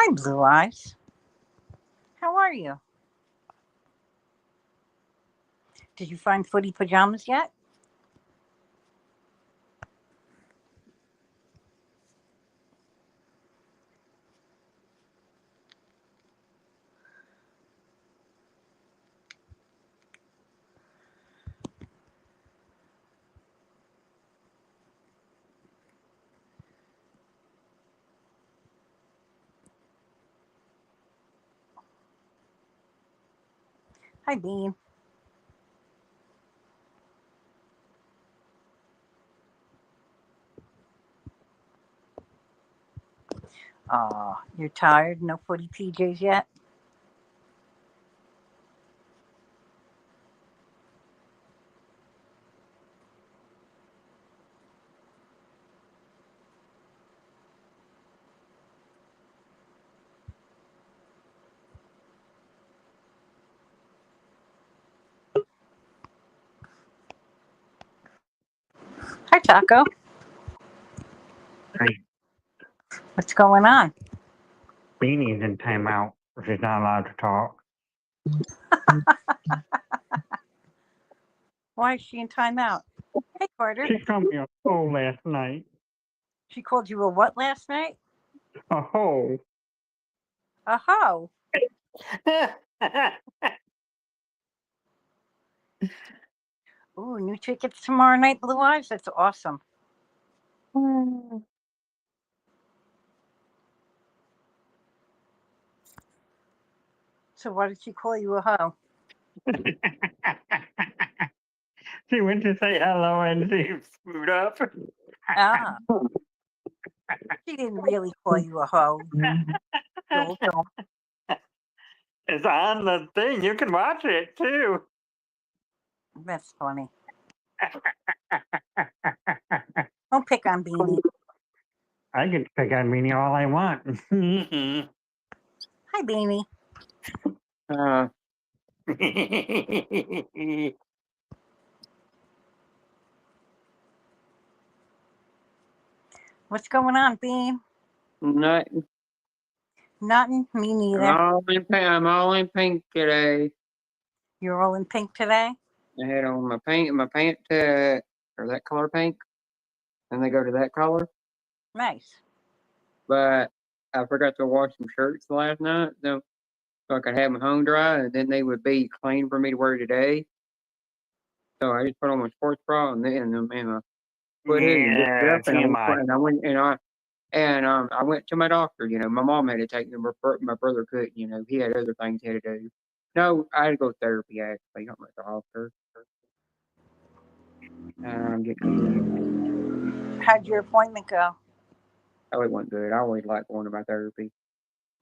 Hi, Blue Eyes. How are you? Did you find footy pajamas yet? Hi, Bean. You're tired? No footy PJs yet? Hi, Taco. Hey, What's going on? Beanie's in timeout. She's not allowed to talk. Why is she in timeout? Hey, Carter. She called me a hoe last night. She called you a what last night? A hoe. A hoe. Ooh, new tickets tomorrow night, Blue Eyes? That's awesome. So why did she call you a hoe? She went to say hello and she screwed up. Ah, she didn't really call you a hoe. It's on the thing. You can watch it too. That's funny. Don't pick on Beanie. I can pick on Beanie all I want. Hi, Beanie. What's going on, Bean? Nothing. Nothing. Me neither. I'm all in pink today. You're all in pink today? I had on my pants are that color pink, and they go to that color. Nice. But I forgot to wash some shirts last night, so I could have them home dry, and then they would be clean for me to wear today. So I just put on my sports bra and I put it and just Yeah, up, and TMI. I went to my doctor. You know, my mom had to take me. My brother couldn't. You know, he had other things he had to do. No, I had to go to therapy actually, not my doctor. I'm getting How'd your appointment go? Oh, it wasn't good. I always like going to my therapy.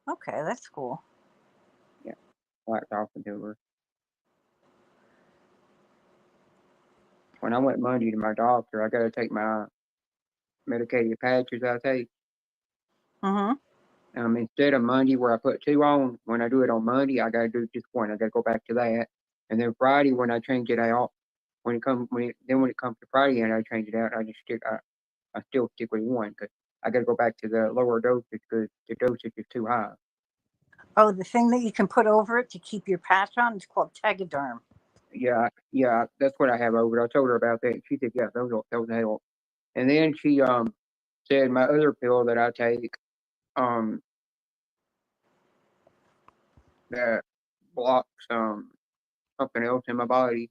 Okay, that's cool. Yeah, I like talking to her. When I went Monday to my doctor, I got to take my medicated patches I take. Mm-hmm. Instead of Monday where I put 2 on, when I do it on Monday, I got to do just 1. I got to go back to that. And then Friday when I change it out, when it comes to Friday and I change it out, I still stick with 1 because I got to go back to the lower dosage because the dosage is too high. Oh, the thing that you can put over it to keep your patch on is called Tegaderm. Yeah, that's what I have over it. I told her about that. She said, yeah, those help. And then she said my other pill that I take that blocks something else in my body,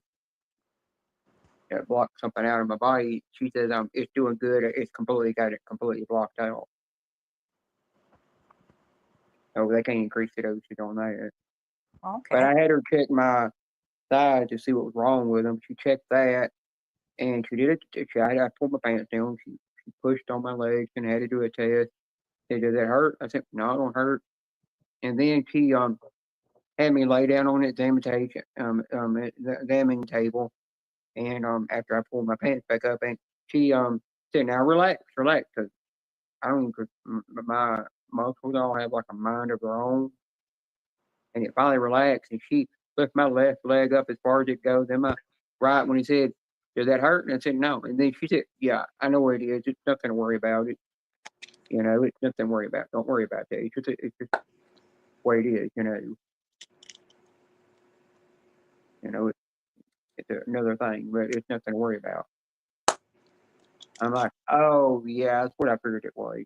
that blocks something out of my body. She says it's doing good. It's completely blocked out. So they can't increase the dosage on that. Okay. But I had her check my thigh to see what was wrong with them. She checked that, and she did it. I pulled my pants down. She pushed on my legs and had to do a test. Said, "Does that hurt?" I said, "No, it don't hurt." And then she had me lay down on the examining table, and after I pulled my pants back up, and she said, "Now relax, because I don't even my muscles all have like a mind of their own." And it finally relaxed, and she lifted my left leg up as far as it goes. Then my right, when he said, "Does that hurt?" And I said, "No." And then she said, "Yeah, I know where it is. It's nothing to worry about. You know, it's nothing to worry about. Don't worry about that. It's just the way it is. You know, it's another thing, but it's nothing to worry about. I'm like, oh yeah, that's what I figured it was.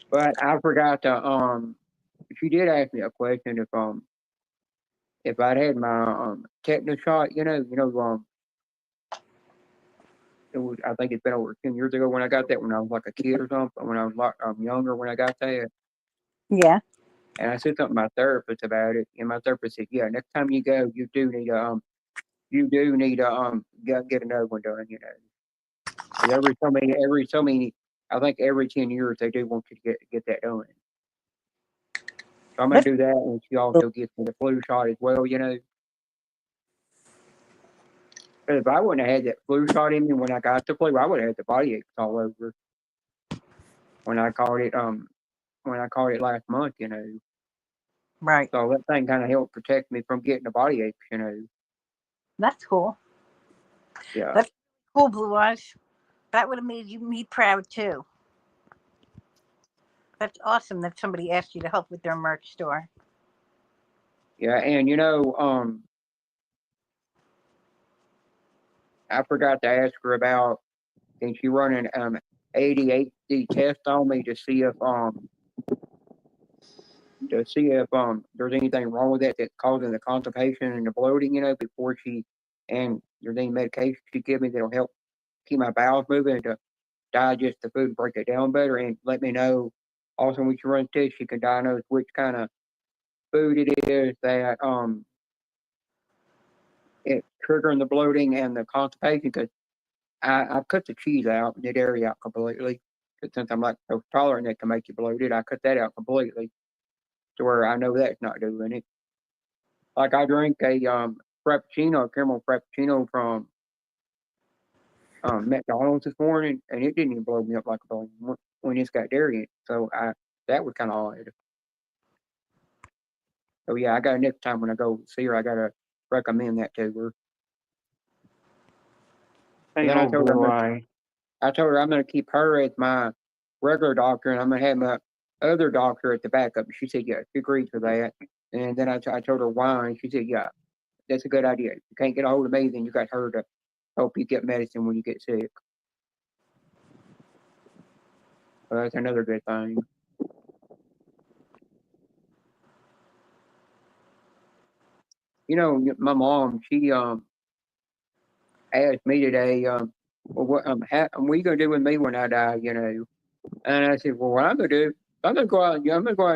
But I forgot to. She did ask me a question if I'd had my tetanus shot. It was, I think it's been over 10 years ago when I got that, when I was like a kid or something, when I was like younger when I got that. Yeah. And I said something to my therapist about it, and my therapist said, "Yeah, next time you go, you do need to get another one done. 'Cause every so many, I think every 10 years they do want you to get that done. So I'm gonna That's do that, and she also gets me the flu shot as well. But if I wouldn't have had that flu shot in me when I got the flu, I would have had the body aches all over when I caught it last month. right. So that thing kind of helped protect me from getting the body aches. That's cool. Yeah. That's cool, Blue Eyes. That would have made me proud too. That's awesome that somebody asked you to help with their merch store. Yeah, and I forgot to ask her about, can she run an ADHD test on me to see if there's anything wrong with that that's causing the constipation and the bloating, before and there's any medication she give me that'll help keep my bowels moving to digest the food and break it down better, and let me know also when she runs tests she can diagnose which kind of food it is that it's triggering the bloating and the constipation, because I cut the cheese out and the dairy out completely. But since I'm lactose tolerant, that can make you bloated. I cut that out completely to where I know that's not doing it. Like I drank a frappuccino, caramel frappuccino from McDonald's this morning, and it didn't even blow me up like a balloon when it's got dairy in it. So that was kind of odd. So yeah, I got next time when I go see her, I gotta recommend that to her. And Hey, then old blue eye. I told her I'm gonna keep her as my regular doctor, and I'm gonna have my other doctor at the backup. She said, yeah, she agreed to that. And then I told her why, and she said, yeah, that's a good idea. If you can't get a hold of me, then you got her to help you get medicine when you get sick. So that's another good thing. My mom, she asked me today, well, what are you gonna do with me when I die? And I said, well, what I'm gonna do, I'm gonna go out in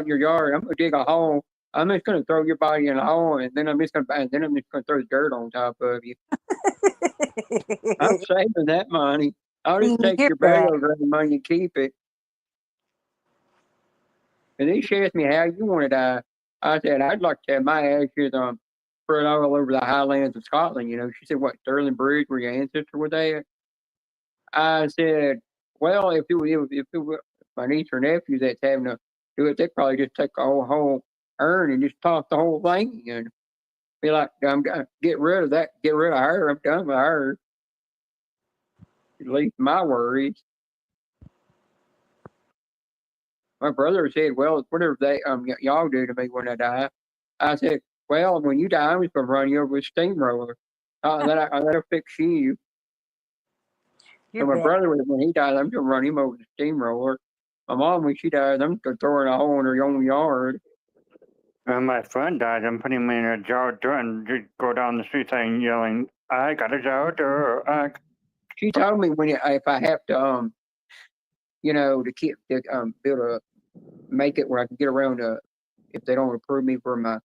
your yard. I'm gonna dig a hole. I'm just gonna throw your body in a hole, and then I'm just gonna throw dirt on top of you. I'm saving that money. I'll just take your burial ground money and keep it. And then she asked me how you want to die. I said I'd like to have my ashes spread all over the Highlands of Scotland. She said, what, Stirling Bridge, where your ancestor was at? I said, well, if it were my niece or nephew that's having to do it, they'd probably just take a whole urn and just toss the whole thing in. Be like, I'm gonna get rid of that, get rid of her. I'm done with her. At least my worries. My brother said, well, whatever y'all do to me when I die. I said, well, when you die, I'm just gonna run you over with a steamroller. That'll fix you. So my brother, when he dies, I'm gonna run him over with a steamroller. My mom, when she dies, I'm gonna throw her in a hole in her own yard. When my friend died, I'm putting him in a jar of dirt and just go down the street saying, yelling, I got a jar of dirt. She told me if I have to, to make it where I can get around if they don't approve me for my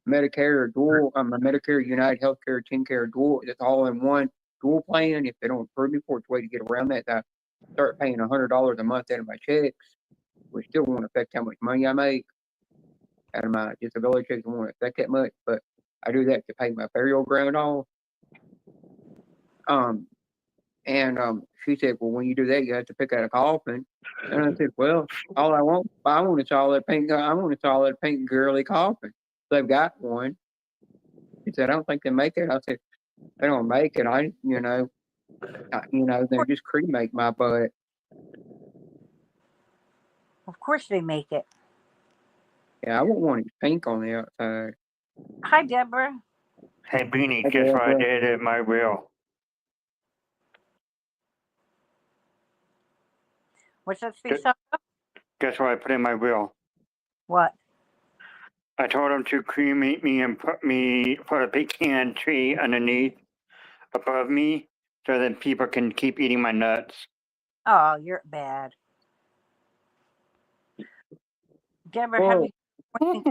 Medicare or my Medicare, United Healthcare, TennCare dual, it's all in one dual plan. If they don't approve me for it, it's a way to get around that. I start paying $100 a month out of my checks, which still won't affect how much money I make out of my disability checks. It won't affect that much, but I do that to pay my burial ground off. She said, well, when you do that, you have to pick out a coffin. And I said, well, I want is all that pink and girly coffin. They've got one. He said, I don't think they make it. I said, they don't make it. They just cremate my butt. Of course they make it. Yeah, I wouldn't want it pink on the outside. Hi, Deborah. Hey, Beanie, Hey, guess what I Deborah. did at my will? What's that Good. space up? Guess what I put in my will? What? I told him to cremate me and put a pecan tree underneath, above me, so that people can keep eating my nuts. Oh, you're bad. Deborah, have Well, you?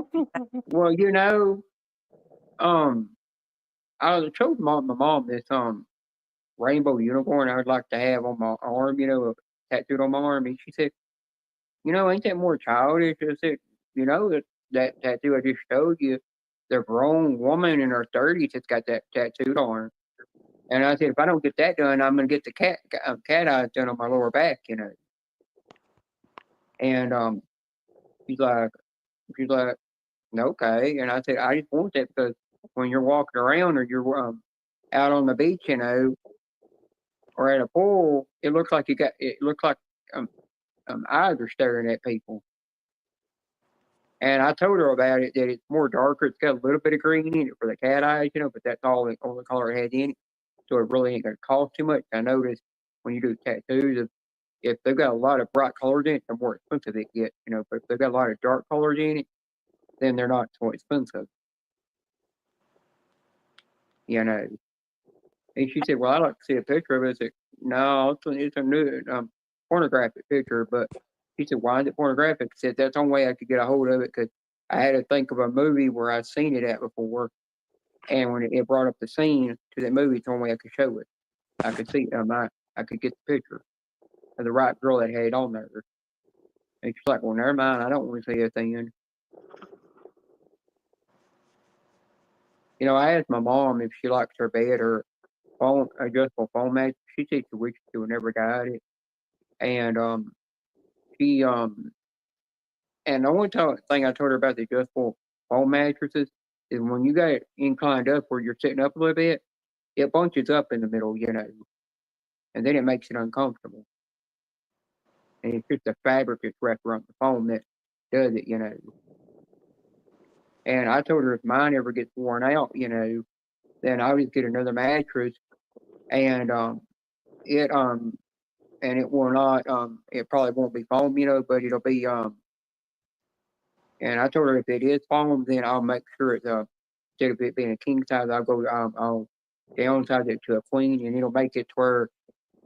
well, you know, I told my mom this rainbow unicorn I would like to have on my arm, you know, tattooed on my arm, and she said, you know, ain't that more childish? I said, you know, that tattoo I just showed you, the grown woman in her 30s that's got that tattooed on her. And I said, if I don't get that done, I'm gonna get the cat eyes done on my lower back, you know. And she's like, okay. And I said, I just want that because when you're walking around or you're out on the beach, you know, or at a pool, it looks like um, eyes are staring at people. And I told her about it that it's more darker. It's got a little bit of green in it for the cat eyes, you know, but that's all the only color it has in it. So it really ain't gonna cost too much. I noticed when you do tattoos, if they've got a lot of bright colors in it, the more expensive it gets, you know. But if they've got a lot of dark colors in it, then they're not so expensive, you know. And she said, "Well, I'd like to see a picture of it." I said, "No, it's a new pornographic picture." But she said, "Why is it pornographic?" I said, "That's the only way I could get a hold of it because I had to think of a movie where I'd seen it at before, and when it brought up the scene to that movie, it's the only way I could show it. I could see I could get the picture of the right girl that had it on there." And she's like, "Well, never mind. I don't want to see it then." You know, I asked my mom if she likes her bed or phone adjustable phone mattress. She said she wished she would never got it, and she and the only thing I told her about the adjustable foam mattresses is when you got it inclined up where you're sitting up a little bit, it bunches up in the middle, you know, and then it makes it uncomfortable. And it's just the fabric that's wrapped around the foam that does it, you know. And I told her if mine ever gets worn out, you know, then I'll just get another mattress and it and it will not it probably won't be foam, you know, but it'll be and I told her if it is foam, then I'll make sure it's instead of it being a king size, I'll downsize it to a queen, and it'll make it to where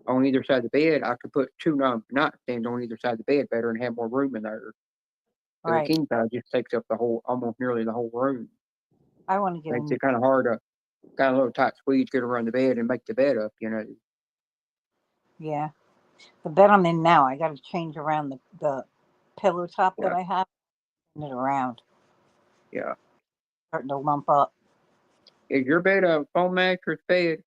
on either side of the bed I could put two nightstands on either side of the bed better and have more room in there. So the Right. king size just takes up the whole, almost nearly the whole room. I want to get Makes a it kind of hard to, kind of a little tight squeeze, get around the bed and make the bed up, you know. yeah. The bed I'm in now, I got to change around the pillow top that Yeah, I have. Turn it around, yeah. starting to lump up. Is your bed a foam mattress bed?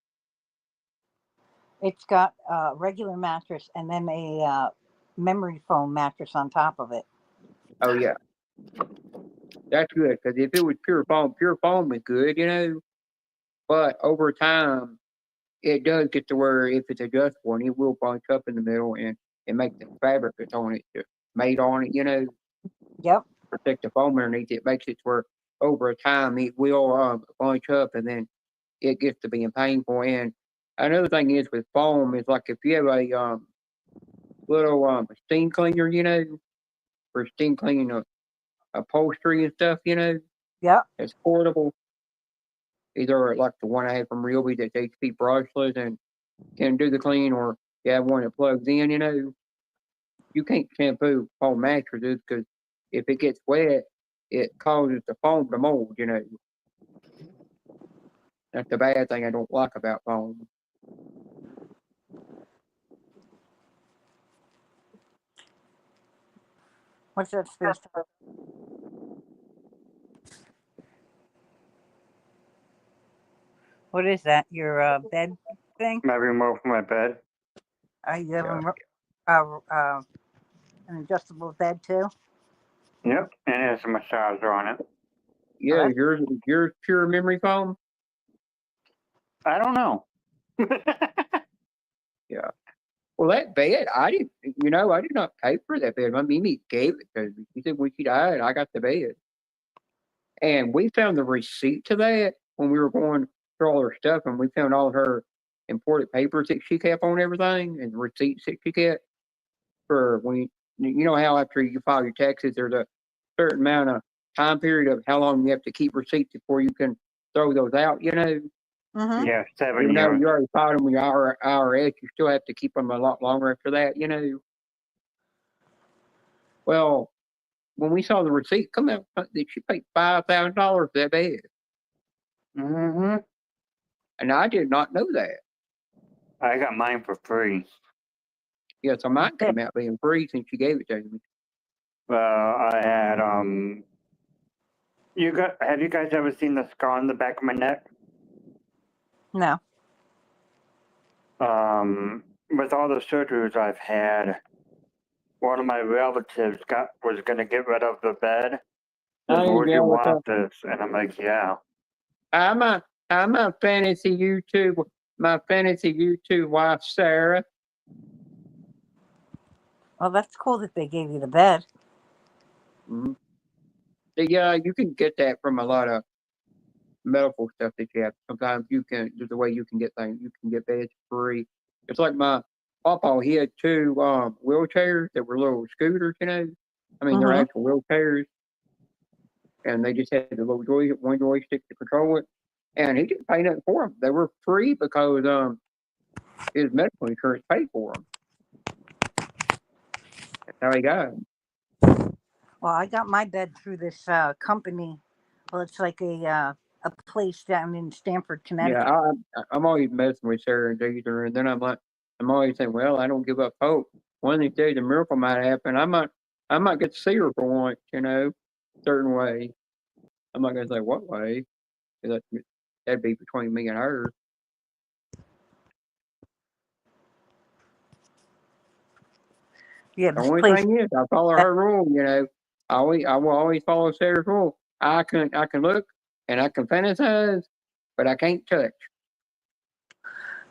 It's got a regular mattress and then a memory foam mattress on top of it. Oh yeah, that's good. Because if it was pure foam is good, you know. But over time, it does get to where if it's adjustable, and it will bunch up in the middle, and it makes the fabric that's on it, made on it, you know, Yep. protect the foam underneath it, makes it to where over time it will bunch up, and then it gets to being painful. And another thing is with foam is like if you have a little steam cleaner, you know, for steam cleaning upholstery and stuff, you know, Yep. it's portable. Either like the one I had from Ryobi that's HP brushless and can do the clean, or you have one that plugs in, you know. You can't shampoo foam mattresses because if it gets wet, it causes the foam to mold, you know. That's the bad thing I don't like about foam. What's that space? What is that? Your bed thing? My remote for my bed. You have Yeah. an adjustable bed too? Yep, and it has a massager on it. Yeah, that's- yours pure memory foam? I don't know. Yeah. Well, that bed, I did not pay for that bed. My Mimi gave it to me. She said when she died, I got the bed. And we found the receipt to that when we were going through all her stuff, and we found all her important papers that she kept on everything and receipts that she kept for when you know how after you file your taxes, there's a certain amount of time period of how long you have to keep receipts before you can throw those out, Mm-hmm. Yeah, 7 Even though years. you already filed them with your IRS, you still have to keep them a lot longer after that. Well, when we saw the receipt come out, that she paid $5,000 for that bed, Hmm. and I did not know that. I got mine for free. Yeah, so mine came out being free since she gave it to me. I had have you guys ever seen the scar on the back of my neck? No. With all the surgeries I've had, one of my relatives was gonna get rid of the bed. Said, Oh, would yeah, you what's up? want this? And I'm like, yeah. I'm a fantasy YouTube, my fantasy YouTube wife, Sarah. Well, that's cool that they gave you the bed. Mhm. Yeah, you can get that from a lot of medical stuff that you have. Sometimes there's a way you can get things. You can get beds free. It's like my papa, he had two wheelchairs that were little scooters, I mean, they're Mhm. actual wheelchairs, and they just had the little one joystick to control it. And he didn't pay nothing for them. They were free because his medical insurance paid for them. That's how he got 'em. Well, I got my bed through this company. Well, it's like a place down in Stamford, Yeah, Connecticut. I'm always messing with Sarah and Deidre, and then I'm always saying, well, I don't give up hope. One of these days, a miracle might happen. I might get to see her for once, certain way. I'm not gonna say what way, 'cause that'd be between me and her. Yeah, The this only place. thing is, I follow her rule. I will always follow Sarah's rule. I can look and I can fantasize, but I can't touch.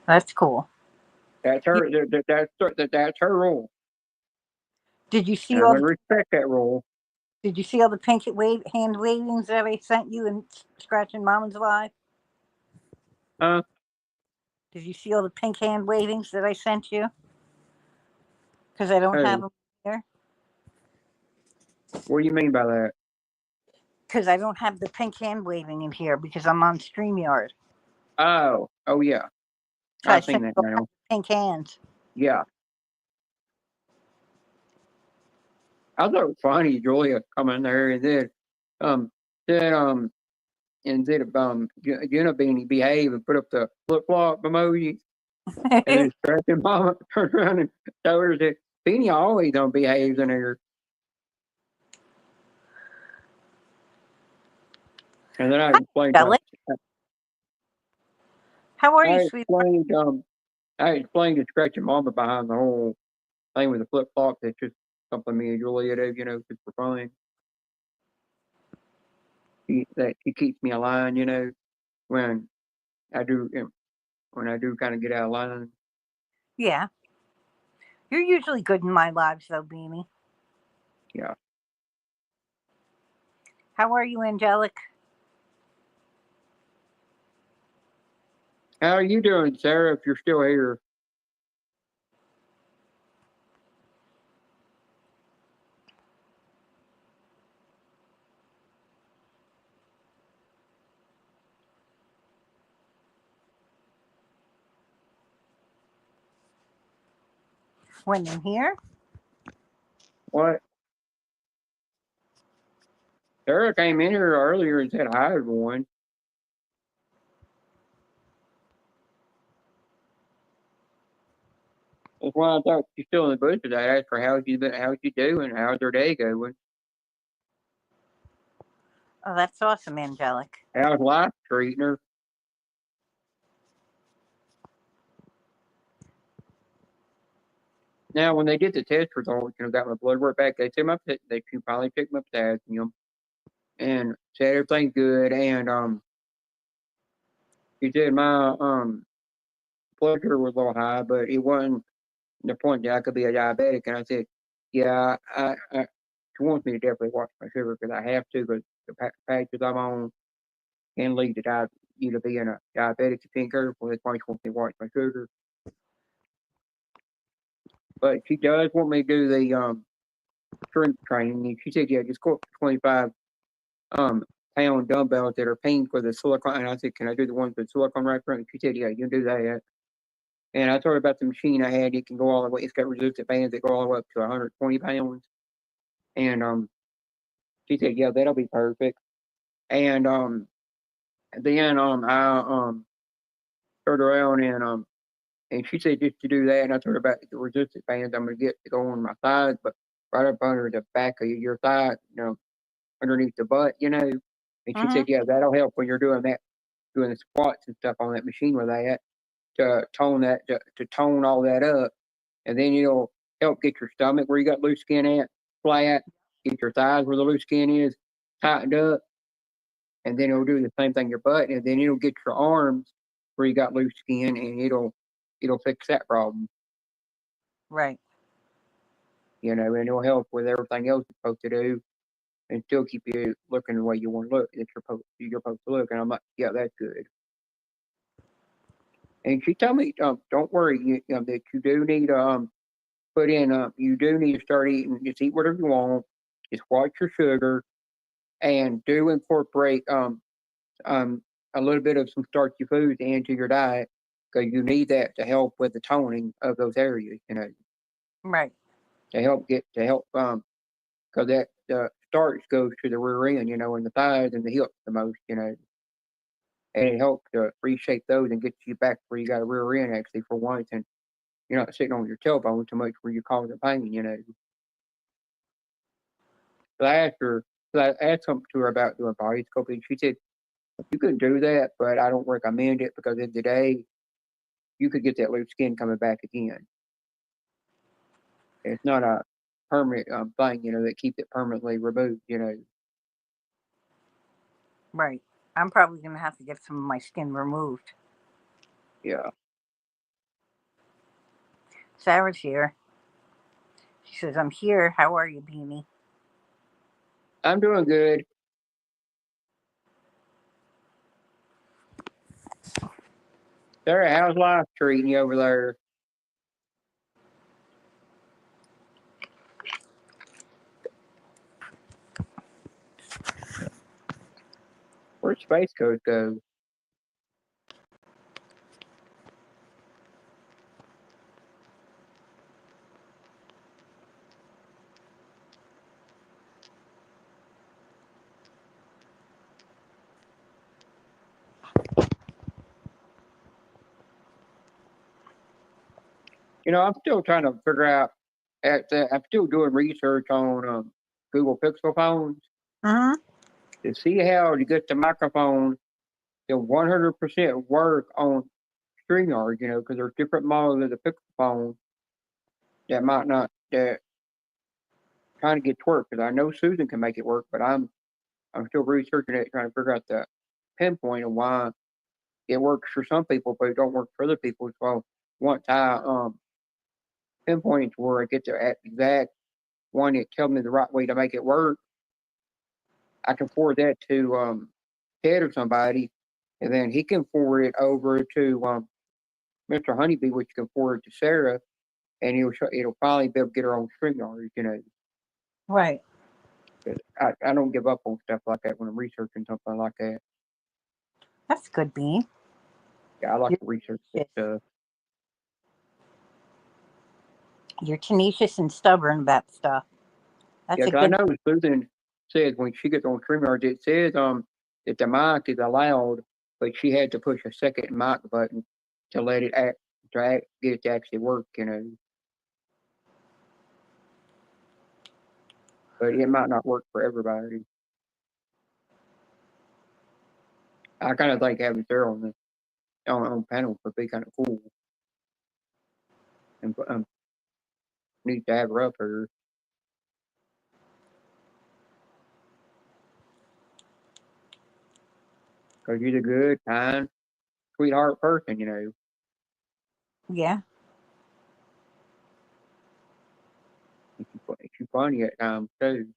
That's cool. That's her. That's her rule, Did you see and I'm all gonna respect that rule. Did you see all the pink hand wavings that I sent you in Scratching Mama's Live? Huh? Did you see all the pink hand wavings that I sent you? Because I don't have Hey, them here. what do you mean by that? Because I don't have the pink hand waving in here because I'm on StreamYard. Oh yeah, So I I've seen sent that you now. pink hands. Yeah, I thought it was funny, Julia come in there and um, then and did Jenna Beanie behave and put up the flip flop emoji, and then Scratching Mama turned around and told her that Beanie always don't behave in here. And then Bella, how are you, I sweetheart? explained to Scratching Mama behind the whole thing with the flip flop. That's just something me and Julia do, just for fun. She keeps me aligned, when I do when I do kind of get out of line. Yeah. You're usually good in my lives, though, Beanie. Yeah. How are you, Angelic? How are you doing, Sarah? If you're still here. When in here? What? Sarah came in here earlier and said hi, everyone. That's why I thought she's still in the booth today. I asked her how's she doing, how's her day going, Oh, that's awesome, Angelic. how's life treating her. Now, when they did the test results, got my blood work back, they finally checked my potassium and said everything's good. And she said my blood sugar was a little high, but it wasn't the point that I could be a diabetic, and I said, yeah, she wants me to definitely watch my sugar because I have to, because the patches I'm on can lead to you to being a diabetic if you ain't careful. That's why she wants me to watch my sugar. But she does want me to do the strength training, and she said, yeah, just go up to 25 pound dumbbells that are painted for the silicone. And I said, can I do the ones with silicone wrapper? And she said, yeah, you can do that. And I told her about the machine I had. It can go all the way. It's got resistant bands that go all the way up to 120 pounds. And she said, yeah, that'll be perfect. And then I turned around and she said just to do that. And I told her about the resistance bands I'm gonna get to go on my thighs, but right up under the back of your thigh, underneath the butt. And she Mm-hmm. said, yeah, that'll help when you're doing that, doing the squats and stuff on that machine with that to tone all that up. And then it'll help get your stomach where you got loose skin at flat, get your thighs where the loose skin is tightened up, and then it'll do the same thing your butt, and then it'll get your arms where you got loose skin, and it'll fix that problem, Right. and it'll help with everything else it's supposed to do, and still keep you looking the way you want to look that you're supposed to look. And I'm like, yeah, that's good. And she told me, don't worry, that you do need to put in, you do need to start eating. Just eat whatever you want. Just watch your sugar, and do incorporate a little bit of some starchy foods into your diet because you need that to help with the toning of those areas. Right. Because that starch goes to the rear end, and the thighs and the hips the most, and it helps to reshape those and get you back where you got a rear end actually for once, and you're not sitting on your tailbone too much where you're causing pain. So I asked something to her about doing body sculpting. She said, you could do that, but I don't recommend it because in the day, you could get that loose skin coming back again. It's not a permanent thing, that keeps it permanently removed. Right. I'm probably gonna have to get some of my skin removed. Yeah. Sarah's here. She says, I'm here. How are you, Beanie? I'm doing good. Sarah, how's life treating you over there? Where'd Space Coast go? I'm still trying to figure out. I'm still doing research on Google Pixel phones Mm-hmm. to see how to get the microphone to 100% work on StreamYard. Because there's different models of the Pixel phone that might not trying to get to work. Because I know Susan can make it work, but I'm still researching it, trying to figure out the pinpoint of why it works for some people, but it don't work for other people. So once I pinpoint it to where I get the exact one that tells me the right way to make it work, I can forward that to Ted or somebody, and then he can forward it over to Mr. Honeybee, which can forward to Sarah, and it'll finally be able to get her own StreamYard. Right. 'Cause I don't give up on stuff like that when I'm researching something like that. That's good, Beanie. Yeah, I like You're, to research this stuff. you're tenacious and stubborn about stuff. That's Yeah, a 'cause I good. know Susan says when she gets on StreamYard, it says that the mic is allowed, but she had to push a second mic button to let it get it to actually work. But it might not work for everybody. I kind of think having Sarah on panel would be kind of cool, and need to have her up here. Cause she's a good, kind, sweetheart person. Yeah. funny at times too.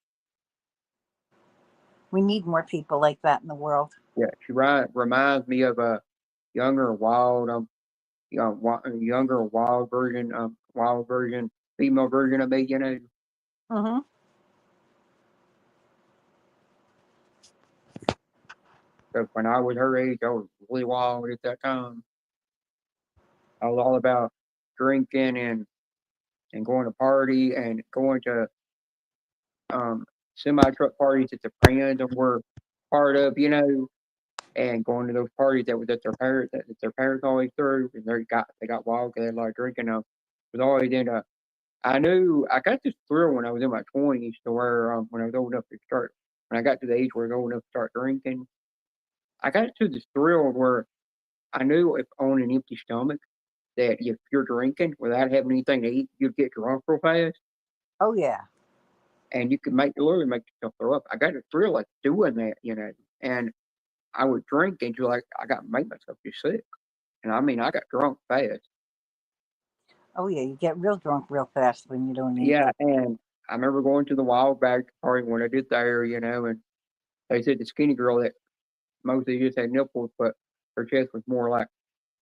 We need more people like that in the world. Yeah, she reminds me of a younger wild, younger wild version, female version of me. Mm-hmm. So when I was her age, I was really wild at that time. I was all about drinking and going to party and going to semi truck parties that the friends were part of, and going to those parties that their parents always threw, and they got wild because they had a lot of drinking. Was always into. I knew I got this thrill when I was in my 20s to where when I was old enough to start, when I got to the age where I was old enough to start drinking, I got to this thrill where I knew if on an empty stomach that if you're drinking without having anything to eat, you'd get drunk real fast, Oh yeah. and you could literally make yourself throw up. I got a thrill at doing that, and I would drink until I got make myself just sick, and I mean I got drunk fast. Oh yeah. You get real drunk real fast when you don't eat. Yeah, and I remember going to the Wild Bag party when I did there, and they said the skinny girl that mostly just had nipples, but her chest was more like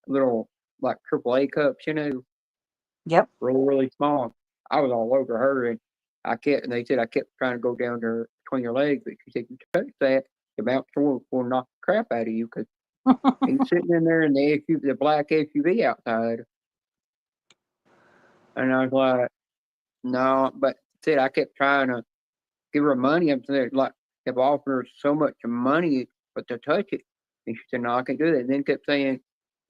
little like AAA cups, Yep. really, really small. I was all over her, and they said I kept trying to go down there between her legs, but she said, "You touch that, the bounce will knock the crap out of you," because he's sitting in there in the black SUV outside. And I was like, no, but said I kept trying to give her money. I'm saying, like, kept offering her so much money, but to touch it. And she said, no, I can't do that. And then kept saying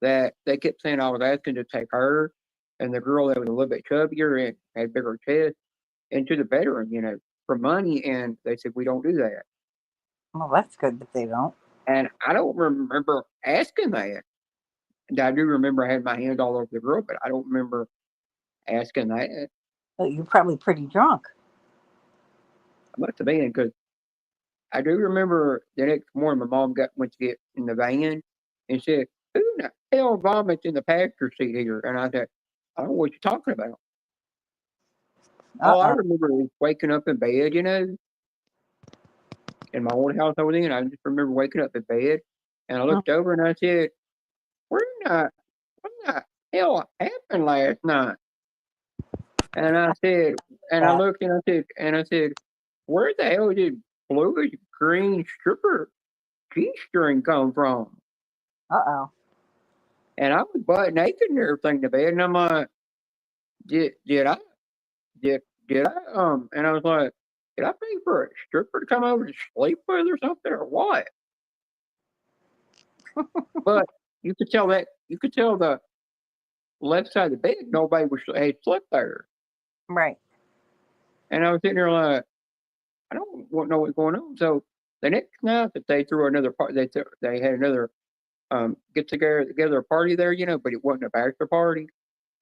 that they kept saying I was asking to take her and the girl that was a little bit chubbier and had bigger chest into the bedroom, for money. And they said, we don't do that. Well, that's good that they don't. And I don't remember asking that. And I do remember I had my hands all over the girl, but I don't remember asking that. But you're probably pretty drunk. I must have been because I do remember the next morning my mom went to get in the van and said, "Who in the hell vomits in the passenger seat here?" And I said, "I don't know what you're talking about." All I Uh-uh. remember is waking up in bed, in my old house I was in. I just remember waking up in bed and I looked over and I said, "Where in the what the hell happened last night?" And I said, and I looked and I said, "Where the hell did bluish green stripper G-string come from?" Uh-oh. And I was butt naked and everything to bed, and I'm like, did I did I and I was like, did I pay for a stripper to come over to sleep with or something or what? But you could tell the left side of the bed nobody had slept there, Right. and I was sitting there like, I don't know what's going on. So the next night that they threw another party, they had another get together party there, but it wasn't a bachelor party.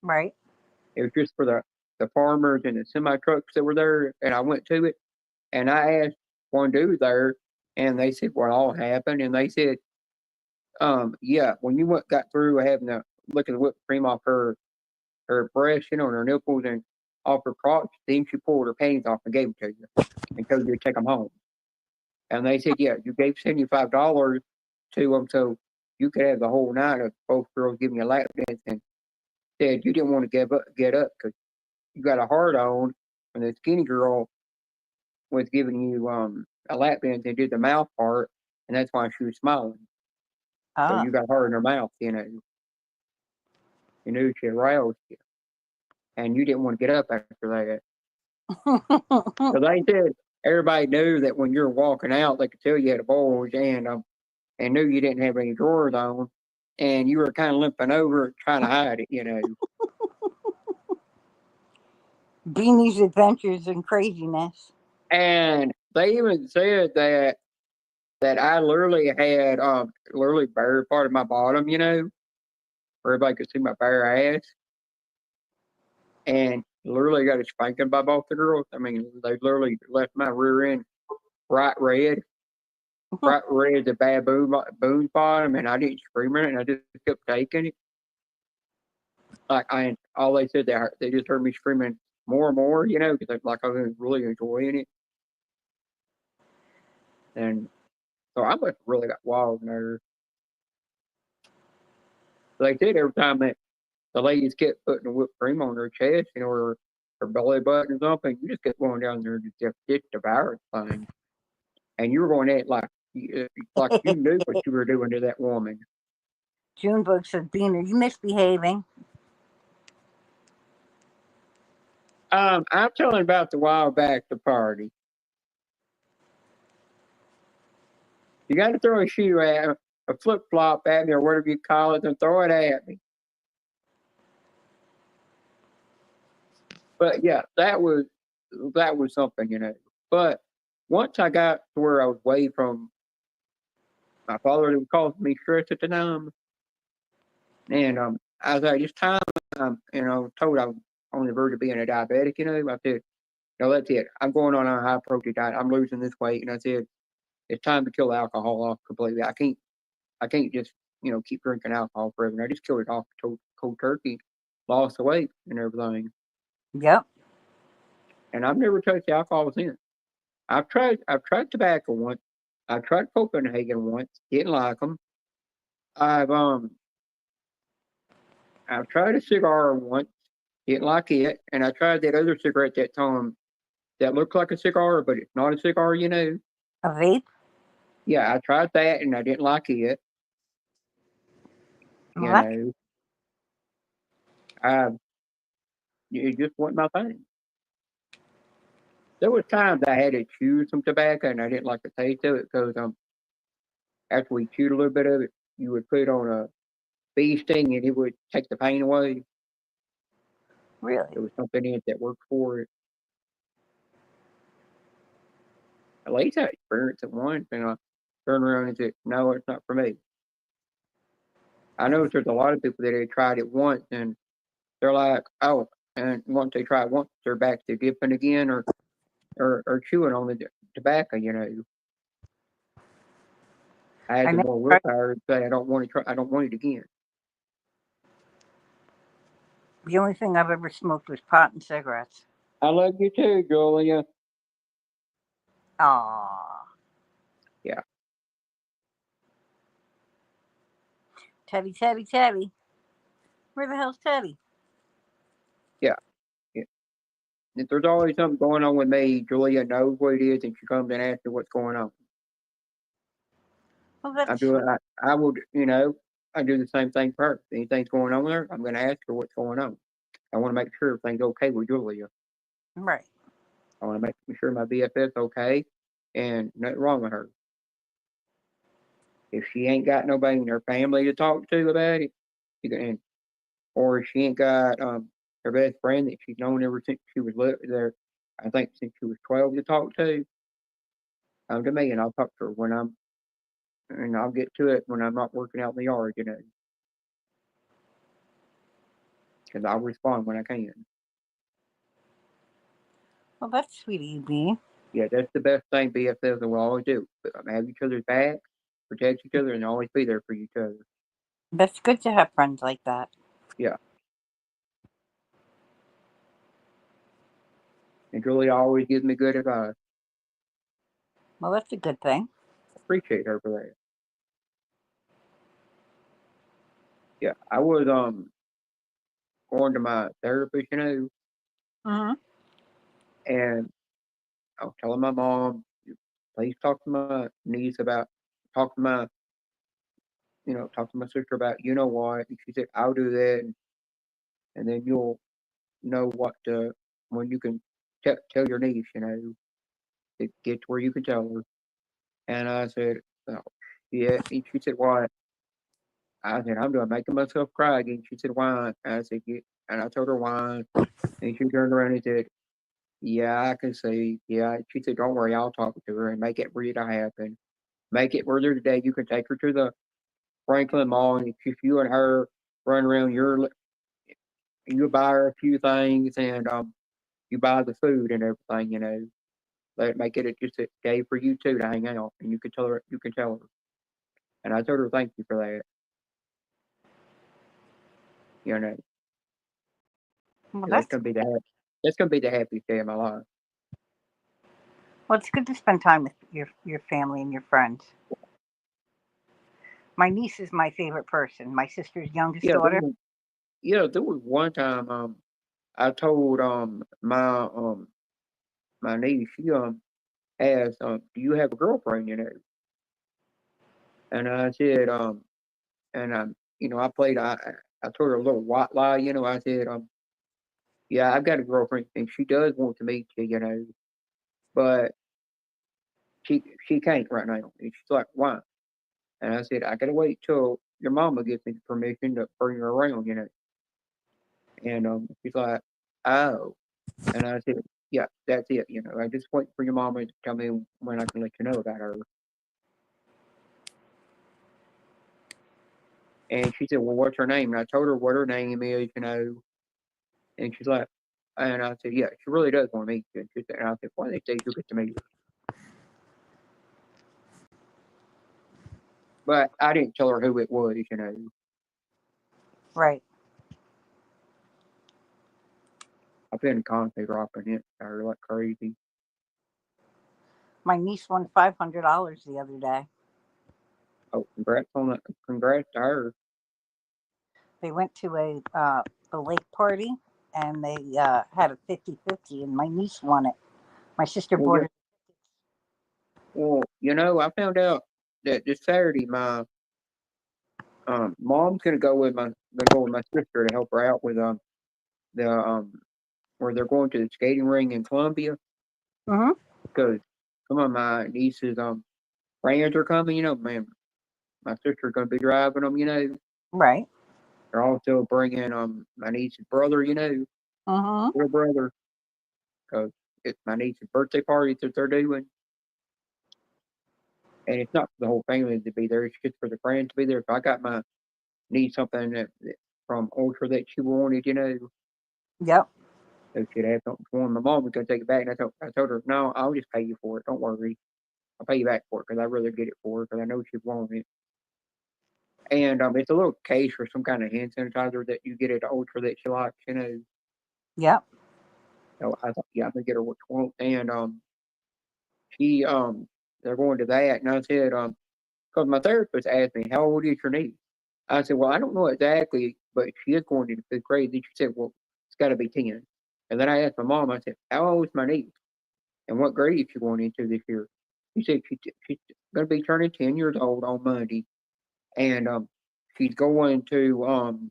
Right. It was just for the farmers and the semi trucks that were there, and I went to it, and I asked one dude there, and they said what all happened, and they said, yeah, when you got through having the look at the whipped cream off her breast, and her nipples and off her crotch, then she pulled her panties off and gave them to you and told you to take them home. And they said, yeah, you gave $75 to them so you could have the whole night of both girls giving you a lap dance, and said you didn't want to get up because you got a hard on when the skinny girl was giving you a lap dance and did the mouth part, and that's why she was smiling. So Ah. you got hard in her mouth, you knew she aroused you, and you didn't want to get up after that. So they said everybody knew that when you were walking out, they could tell you had a bulge and knew you didn't have any drawers on, and you were kind of limping over trying to hide it. Beanie's adventures and craziness. And they even said that I literally had literally bare part of my bottom, where everybody could see my bare ass, and literally got a spanking by both the girls. I mean, they literally left my rear end bright red as a baboon's bottom, and I didn't scream at it, and I just kept taking it. Like all they said they just heard me screaming more and more, you know, because like I was really enjoying it. And so I must have really got wild nerves. Like they did every time that the ladies kept putting the whipped cream on their chest, you know, or her belly button or something, you just kept going down there and just devour the thing. And you were going at it like you knew what you were doing to that woman. Junebug says, Beaner, you misbehaving. I'm telling about the while back the party. You got to throw a shoe at a flip flop at me or whatever you call it and throw it at me. But yeah, that was something, you know. But once I got to where I was away from my father, would cause me stress at the time, and I was like, it's time. You know, told I was on the verge of being a diabetic. You know, I said, no, that's it. I'm going on a high protein diet. I'm losing this weight, and I said, it's time to kill alcohol off completely. I can't just keep drinking alcohol forever. And I just killed it off cold turkey, lost the weight and everything. Yep. And I've never touched alcohol since. I've tried tobacco once. I've tried Copenhagen once. Didn't like them. I've tried a cigar once. Didn't like it. And I tried that other cigarette that looked like a cigar, but it's not a cigar. You know. A vape? Yeah, I tried that and I didn't like it. You Well, know. I It just wasn't my thing. There was times I had to chew some tobacco and I didn't like the taste of it because after we chewed a little bit of it, you would put it on a bee sting and it would take the pain away. really? There was something in it that worked for it. At least I experienced it once and I turned around and said, no, it's not for me. I know there's a lot of people that have tried it once and they're like, oh, and once they try it once, they're back to dipping again or chewing on the tobacco, you know. I had I the never more tried. willpower to say I don't want to try. I don't want it again. The only thing I've ever smoked was pot and cigarettes. I love you too, Julia. Aww. Yeah. Teddy, Teddy, Teddy. Where the hell's Teddy? Yeah. If there's always something going on with me, Julia knows what it is, and she comes and asks me what's going on. Well, I that's do sweet. it. I would, I do the same thing for her. If anything's going on with her, I'm going to ask her what's going on. I want to make sure everything's okay with Julia. Right. I want to make sure my BFF's okay and nothing wrong with her. If she ain't got nobody in her family to talk to about it, or if she ain't got her best friend that she's known ever since she was there, I think since she was 12 to talk to, come to me and I'll talk to her and I'll get to it when I'm not working out in the yard, you know, because I'll respond when I can. Well, that's sweet of you, Beanie. Yeah, that's the best thing BFFs will always do. Have each other's back, protect each other, and always be there for each other. That's good to have friends like that. Yeah. And Julia always gives me good advice. Well, that's a good thing. Appreciate her for that. Yeah, I was going to my therapist, you know, Mm-hmm. and I was telling my mom, please talk to my niece about, talk to my, talk to my sister about, you know what? And she said, I'll do that. And then you'll know what to, when you can tell your niece, you know, to get to where you can tell her. And I said, oh, yeah. And she said, why? I said, I'm doing making myself cry again. She said, why? And I said, yeah. And I told her why. And she turned around and said, yeah, I can see. Yeah. She said, don't worry, I'll talk to her and make it ready to happen. Make it where there's a day you can take her to the Franklin Mall, and if you and her run around, you buy her a few things, and you buy the food and everything. You know, make it just a day for you two to hang out, and you can tell her. And I told her thank you for that. You know, Well, that's that's gonna be that. that's gonna be the happiest day of my life. Well, it's good to spend time with your family and your friends. My niece is my favorite person. My sister's youngest Yeah, daughter. there was one time I told my niece, she asked, do you have a girlfriend, you know? And I said, and I played I told her a little white lie, you know, I said, yeah, I've got a girlfriend and she does want to meet you, you know, but she can't right now. And she's like, why? And I said, I gotta wait till your mama gives me the permission to bring her around, you know. And she's like, oh. And I said, yeah, that's it, you know. I just wait for your mama to tell me when I can let you know about her. And she said, well, what's her name? And I told her what her name is, you know. And she's like, and I said, yeah, she really does want to meet you. And she said, and I said, one of these days you'll get to meet her. But I didn't tell her who it was, you know. Right. I've been constantly dropping it her like crazy. My niece won $500 the other day. Oh, congrats on that. Congrats to her. They went to a lake party and they had a 50-50 and my niece won it. My sister Well, bought yeah, it. well, you know, I found out that this Saturday my mom's gonna go with my sister to help her out with the where they're going to the skating ring in Columbia Hmm. because some of my nieces friends are coming. You know, man, my sister's gonna be driving them. You know, Right. they're also bringing my niece's brother. You know, Hmm. little brother, because it's my niece's birthday party that they're doing, and it's not for the whole family to be there. It's just for the friends to be there. So I got my niece something from Ultra that she wanted. You know. Yep. So she'd have something for him. My mom was gonna take it back, and I told her, no, I'll just pay you for it. Don't worry, I'll pay you back for it because I'd rather get it for her because I know she'd want it. And it's a little case for some kind of hand sanitizer that you get at Ultra that she likes, you know. Yep. So I thought, yeah, I'm gonna get her what she wants. And she they're going to that, and I said, because my therapist asked me, how old is your niece? I said, well, I don't know exactly, but she is going into fifth grade. Then she said, well, it's got to be 10. And then I asked my mom, I said, how old is my niece? And what grade is she going into this year? She said she's going to be turning 10 years old on Monday, and she's going to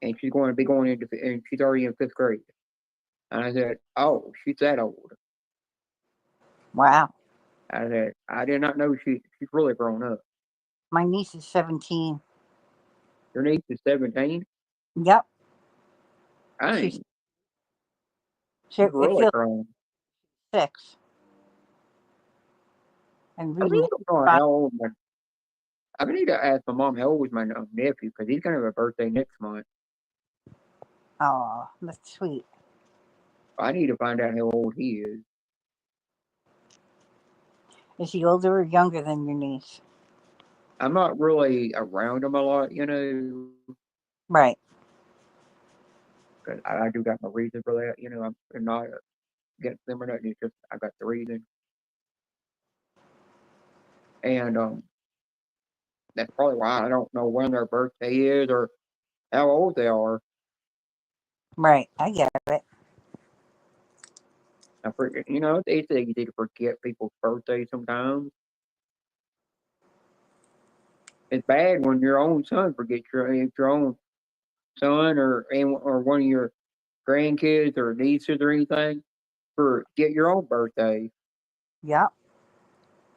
and she's going to be going into and she's already in fifth grade. And I said, oh, she's that old. Wow. I said, I did not know she's really grown up. My niece is 17. Your niece is 17. Yep. Dang, She's she's it really feels grown. 6 and I reading. really don't know how old my. I need to ask my mom how old was my nephew because he's going to have a birthday next month. Oh, that's sweet. I need to find out how old he is. Is he older or younger than your niece? I'm not really around him a lot, you know, Right. because I do got my reason for that. You know, I'm not against them or nothing. It's just I got the reason, and that's probably why I don't know when their birthday is or how old they are. Right. I get it. I forget, you know, it's easy to forget people's birthdays sometimes. It's bad when your own son forgets your own son or one of your grandkids or nieces or anything forget your own birthday. Yep.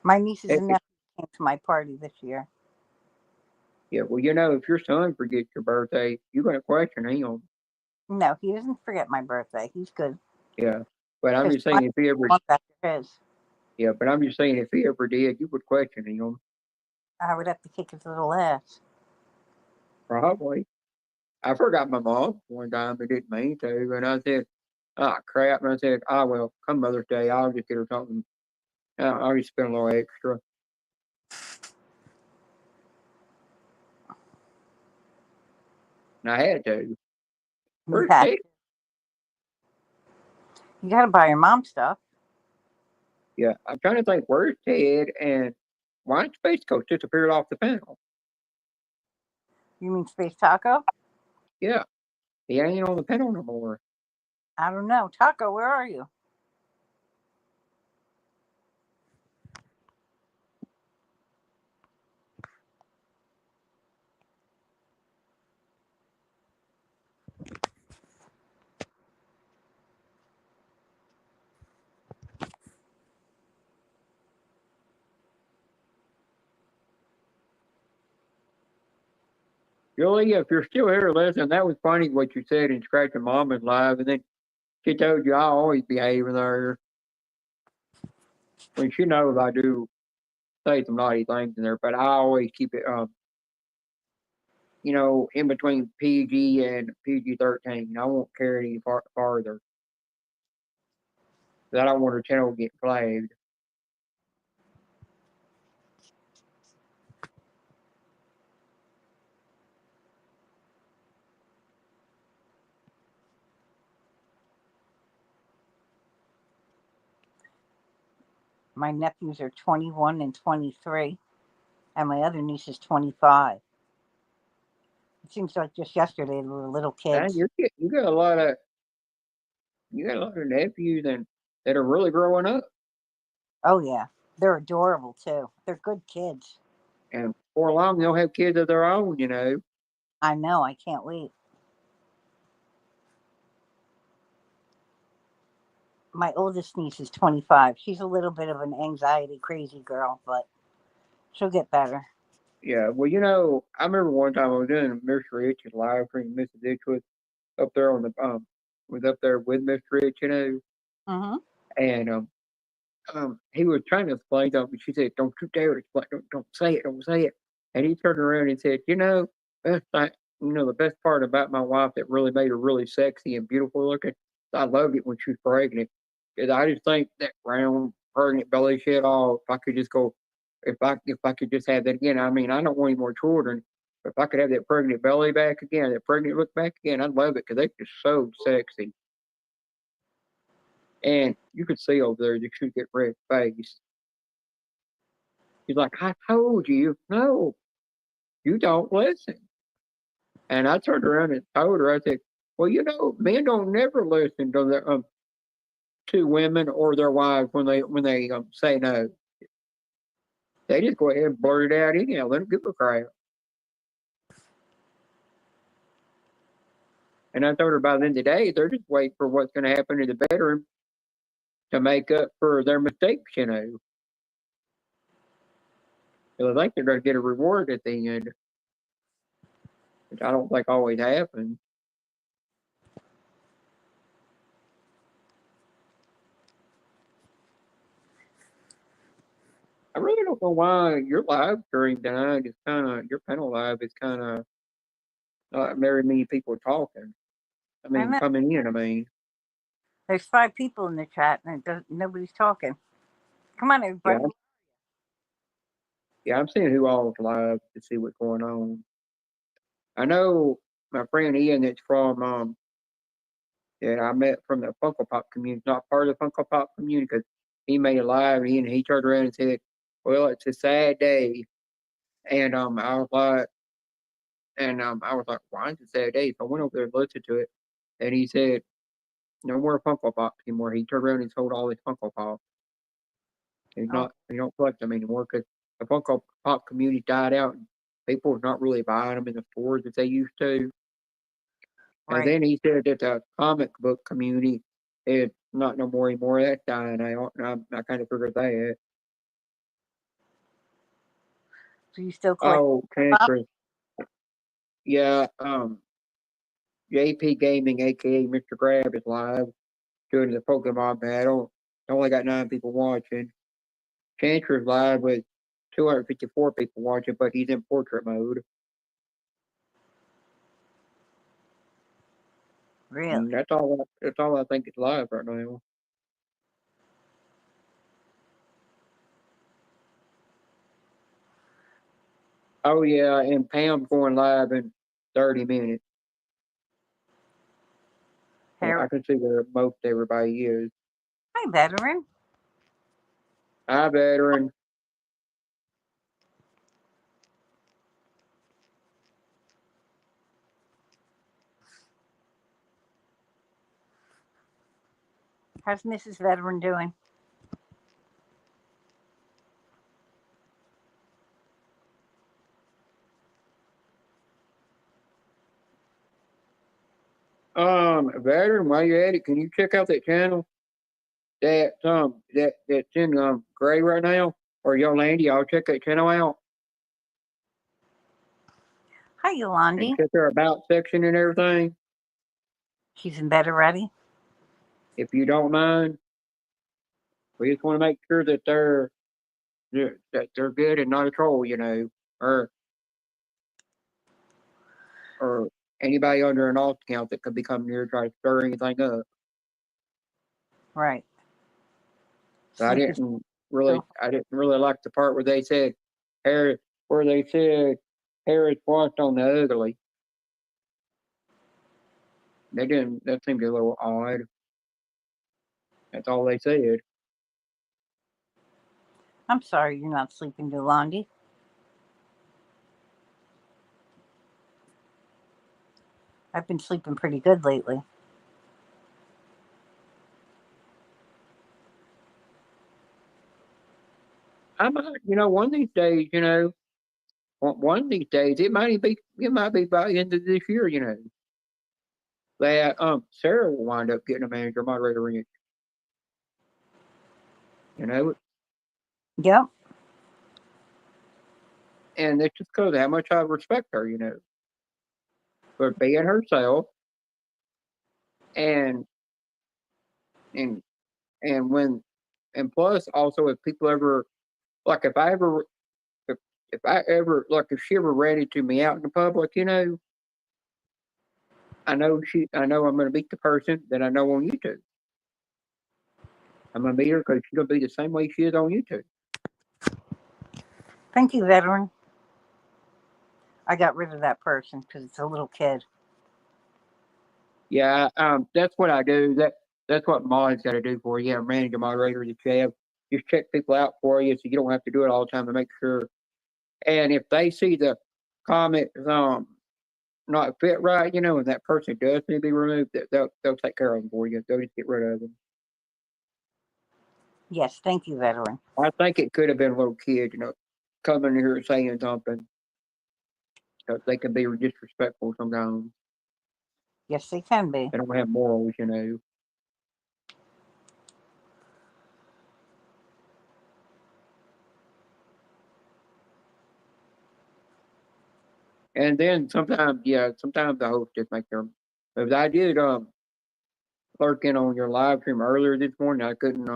My nieces and It, nephews came to my party this year. yeah, well, you know, if your son forgets your birthday, you're going to question him. No, he doesn't forget my birthday. He's good. Yeah, but I'm Because just saying if he ever, month after his, yeah, but I'm just saying if he ever did, you would question him I would have to kick his little ass. probably. I forgot my mom one time and didn't mean to, and I said, "Ah, crap!" And I said, "Ah, well, come Mother's Day, I'll just get her something. I'll just spend a little extra." And I had to. You Where's have. Kate? You got to buy your mom stuff. Yeah, I'm trying to think where's Ted and why Space Coast disappeared off the panel. You mean Space Taco? Yeah, he ain't on the panel no more. I don't know. Taco, where are you? Julie, if you're still here, listen, that was funny what you said in Scratching Mama's live, and then she told you I always behave in there. When she knows I do say some naughty things in there, but I always keep it, in between PG and PG-13. I won't carry it any farther. 'Cause I don't want her channel to get flagged. My nephews are 21 and 23, and my other niece is 25. It seems like just yesterday they were little Man, kids. you got a lot of nephews that are really growing up, Oh, yeah. They're adorable, too. They're good kids. and before long they'll have kids of their own. I know. I can't wait. My oldest niece is 25. She's a little bit of an anxiety crazy girl, but she'll get better. Yeah, well, I remember one time I was doing Mr. Rich's live stream. Mrs. Rich was up there was up there with Mr. Rich, Mm-hmm. and he was trying to explain something. She said, "Don't you dare explain! Don't say it! Don't say it!" And he turned around and said, best thing, the best part about my wife that really made her really sexy and beautiful looking, I loved it when she was pregnant. Because I just think that round pregnant belly shit. Oh, if I could just go, if I could just have that again. I mean, I don't want any more children. But if I could have that pregnant belly back again, that pregnant look back again, I'd love it because they're just so sexy. And you could see over there, you should get red face. He's like, I told you, no, you don't listen. And I turned around and told her, I said, well, men don't never listen to their to women or their wives when they say no. They just go ahead and blurt it out anyhow. Let them give a crap. And I told her by the end of the day, they're just waiting for what's going to happen in the bedroom to make up for their mistakes, So I think they're going to get a reward at the end, which I don't think always happens. I really don't know why your live stream tonight is your panel live is kind of not very many people talking. I mean, know. coming in, I mean. There's 5 people in the chat, and nobody's talking. Come on, everybody. Yeah, I'm seeing who all is live to see what's going on. I know my friend Ian that's from that I met from the Funko Pop community, not part of the Funko Pop community, because he made it live and he turned around and said, well, it's a sad day. And I was like, why is it a sad day? So I went over there and listened to it. And he said, no more Funko Pops anymore. He turned around and sold all his Funko Pops. He don't collect them anymore because the Funko Pop community died out and people are not really buying them in the stores that they used to. Right. And then he said that the comic book community is not no more anymore. That's dying out. And I kind of figured that. So you still collect? Oh, cancer. Yeah. JP Gaming, aka Mr. Grab, is live doing the Pokemon battle. Only got 9 people watching. Chancer's live with 254 people watching, but he's in portrait mode. Really? And that's all I think is live right now. Oh yeah, and Pam's going live in 30 minutes. Harry There- I can see where most everybody is. Hi, veteran. Hi, veteran. How's Mrs. Veteran doing? Veteran, while you're at it, can you check out that channel that's in gray right now? Or Yolandi, I'll check that channel out Hi, and Yolandi. check their about section and everything, She's in bed already. if you don't mind. We just want to make sure that they're good and not a troll, or anybody under an alt account that could be coming here to try to stir anything up. Right. So I Sleep is didn't really like the part where they said Harris watched on the ugly. That seemed a little odd. That's all they said. I'm sorry you're not sleeping, Yolandi. I've been sleeping pretty good lately. I might, one of these days, one of these days, it might be by the end of this year, that Sarah will wind up getting a manager moderator ranch. Yep. And it's just because of how much I respect her, for being herself, and plus also if people ever like if she ever ran into me out in the public, I know I'm gonna beat the person that I know on YouTube. I'm gonna beat her because she's gonna be the same way she is on YouTube. Thank you, veteran. I got rid of that person because it's a little kid. Yeah, that's what I do. That's what Molly's got to do for you. Manager, moderator, the chef. Just check people out for you, so you don't have to do it all the time to make sure. And if they see the comment not fit right, and that person does need to be removed, they'll take care of them for you. They'll just get rid of them. Yes, thank you, veteran. I think it could have been a little kid, coming here and saying something. Because they can be disrespectful sometimes. Yes, they can be. They don't have morals, And then sometimes the host just make them. But I did lurk in on your live stream earlier this morning. I couldn't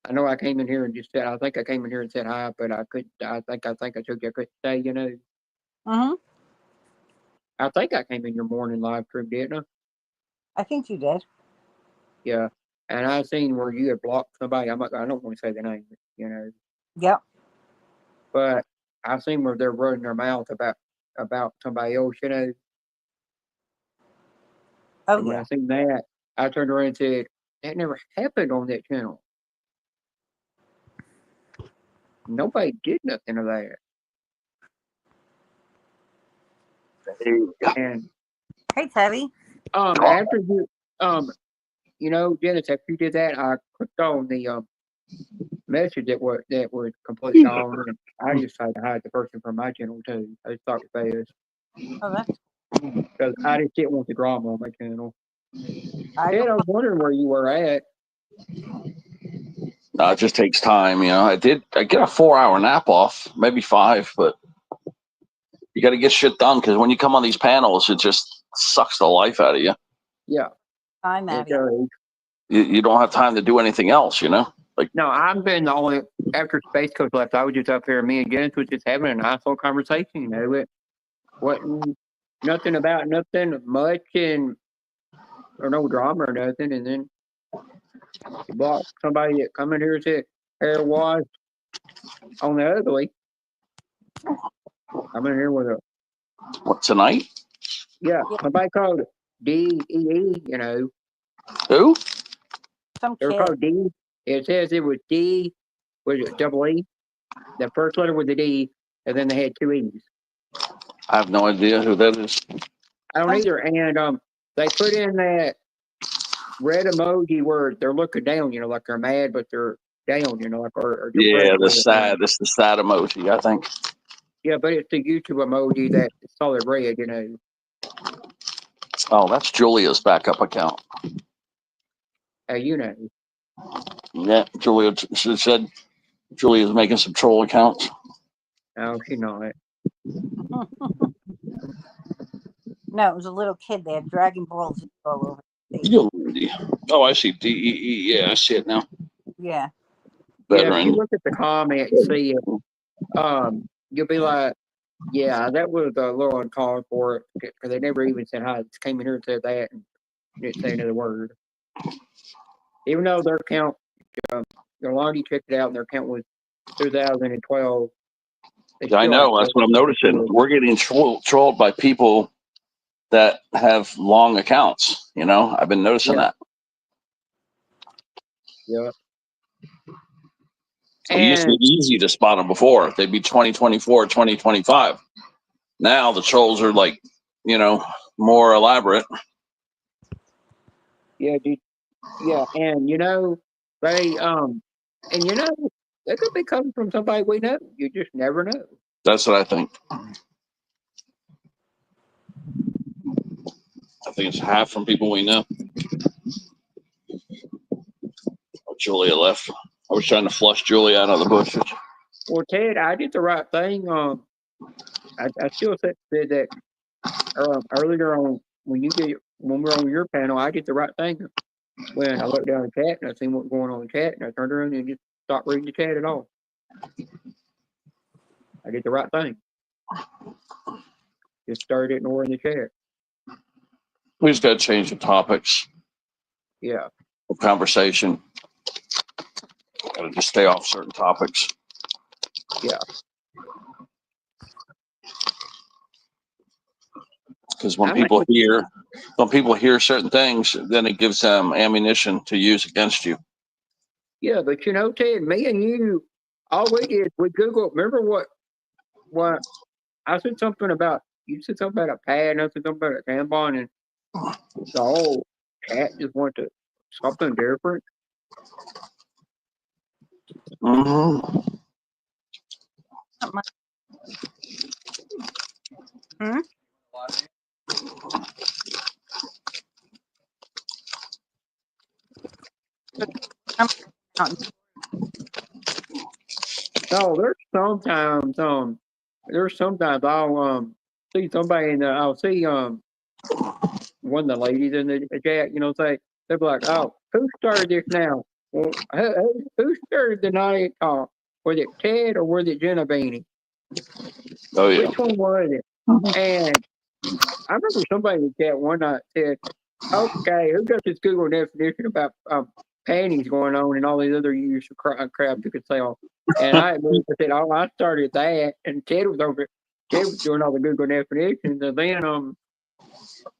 I know I came in here and just said I think I came in here and said hi, but I couldn't. I think I told you I couldn't stay. Mm-hmm. I think I came in your morning live stream, didn't I? I think you did. Yeah, and I seen where you had blocked somebody. I don't want to say the name, Yep. but I seen where they're running their mouth about somebody else, Oh, And when I yeah. seen that, I turned around and said, that never happened on that channel. Nobody did nothing of that. And Hey, Teddy. after you Dennis, after you did that, I clicked on the message that was completely gone, and I just tried to hide the person from my channel too. I just thought it was Oh, that's. because I just didn't want the drama on my channel. I Ted, I don't. was wondering where you were at. No, it just takes time, I get a 4-hour nap off, maybe 5, but you got to get shit done because when you come on these panels, it just sucks the life out of you. Yeah, I'm it at it. does. You don't have time to do anything else, Like, No, I've been the only after Space Coach left. I was just up here. Me and Dennis was just having a nice little conversation. It wasn't nothing about nothing much or no drama or nothing. And then you block somebody that come in here and said hair washed on the ugly. I'm in here with a what, tonight? yeah. Yeah. Somebody called it DEE. Who? Some They were kid. called D. It says it was D. Was it double E? The first letter was a D, and then they had two E's. I have no idea who that is. I don't either. And they put in that red emoji where they're looking down, like they're mad, but they're down, like or Yeah, depressed. with it. That's the sad emoji, I think. Yeah, but it's the YouTube emoji that is solid red, Oh, that's Julia's backup account. you know. Yeah, Julia she said Julia's making some troll accounts. No, she's not. No, it was a little kid. They had Dragon Ball Z all over. Oh, I see. DEE. Yeah, I see it now. Yeah. Yeah, if you Veteran. look at the comment and see it, you'll be like, yeah, that was a little uncalled for because they never even said hi. Just came in here and said that and didn't say another word. Even though their account, Yolandi checked it out and their account was 2012. I know. That's what I'm noticing. We're getting trolled by people that have long accounts. I've been noticing that. Yeah. It used to be easy to spot them before. They'd be 2024, 2025. Now the trolls are like, more elaborate. Yeah, dude. Yeah, and they they could be coming from somebody we know. You just never know. That's what I think. I think it's half from people we know. Oh, Julia left. I was trying to flush Julia out of the bushes. Well, Ted, I did the right thing. I still said that earlier on when we're on your panel, I did the right thing. When I looked down the chat and I seen what was going on in the chat, and I turned around and just stopped reading the chat at all. I did the right thing. Just started ignoring the chat. We just got to change the topics Yeah. of conversation. Got to just stay off certain topics. Yeah. Because when people hear certain things, then it gives them ammunition to use against you. Yeah, but Ted, me and you, all we did, we Googled. Remember what I said something about? You said something about a pad, and I said something about a tampon, and the whole chat just went to something different. Mm-hmm. Hmm? No, there's sometimes I'll see somebody and I'll see one of the ladies in the chat, say they'll be like, "Oh, who started this now? Well, who started the night talk? Was it Ted or was it Jenna Beanie? Oh yeah. Which one was it?" And I remember somebody in the chat one night said, "Okay, who got this Google definition about panties going on and all these other use of crap you could sell?" And I said, "Oh, I started that." And Ted was doing all the Google definitions. And then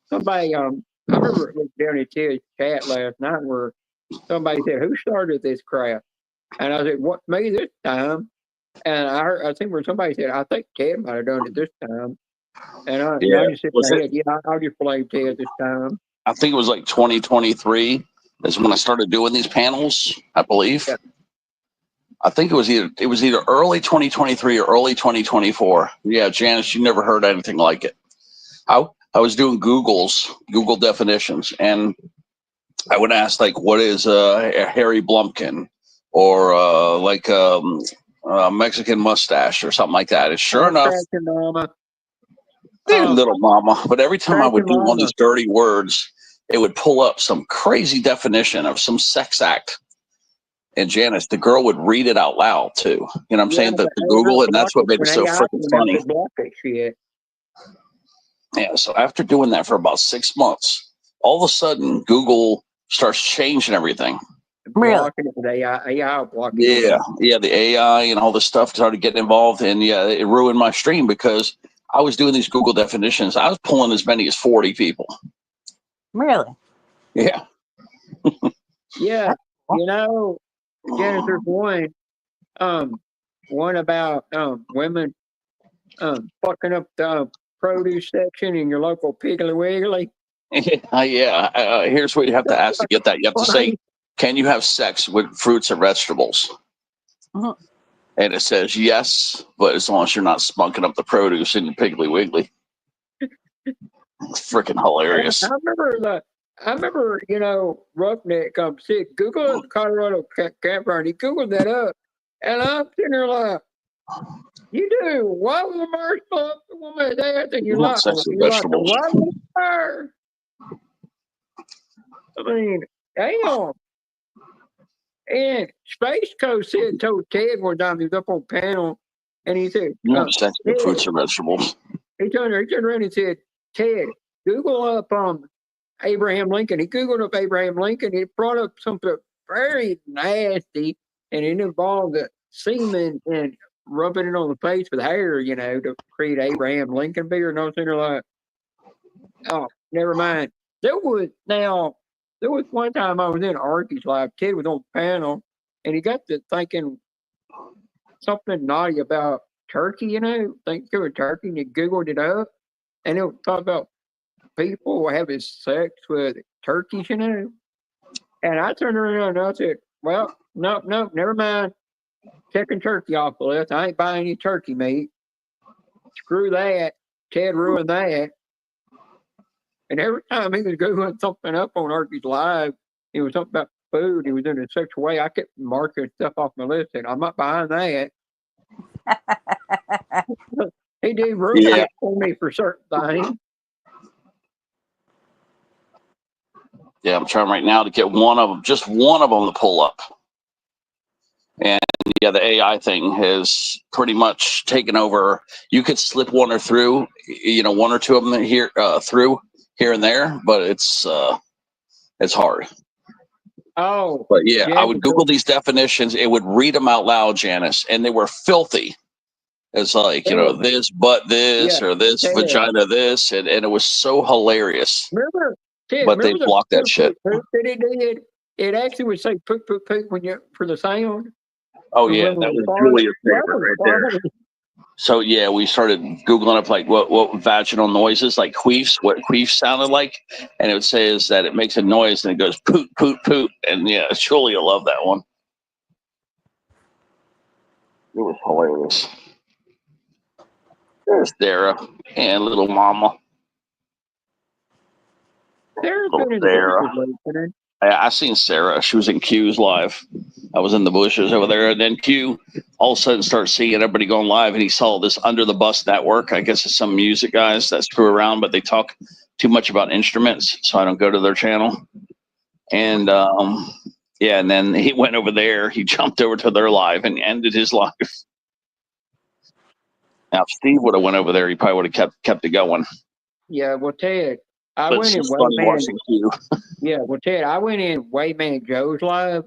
somebody I remember it was down in Ted's chat last night where somebody said, "Who started this crap?" And I said, "What, me this time?" And I think where somebody said, "I think Ted might have done it this time." And I just said, I'll just blame Ted this time. I think it was like 2023 is when I started doing these panels, I believe. Yeah. I think it was either early 2023 or early 2024. Yeah, Janice, you never heard anything like it. I was doing Google definitions, and I would ask like, what is a hairy blumpkin, or a Mexican mustache, or something like that. And sure enough, little mama. But every time I would do one of these dirty words, it would pull up some crazy definition of some sex act. And Janice, the girl would read it out loud too. You know what I'm saying? The Google, and that's what made it so freaking funny. Yeah, so after doing that for about 6 months, all of a sudden Google starts changing everything. Really? Yeah, the AI and all this stuff started getting involved, and yeah, it ruined my stream because I was doing these Google definitions. I was pulling as many as 40 people. Really? Yeah. Yeah, cool. you know, Janice, there's one about women fucking up the produce section in your local Piggly Wiggly. Yeah. Here's what you have to ask to get that. You have to say, Funny. "Can you have sex with fruits and vegetables?" Mhm. And it says yes, but as long as you're not spunking up the produce in your Piggly Wiggly. It's freaking hilarious. I remember, Roughneck sick. Google it, Colorado campground. He Googled that up, and I'm sitting there like, you do. Why was the marshmallow up the woman's ass? And You have sex with you're like, vegetables. why was her? I mean, damn. And Space Coast told Ted one time he was up on panel, and he said, You have sex with Ted, fruits and vegetables. he turned around and said, Ted, Google up Abraham Lincoln. He Googled up Abraham Lincoln. It brought up something very nasty, and it involved the semen and rubbing it on the face with hair, to create Abraham Lincoln figure. And I was thinking like, oh, never mind. There was one time I was in Arky's live. Ted was on panel, and he got to thinking something naughty about turkey. Thanksgiving turkey, and he Googled it up, and it talked about people having sex with turkeys, And I turned around and I said, well, nope, never mind. Checking turkey off the list. I ain't buying any turkey meat. Screw that. Ted ruined that. And every time he was Googling something up on Arky's Live, it was something about food. He was in such a way I kept marking stuff off my list, and I'm not buying that. He did ruin it for me for certain things. Yeah, I'm trying right now to get just one of them to pull up. And yeah, the AI thing has pretty much taken over. You could slip one or through, one or two of them here through here and there, but it's hard. Oh, but yeah, I would Janice, Google these definitions. It would read them out loud, Janice, and they were filthy. It's like, this, but this, Yeah, or this, Ted. vagina, this, and it was so hilarious. Remember, Ted, But they remember blocked that the shit. poop that it did? It actually would say poop, poop, poop for the sound. Oh And yeah, when that we was farted, Julia's that favorite was right there. funny. So yeah, we started Googling up like what vaginal noises, like queefs, what queefs sounded like, and it would say is that it makes a noise and it goes poot poot poot, and yeah, Julia loved that one. It was hilarious. There's Sarah and little mama. Sarah's Little been in the Sarah. bushes lately. I seen Sarah. She was in Q's live. I was in the bushes over there, and then Q all of a sudden starts seeing everybody going live, and he saw this Under the Bus Network. I guess it's some music guys that screw around, but they talk too much about instruments, so I don't go to their channel. And yeah, and then he went over there. He jumped over to their live and ended his live. Now, if Steve would have went over there, he probably would have kept it going. Yeah, well, Ted, I But went it's in just funny Wayman. watching Q. Yeah, well, Ted, I went in Wayman Joe's live,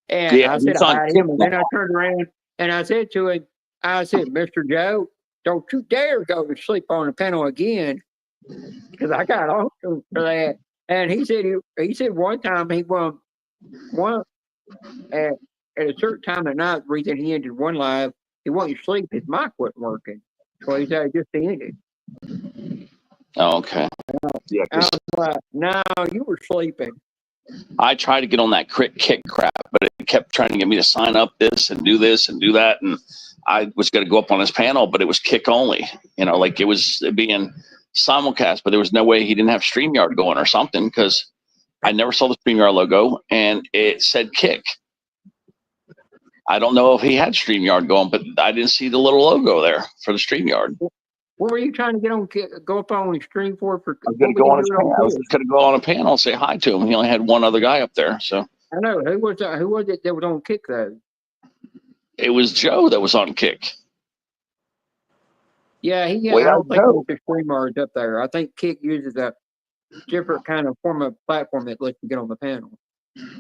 and Yeah, I said he's on hi to him, and then I turned around and I said to him, Mr. Joe, don't you dare go to sleep on the panel again, because I got on for that. And he said one time he won one at a certain time of night. The reason he ended one live, he wanted to sleep. His mic wasn't working, so he said just ended. Oh, okay. Yeah, I was like, no, you were sleeping. I tried to get on that kick crap, but it kept trying to get me to sign up this and do that. And I was going to go up on his panel, but it was kick only, like it was being simulcast, but there was no way he didn't have StreamYard going or something, because I never saw the StreamYard logo and it said kick. I don't know if he had StreamYard going, but I didn't see the little logo there for the StreamYard. What were you trying to get on? Go up on the stream for? I was going to go on his panel. I was going to go on a panel and say hi to him. He only had one other guy up there, so. I know who was it that was on kick though? It was Joe that was on kick. Yeah, I don't think the StreamYard's up there. I think Kick uses a different kind of form of platform that lets you get on the panel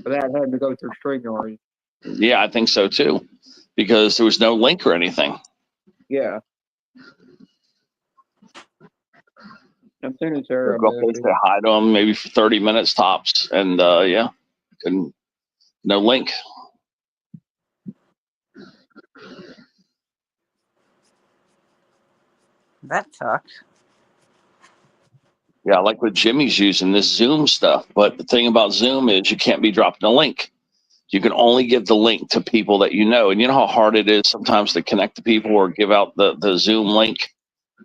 without having to go through StreamYard. Yeah, I think so too, because there was no link or anything. Yeah. I'm sending Sarah. Go up there, say hi to him, maybe for 30 minutes tops, and yeah, couldn't No link. That sucks. Yeah, I like what Jimmy's using, this Zoom stuff. But the thing about Zoom is you can't be dropping a link. You can only give the link to people that you know. And you know how hard it is sometimes to connect to people or give out the Zoom link?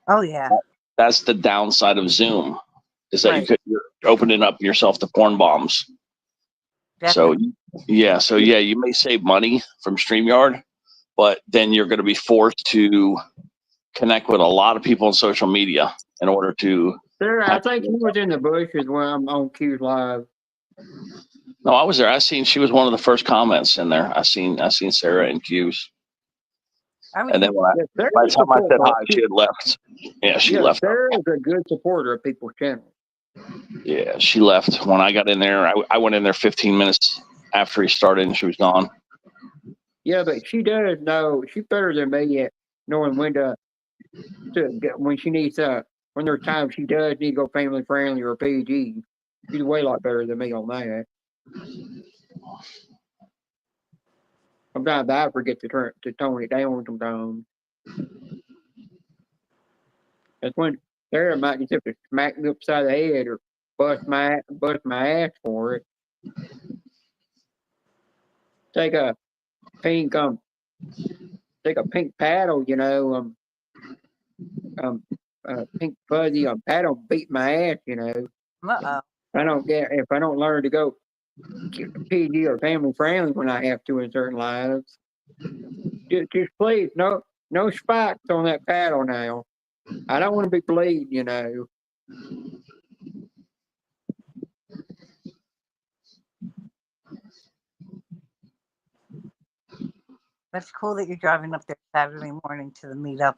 Oh yeah. That's the downside of Zoom, is that Right. you're opening up yourself to porn bombs. So, Definitely. yeah, you may save money from StreamYard, but then you're going to be forced to connect with a lot of people on social media in order to Sarah, I have. think he was in the bushes when I'm on Q's live. No, I was there. She was one of the first comments in there. I seen Sarah and Q's. I was And then Yeah, by the Sarah's time I said hi, support. she had left. Yeah, she Yeah, left. Sarah is a good supporter of people's channels. Yeah, she left when I got in there. I went in there 15 minutes after he started, and she was gone. Yeah, but she does know. She's better than me at knowing when to get, when she needs when there's times she does need to go family friendly or PG. She's way a lot better than me on that. Sometimes I forget to tone it down sometimes. That's when Sarah might just have to smack me upside the head or bust my ass for it. Take a pink take a pink paddle, pink fuzzy paddle beat my ass, uh-oh. If I don't learn to go PG or family friendly when I have to in certain lives. Just please, no spikes on that paddle now. I don't want to be bleeding, That's cool that you're driving up there Saturday morning to the meetup.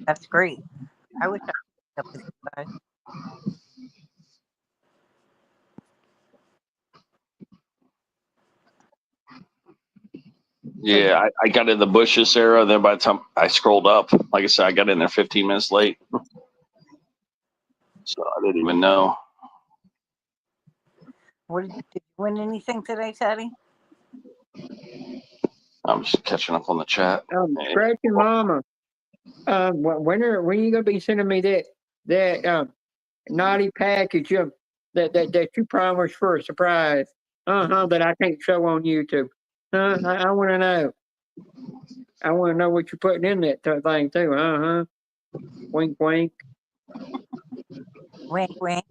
That's great. I wish I could meet up with you guys. Yeah, I got in the bushes, Sarah. Then by the time I scrolled up, like I said, I got in there 15 minutes late. So I didn't even know. Did you win anything today, Teddy? I'm just catching up on the chat. Scratching Mama. When are you gonna be sending me that naughty package that you promised for a surprise? That I can't show on YouTube. I want to know. I want to know what you're putting in that thing too. Wink, wink. Wink, wink.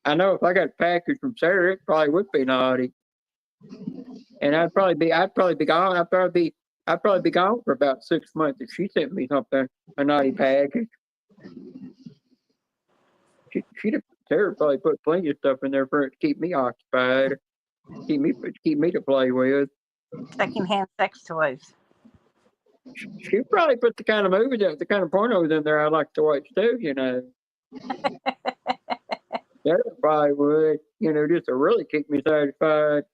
I know if I got a package from Sarah, it probably would be naughty. And I'd probably be gone. I'd probably be gone for about 6 months if she sent me something, a naughty package. Sarah probably put plenty of stuff in there for it to keep me occupied, keep me to play with. Secondhand sex toys. She probably put the kind of pornos in there I like to watch too, Sarah probably would, just to really keep me satisfied.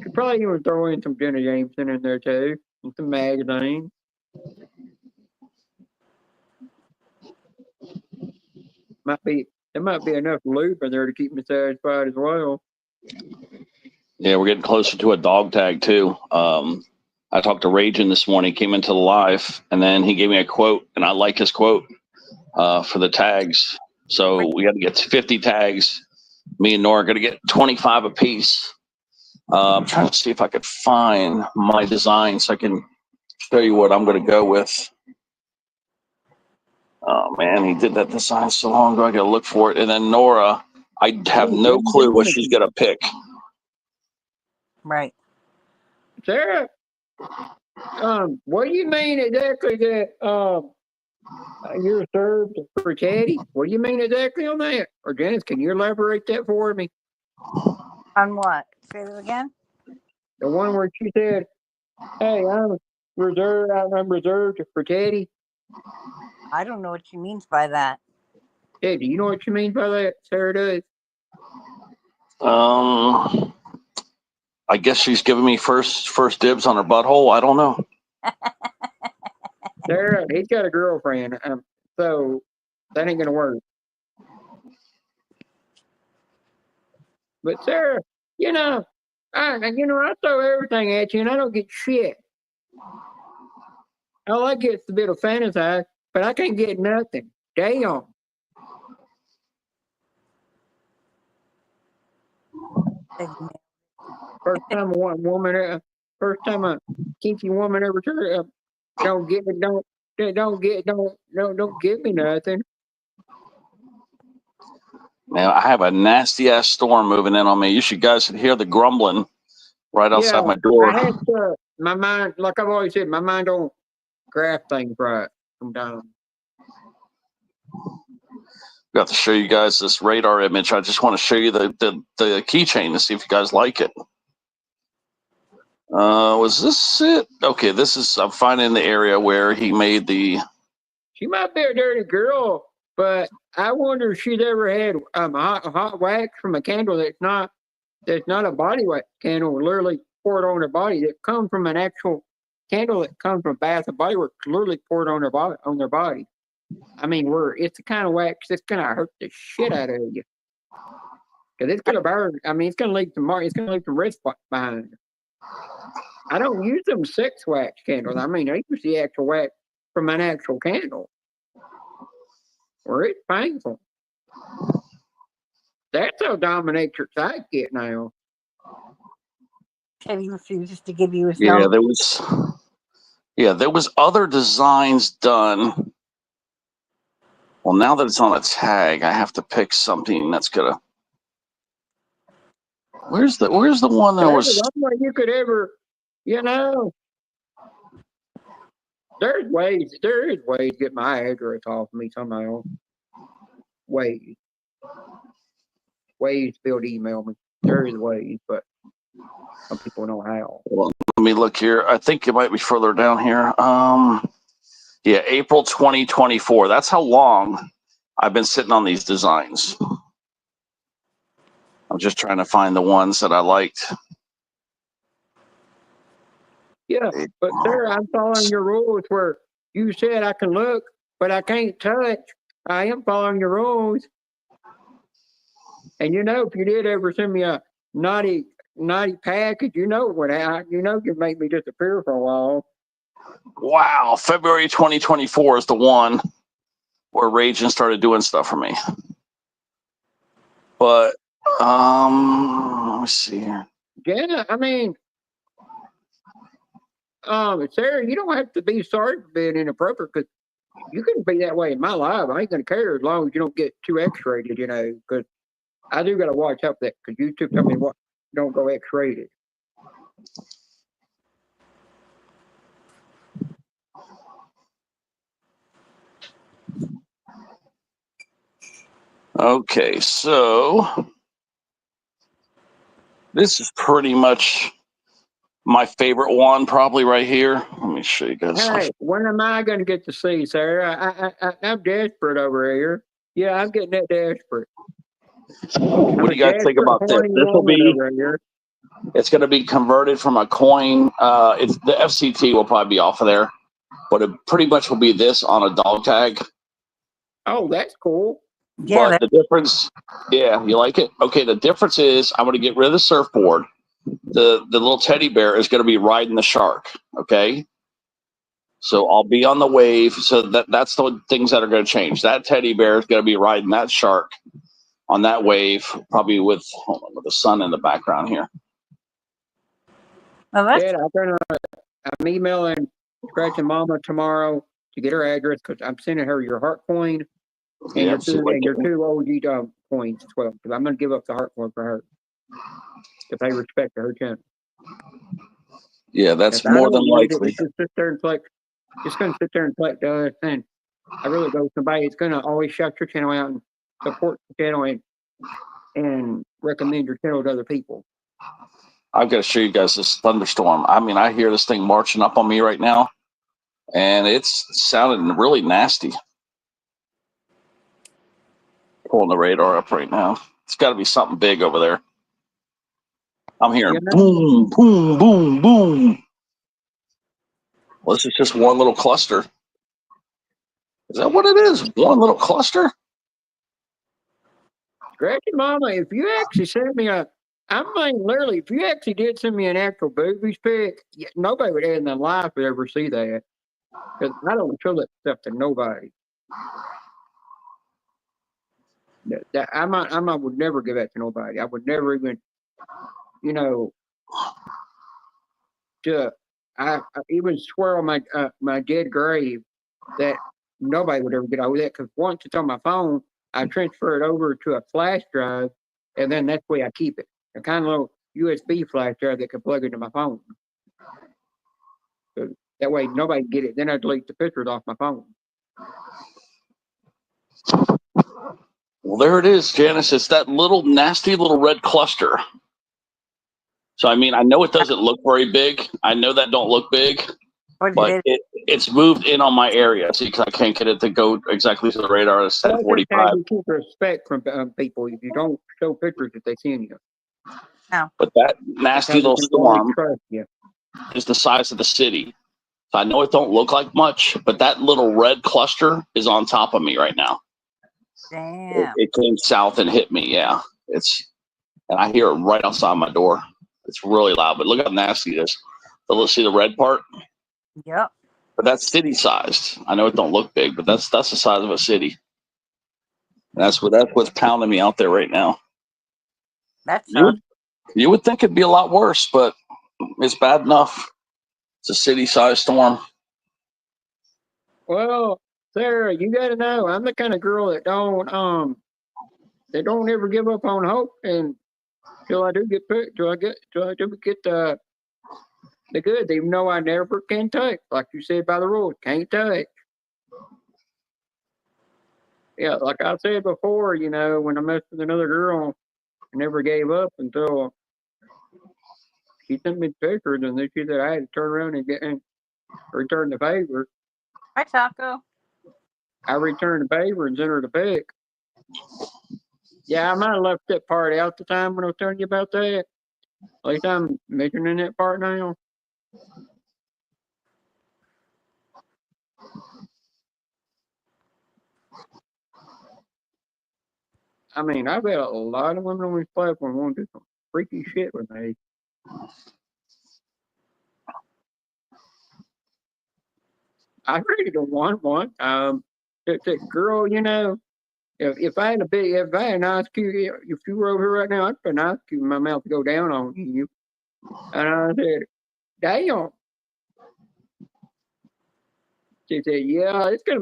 She probably even throw in some Jenna Jameson in there too, and some magazines. There might be enough lube in there to keep me satisfied as well. Yeah, we're getting closer to a dog tag too. I talked to Ragin this morning, came into the live, and then he gave me a quote, and I like his quote for the tags. So we got to get 50 tags. Me and Nora are going to get 25 apiece. I'm trying to see if I could find my design so I can show you what I'm going to go with. Oh man, he did that design so long ago. I got to look for it. And then Nora, I have no clue what she's going to pick. Right. Sarah, what do you mean exactly that you're served for Teddy? What do you mean exactly on that? Or Janice, can you elaborate that for me? On what? Say that again? The one where she said, "Hey, I'm reserved for Teddy." I don't know what she means by that. Hey, do you know what you mean by that? Sarah does. I guess she's giving me first dibs on her butthole. I don't know. Sarah, he's got a girlfriend, so that ain't gonna work. But Sarah, I throw everything at you and I don't get shit. All I get is a bit of fantasize, but I can't get nothing. Damn. First time first time a kinky woman ever don't give me nothing. Man, I have a nasty ass storm moving in on me. You guys should hear the grumbling right outside my door. I had my mind, like I've always said, my mind don't graph things right sometimes. Got to show you guys this radar image. I just want to show you the keychain to see if you guys like it. Was this it? Okay, I'm finding the area where he made the. She might be a dirty girl, but I wonder if she's ever had hot wax from a candle that's not a body wax candle, literally poured on her body. That comes from an actual candle that comes from Bath and Body Works, literally poured on their body. I mean, it's the kind of wax that's gonna hurt the shit out of you, because it's gonna burn. I mean, it's gonna leave some It's gonna leave some red spots behind. I don't use them sex wax candles. I mean, I use the actual wax from an actual candle, where it's painful. That's how dominatrix I get now. Teddy refuses to give you his Yeah, number. there was other designs done. Well, now that it's on a tag, I have to pick something that's gonna. Where's the one that was? The only way you could ever, there is ways to get my address off me somehow. Ways to be able to email me. There is ways, but some people know how. Well, let me look here. I think it might be further down here. Yeah, April 2024. That's how long I've been sitting on these designs. I'm just trying to find the ones that I liked. Yeah, but Sarah, I'm following your rules where you said I can look, but I can't touch. I am following your rules. And if you did ever send me a naughty package, you'd make me disappear for a while. Wow, February 2024 is the one where Raging started doing stuff for me. But let me see here. Jenna, I mean, Sarah, you don't have to be sorry for being inappropriate, because you can be that way in my life. I ain't gonna care as long as you don't get too X-rated, because I do gotta watch out for that, because YouTube tell me what don't go X-rated. Okay, so this is pretty much my favorite one, probably right here. Let me show you guys. Hey, when am I going to get to see, Sarah? I'm desperate over here. Yeah, I'm getting that desperate. What do you guys think about this? This will be. It's going to be converted from a coin. It's the FCT will probably be off of there, but it pretty much will be this on a dog tag. Oh, that's cool. Yeah, But the difference, yeah, you like it? Okay, the difference is I'm going to get rid of the surfboard. The little teddy bear is going to be riding the shark, okay? So I'll be on the wave. So that's the things that are going to change. That teddy bear is going to be riding that shark on that wave, probably with the sun in the background here. well, that's Yeah, I'm emailing Scratching Mama tomorrow to get her address, because I'm sending her your heart coin and your two OG coins as well, because I'm going to give up the heart coin for her to pay respect to her channel. Yeah, that's more than likely. Just sit there and collect. Just going to sit there and collect dust. And I really go with somebody that's going to always shout your channel out and support the channel and recommend your channel to other people. I've got to show you guys this thunderstorm. I mean, I hear this thing marching up on me right now, and it's sounding really nasty. Pulling the radar up right now. It's got to be something big over there. I'm hearing boom, boom, boom, boom. Well, this is just one little cluster. Is that what it is? One little cluster? Scratching Mama, if you actually send me a I mean, literally, if you actually did send me an actual boobies pic, nobody would in their life would ever see that. Because I don't show that stuff to nobody. I would never give that to nobody. I would never even, you know, I even swear on my dead grave that nobody would ever get out with that. Because once it's on my phone, I transfer it over to a flash drive, and then that's where I keep it. A kind of little USB flash drive that can plug into my phone. So that way nobody can get it. Then I delete the pictures off my phone. Well, there it is, Janice. It's that little nasty little red cluster. So, I mean, I know it doesn't look very big. I know that don't look big, What but it is? it's moved in on my area. See, because I can't get it to go exactly to the radar. It's That's how 1045. you keep respect from people. If you don't show pictures that they send you, But that that's nasty how they little can really storm trust you. is the size of the city. So I know it don't look like much, but that little red cluster is on top of me right now. Damn. It came south and hit me. Yeah, and I hear it right outside my door. It's really loud, but look how nasty it is. So let's see the red part. Yep. But that's city sized. I know it don't look big, but that's the size of a city. And that's what's pounding me out there right now. That's You would think it'd be a lot worse, but it's bad enough. It's a city sized storm. Well, Sarah, you got to know, I'm the kind of girl that don't ever give up on hope, and till I do get the goods, even though I never can touch, like you said by the rules, can't touch. Yeah, like I said before, when I messed with another girl, I never gave up until she sent me pictures, and then she said I had to turn around and return the favor. Hi, Taco. I returned the favor and sent her the pic. Yeah, I might have left that part out the time when I was telling you about that. At least I'm mentioning that part now. I mean, I've had a lot of women on this platform want to do some freaky shit with me. I really don't want one. That girl, if I had if I had an ice cube, if you were over here right now, I'd put an ice cube in my mouth to go down on you. And I said, damn. She said, yeah, it's gonna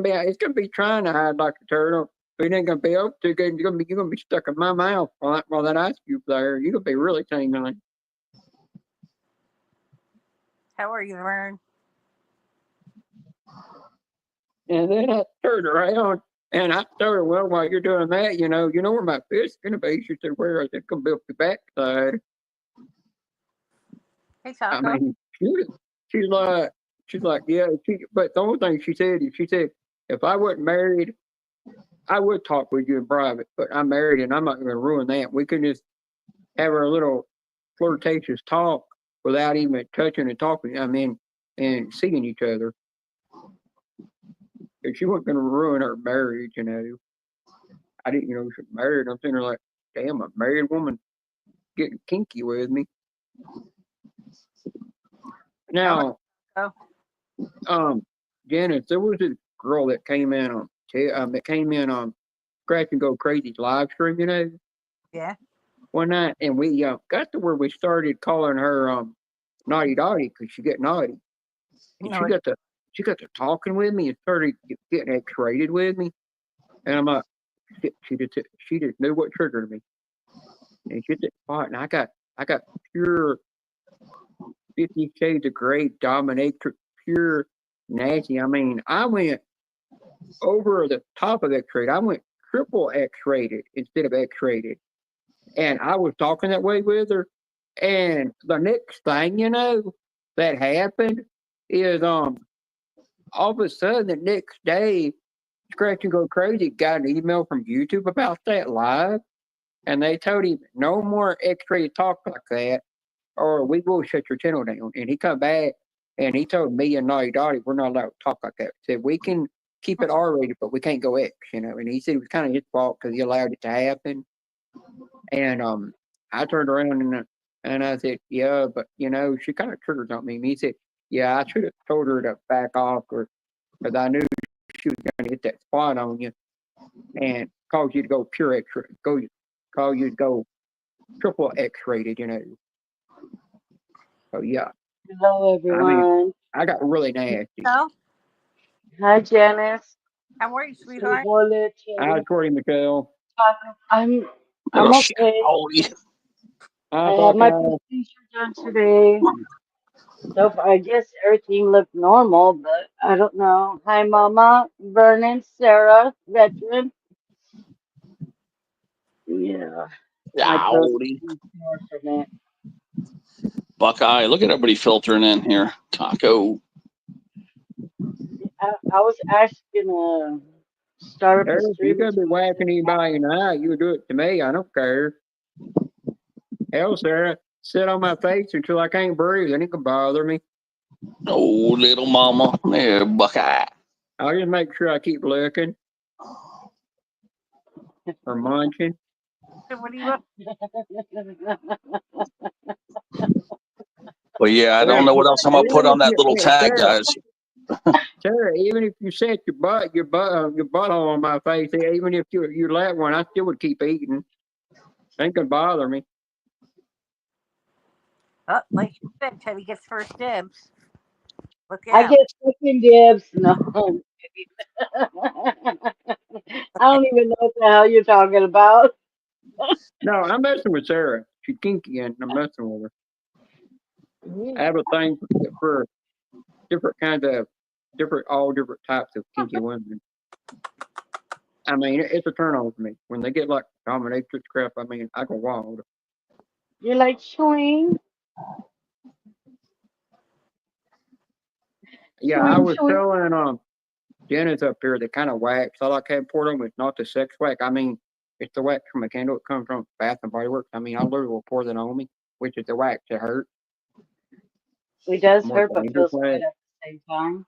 be trying to hide like a turtle. But it ain't gonna be up to good. You're gonna be stuck in my mouth while that ice cube there. You're gonna be really tingling. How are you, Vern? And then I turned around and I told her, well, while you're doing that, you know where my fist's gonna be. She said, where is it gonna be up the backside? Hey, I Taco. mean, she's like, yeah. But the only thing she said is, if I wasn't married, I would talk with you in private. But I'm married, and I'm not going to ruin that. We can just have our little flirtatious talk without even touching and talking. I mean, and seeing each other. If she wasn't going to ruin our marriage, I didn't know she was married. I'm sitting there like, damn, a married woman getting kinky with me. Now, Janice, there was a girl that came in on Scratch and Go Crazy's live stream, Yeah. one night, and we got to where we started calling her Naughty Dottie because she get naughty, and she got to talking with me and started getting X-rated with me, and I'm like, she just knew what triggered me, and she did spot, and I got pure 50 Shades of Grey dominatrix, pure nasty. I mean, I went over the top of X-rated. I went triple X-rated instead of X-rated. And I was talking that way with her. And the next thing that happened is all of a sudden the next day, Scratch and Go Crazy got an email from YouTube about that live. And they told him no more X-rated talk like that, or we will shut your channel down. And he come back and he told me and Naughty Dottie we're not allowed to talk like that. He said we can keep it R-rated, but we can't go X, And he said it was kind of his fault because he allowed it to happen. And I turned around and I said, yeah, but she kind of triggered on me. And he said, yeah, I should have told her to back off because I knew she was going to hit that spot on you and cause you to go pure X-ray, cause you to go triple X-rated, So yeah, Hello, everyone. I got really nasty. So, Hi, Janice. how are you, sweetheart? Hola, I was Corey Michelle. I'm Little shit okay. hole. I had my procedure done today. So far, I guess everything looked normal, but I don't know. Hi, Mama, Vernon, Sarah, veteran. Yeah, my throat Howdy. is sore from it. Buckeye. Look at everybody filtering in here. Taco. I was actually gonna start up a If you're stream. gonna be whacking anybody in the eye, you do it to me. I don't care. Hell, Sarah, sit on my face until I can't breathe. It ain't gonna bother me. Oh, little mama. There, Buckeye. I'll just make sure I keep looking or munching. So what are you up? Well, yeah, I don't know what else I'm gonna put on that little tag, guys. Sarah, even if you set your butthole on my face, even if you let one, I still would keep eating. Ain't gonna bother me. Oh, like you said, Teddy gets first dibs. Look I out. get second dibs. No. I don't even know what the hell you're talking about. No, I'm messing with Sarah. She's kinky and I'm messing with her. I have a thing for different kinds of all different types of kinky women. I mean, it's a turn on for me. When they get like dominatrix crap, I mean, I go wild. You're like swing. Yeah, I was telling Dennis up here the kind of wax I like having poured on is not the sex wax. I mean, it's the wax from a candle. It comes from Bath and Body Works. I mean, I literally will pour that on me, which is the wax that hurts. It does More hurt, but dangerous feels good wax. at the same time.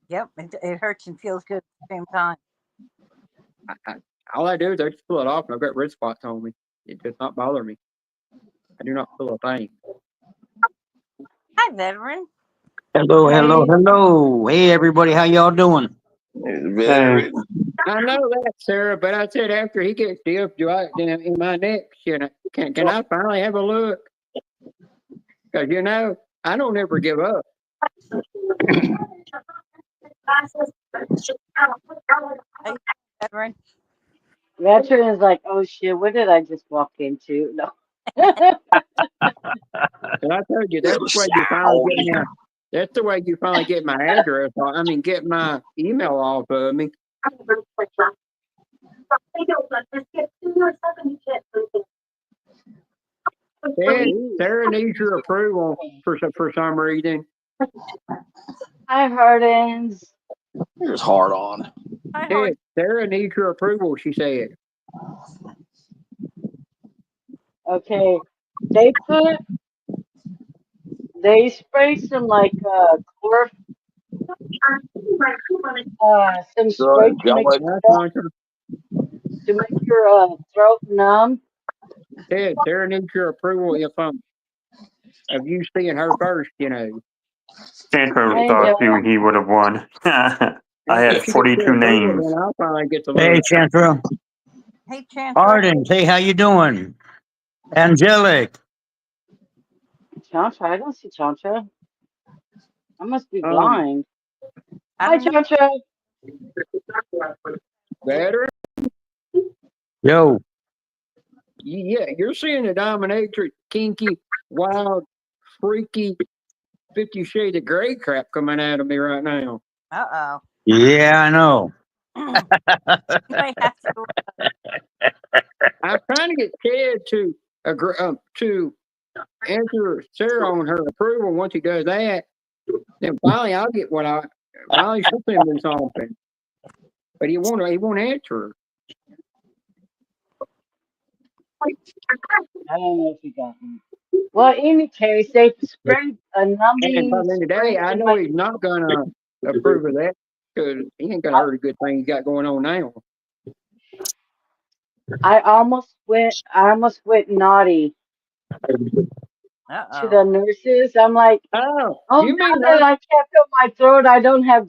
Yep, it hurts and feels good at the same time. All I do is I just pull it off and I've got red spots on me. It does not bother me. I do not feel a thing. Hi, veteran. Hello. Hey, everybody, how y'all doing? Very. I know that, Sarah, but I said after he gets dipped in my neck, can I finally have a look? Because, I don't ever give up. Hey, veteran. Veteran is like, oh shit, what did I just walk into? No. And I told you, that's the way you finally get my, that's the way you finally get my address. Get my email off of me. Sarah needs your approval for some reason. Hi, Hardens. Here's hard on. Hi, Hey, Howard. Sarah needs your approval, she said. Okay. They sprayed some like chlor some spray to make your throat numb. Hey, Sarah needs your approval of you seeing her first, Sandro Hey, thought Dylan. he would have won. I had 42 names. And I'll finally get to Hey, look. Chantra. Hey, Chancellor. Arden, hey, how you doing? Angelic. Chantra, I don't see Chantra. I must be Um, blind. I Hi, don't know. Chantra. Veteran? Yo. Yeah, you're seeing a dominatrix, kinky, wild, freaky, 50 Shades of Grey crap coming out of me right now. Uh-oh. Yeah, I know. You might have to. I'm trying to get Ted to agree to answer Sarah on her approval. Once he does that, then finally I'll get finally something will something. But he won't answer her. I don't know if you got me. Well, in any case, they sprayed a And numbing by then today, I know he's not gonna approve of that because he ain't gonna hurt a good thing he's got going on now. I almost went naughty to Uh-oh. the nurses. I'm like, Oh, oh, you now mean that I can't feel my throat, I don't have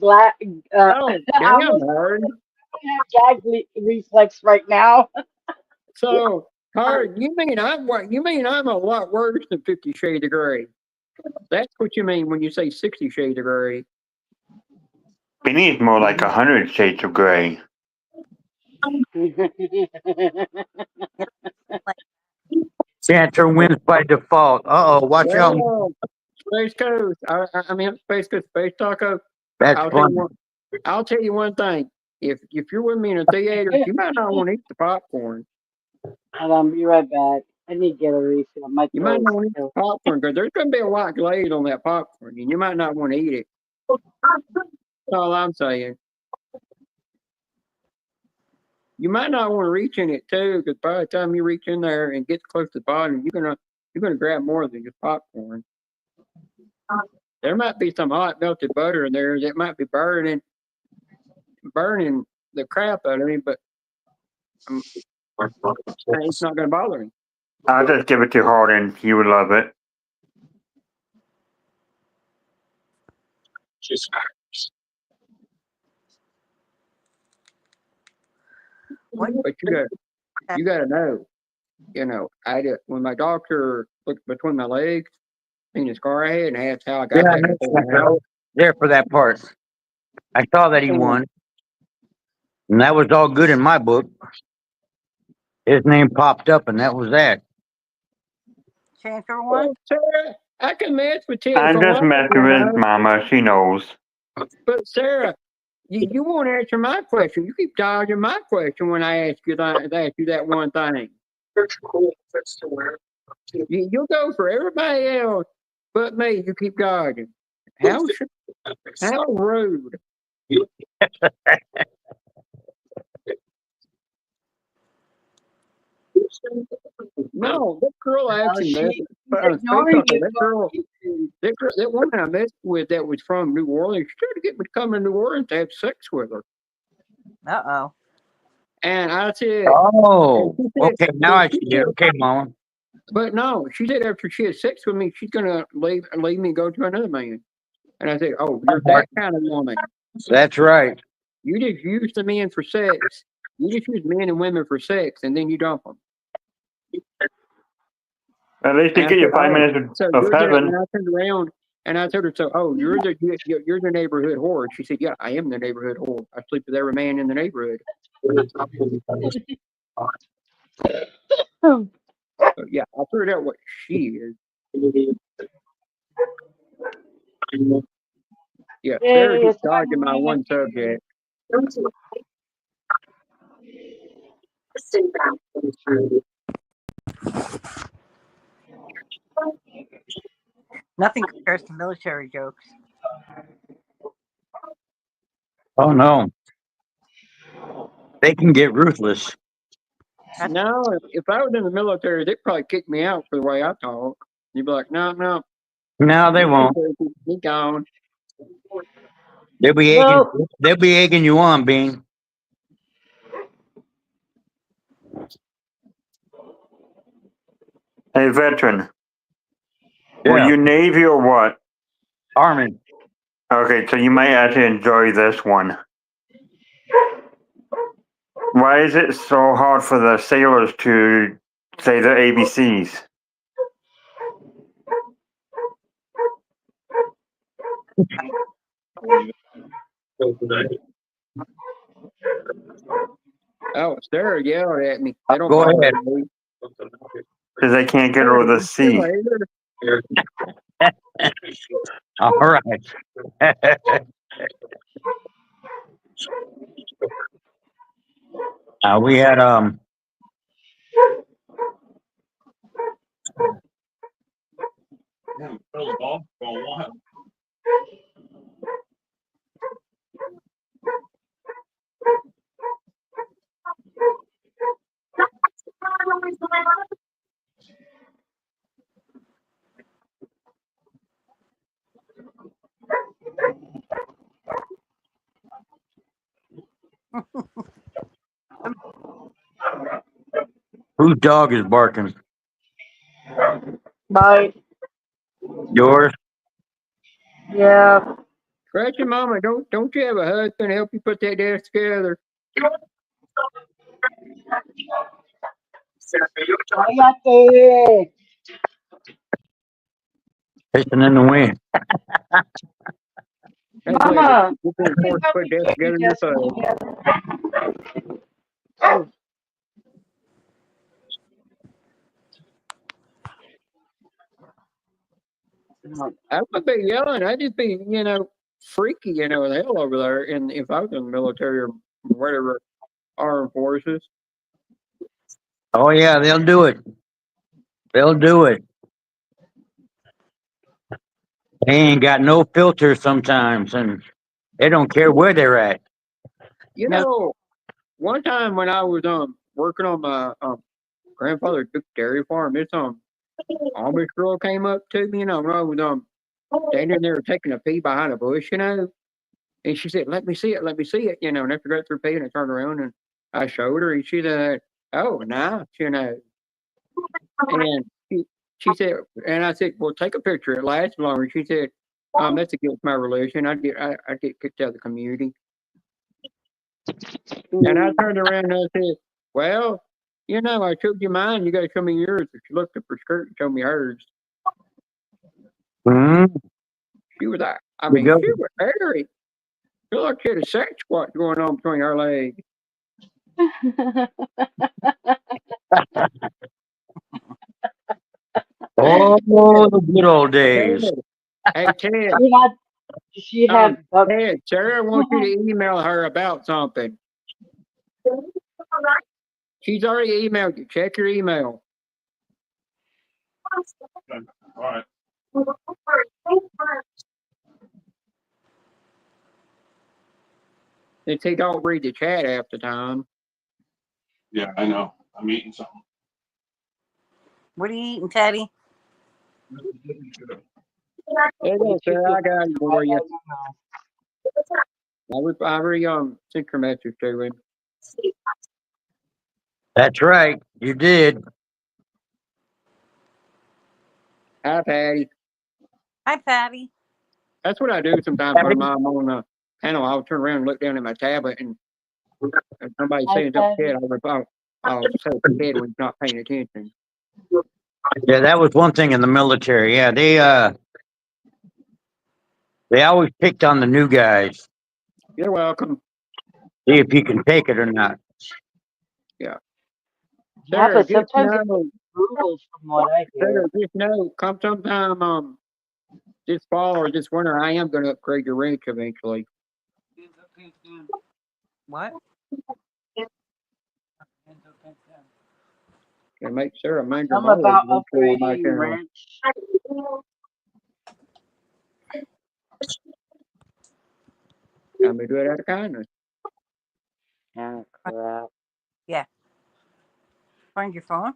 oh, I damn, almost Hard. have reflex right now. So, Hard, you mean I'm a lot worse than 50 Shades of Grey. That's what you mean when you say 60 Shades of Grey. Beneath more like 100 shades of gray. Chanter wins by default. Uh-oh, watch out. Well, Space Coast, I mean, Space Coast, Space Taco, That's I'll tell fun. you one, I'll tell you one thing. If you're with me in a theater, you might not want to eat the popcorn. Hold on, be right back. I need to get a refill. My You might throat not is want to eat the still. popcorn because there's going to be a white glaze on that popcorn, and you might not want to eat it. That's all I'm saying. You might not want to reach in it too, because by the time you reach in there and get close to the bottom, you're gonna grab more than just popcorn. There might be some hot melted butter in there that might be burning the crap out of me, but it's not gonna bother me. I'll just give it to Harden. He would love it. What? But you gotta know, when my doctor looked between my legs, seen the scar I had, and that's how I got Yeah, I that know, before. Chanter. I was there for that part. I saw that he won. And that was all good in my book. His name popped up and that was that. Chanter one? Well, Sarah, I can mess with you. I'm for just one, messing with Mama. She knows. But Sarah, you won't answer my question. You keep dodging my question when I ask you that one thing. You'll go for everybody else but me. You keep dodging. How rude. No, that girl I Well, actually messed she's with. ignoring you. That woman I messed with that was from New Orleans, she tried to get me to come to New Orleans to have sex with her. Uh-oh. And I said, Oh, and she said- okay. Now I she see it. said- Okay, Mama. But no, she said after she had sex with me, she's gonna leave me and go to another man. And I said, "Oh, you're that kind of woman. That's right. You just use the men for sex. You just use men and women for sex, and then you dump them." At least you And I get your said, 5 "Oh, minutes so of you're the," heaven. and I turned around and I told her, "So, oh, you're the neighborhood whore." She said, "Yeah, I am the neighborhood whore. I sleep with every man in the neighborhood." So, yeah, I figured out what she is. Yeah, Sarah Yay, keeps it's my dodging my one subject. Nothing compares to military jokes. Oh no. They can get ruthless. No, if I was in the military, they'd probably kick me out for the way I talk. You'd be like, "No, no, No, they won't. he gone." They'll be Well, egging you on, Bean. Hey, veteran. Yeah. Were you Navy or what? Army. Okay, so you might actually enjoy this one. Why is it so hard for the sailors to say their ABCs? Oh, Sarah yelled at me. They don't Go bother ahead. me. Because they can't get over the C. All right. We had whose dog is barking? Bye. Yours? Yeah. Gretchen, mama, don't you have a husband help you put that desk together? Cállate. Pissing in the wind. That's like Mama, you're I being think forced to I put can desk put your together desk yourself. together. Oh, no. I would be yelling. I'd just be, freaky, the hell over there. And if I was in the military or whatever, armed forces, Oh yeah, they'll do it. They'll do it. They ain't got no filter sometimes, and they don't care where they're at. No, one time when I was working on my grandfather's big dairy farm, this Amish girl came up to me, when I was standing there taking a pee behind a bush, and she said, "Let me see it, let me see it," and after I got through peeing, I turned around and I showed her, and she said, "Oh, nice," and she said, and I said, "Well, take a picture. It lasts longer." She said, "That's against my religion. I get kicked out of the community." And I turned around and I said, "Well, I showed you mine. You got to show me yours." And she looked up her skirt and showed me hers. Hmm. She was like, You go. she was hairy. She looked like she had a sex squat going on between her legs. Oh, the good old days. Hey, Ted, She had butt. Ted, Sarah wants you to email her about something. She's already emailed you. Check your email. All right. Since he don't read the chat half the time. Yeah, I know. I'm eating something. what are you eating, Teddy? Hey, there, Sarah, I got it for you. I already sent your message to him. That's right. You did. Hi, Patty. Hi, Patty. That's what I do sometimes when I'm on the panel. I'll turn around and look down at my tablet, and if somebody's saying something, Patty. I'll say kid when he's not paying attention. Yeah, that was one thing in the military. Yeah, they always picked on the new guys. You're welcome. See if you can take it or not. Yeah, Sarah, but just sometimes it's know, brutal from what I hear. come sometime this fall or this winter, I am going to upgrade your ranch eventually. What? And make Sarah mind your I'm about eventually on my upgrading channel. ranch. I'm going to do it out of kindness. Oh, crap. Yeah. Find your phone.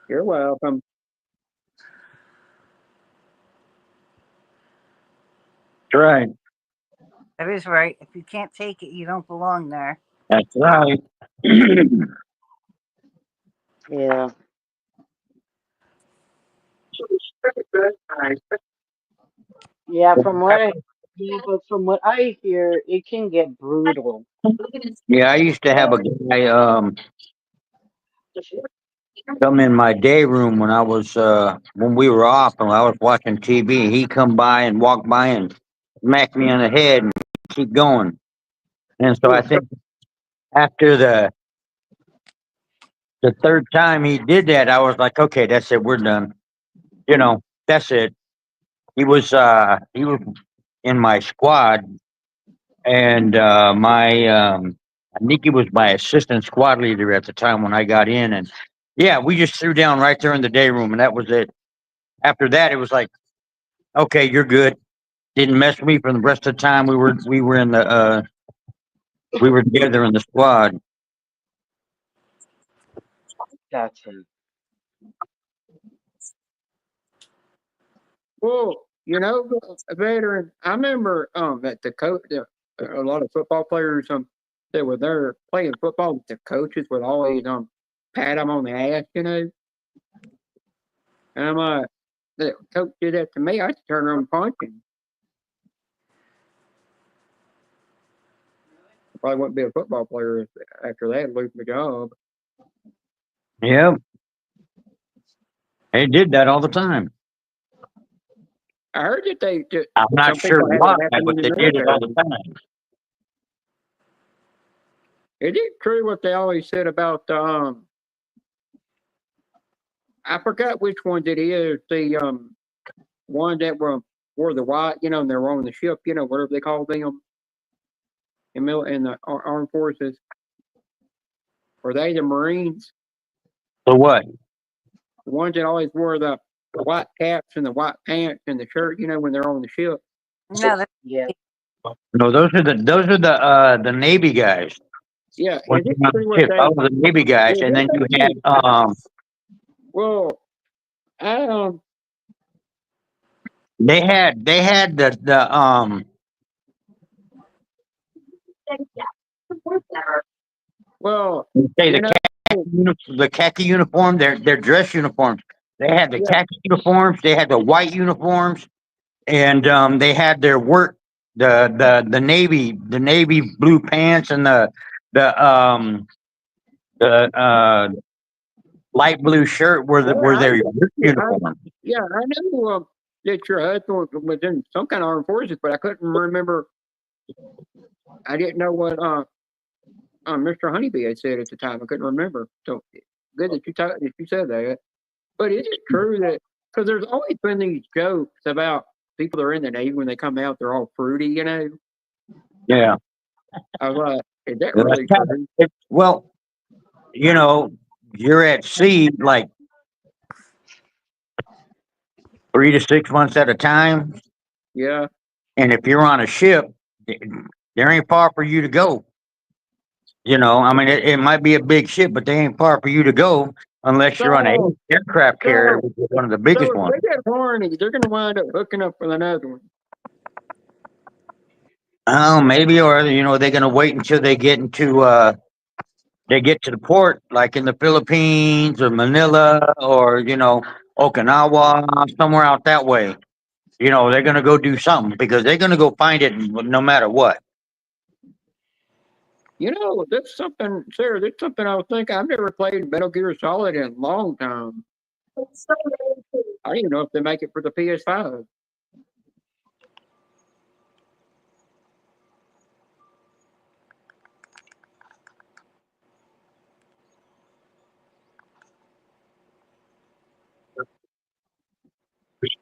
You're welcome. That's right. That is right. If you can't take it, you don't belong there. That's right. Yeah. Yeah, but from what I hear, it can get brutal. Yeah, I used to have a guy come in my day room when I was when we were off and I was watching TV. He come by and walk by and smack me on the head and keep going. And so I think after the third time he did that, I was like, okay, that's it, we're done. That's it. He was in my squad, and I think he was my assistant squad leader at the time when I got in, and yeah, we just threw down right there in the day room, and that was it. After that, it was like, okay, you're good. Didn't mess with me for the rest of the time. We were together in the squad. Gotcha. Well, you know, a veteran. I remember that the coach, a lot of football players that were there playing football. The coaches would always pat them on the ass, you know. And I'm like, the coach did that to me. I just turn around and punch him. Probably wouldn't be a football player after that. Lose my job. Yeah. They did that all the time. I heard that they just I'm not some sure people had why, it happen but in they the did it all the military. time. Is it true what they always said about I forgot which ones it is. The one that wore the white, you know, and they were on the ship, you know, whatever they call them in the armed forces. Were they the Marines? So what? The ones that always wore the white caps and the white pants and the shirt, you know, when they're on the ship. No, that's Yeah. No, those are the Navy guys. Yeah, is When it you're on true the what ship, they? those are the Navy guys, Yeah, and then you they- had Well, I they had the well, say you know, the khaki uniform, their dress uniforms. They had the yeah, khaki uniforms, they had the white uniforms, and they had their work the navy blue pants and the light blue shirt were I, their work uniform. yeah, I know that your husband was in some kind of armed forces, but I couldn't remember. I didn't know what Mr. Honeybee had said at the time. I couldn't remember. So good that you said that. But is it true that because there's always been these jokes about people that are in the Navy when they come out, they're all fruity, you know? Yeah. I was like, is that Yeah, really that's true? well, you know, you're at sea like 3 to 6 months at a time, Yeah. and if you're on a ship, there ain't far for you to go. You know, I mean, it might be a big ship, but they ain't far for you to go unless you're on an So, aircraft carrier, so, which is one of the so biggest if ones. they get horny, they're going to wind up hooking up with another one. Oh, maybe, or they're gonna wait until they get to the port, like in the Philippines or Manila or Okinawa, somewhere out that way. They're gonna go do something because they're gonna go find it no matter what. You know, that's something, Sarah, that's something I was thinking. I've never played Metal Gear Solid in a long time. I don't even know if they make it for the PS5.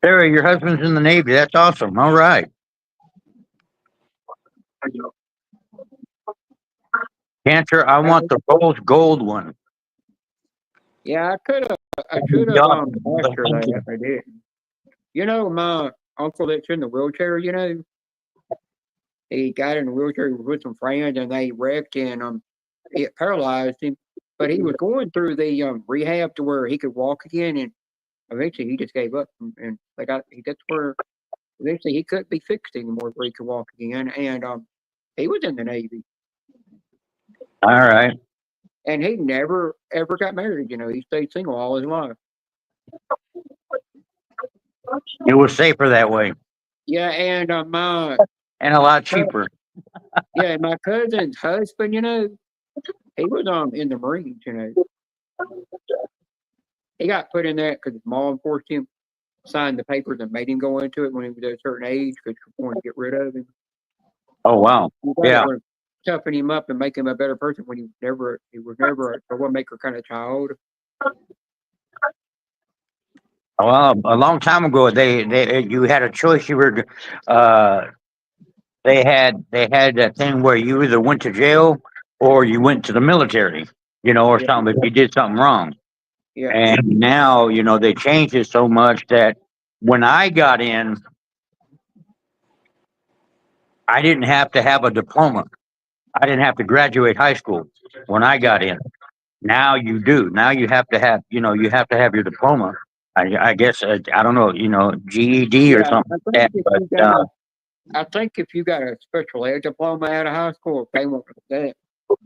Sarah, your husband's in the Navy. That's awesome. All right. Cancer, I want the rose gold one. Yeah, I should have asked her that. I didn't. You know, my uncle that's in the wheelchair, you know, he got in the wheelchair with some friends and they wrecked and it paralyzed him. But he was going through the rehab to where he could walk again, and eventually he just gave up. And that's where eventually he couldn't be fixed anymore, where he could walk again. And he was in the Navy, All right. and he never ever got married. You know, he stayed single all his life. It was safer that way Yeah, and and a lot cheaper. my cousin's husband, you know, he was in the Marines. You know, he got put in that because his mom forced him to sign the papers and made him go into it when he was at a certain age because she wanted to get rid of him. Oh wow. You thought Yeah. it would toughen him up and make him a better person when he was never a troublemaker kind of child. Well, a long time ago, you had a choice. They had that thing where you either went to jail or you went to the military, or Yeah, something if you did something wrong. yeah, And now, they changed it so much that when I got in, I didn't have to have a diploma. I didn't have to graduate high school when I got in. Now you do. Now you have to have your diploma. I guess, I don't know, GED or Yeah, something I like think that, if but, you got a, I think if you got a special ed diploma out of high school, they won't that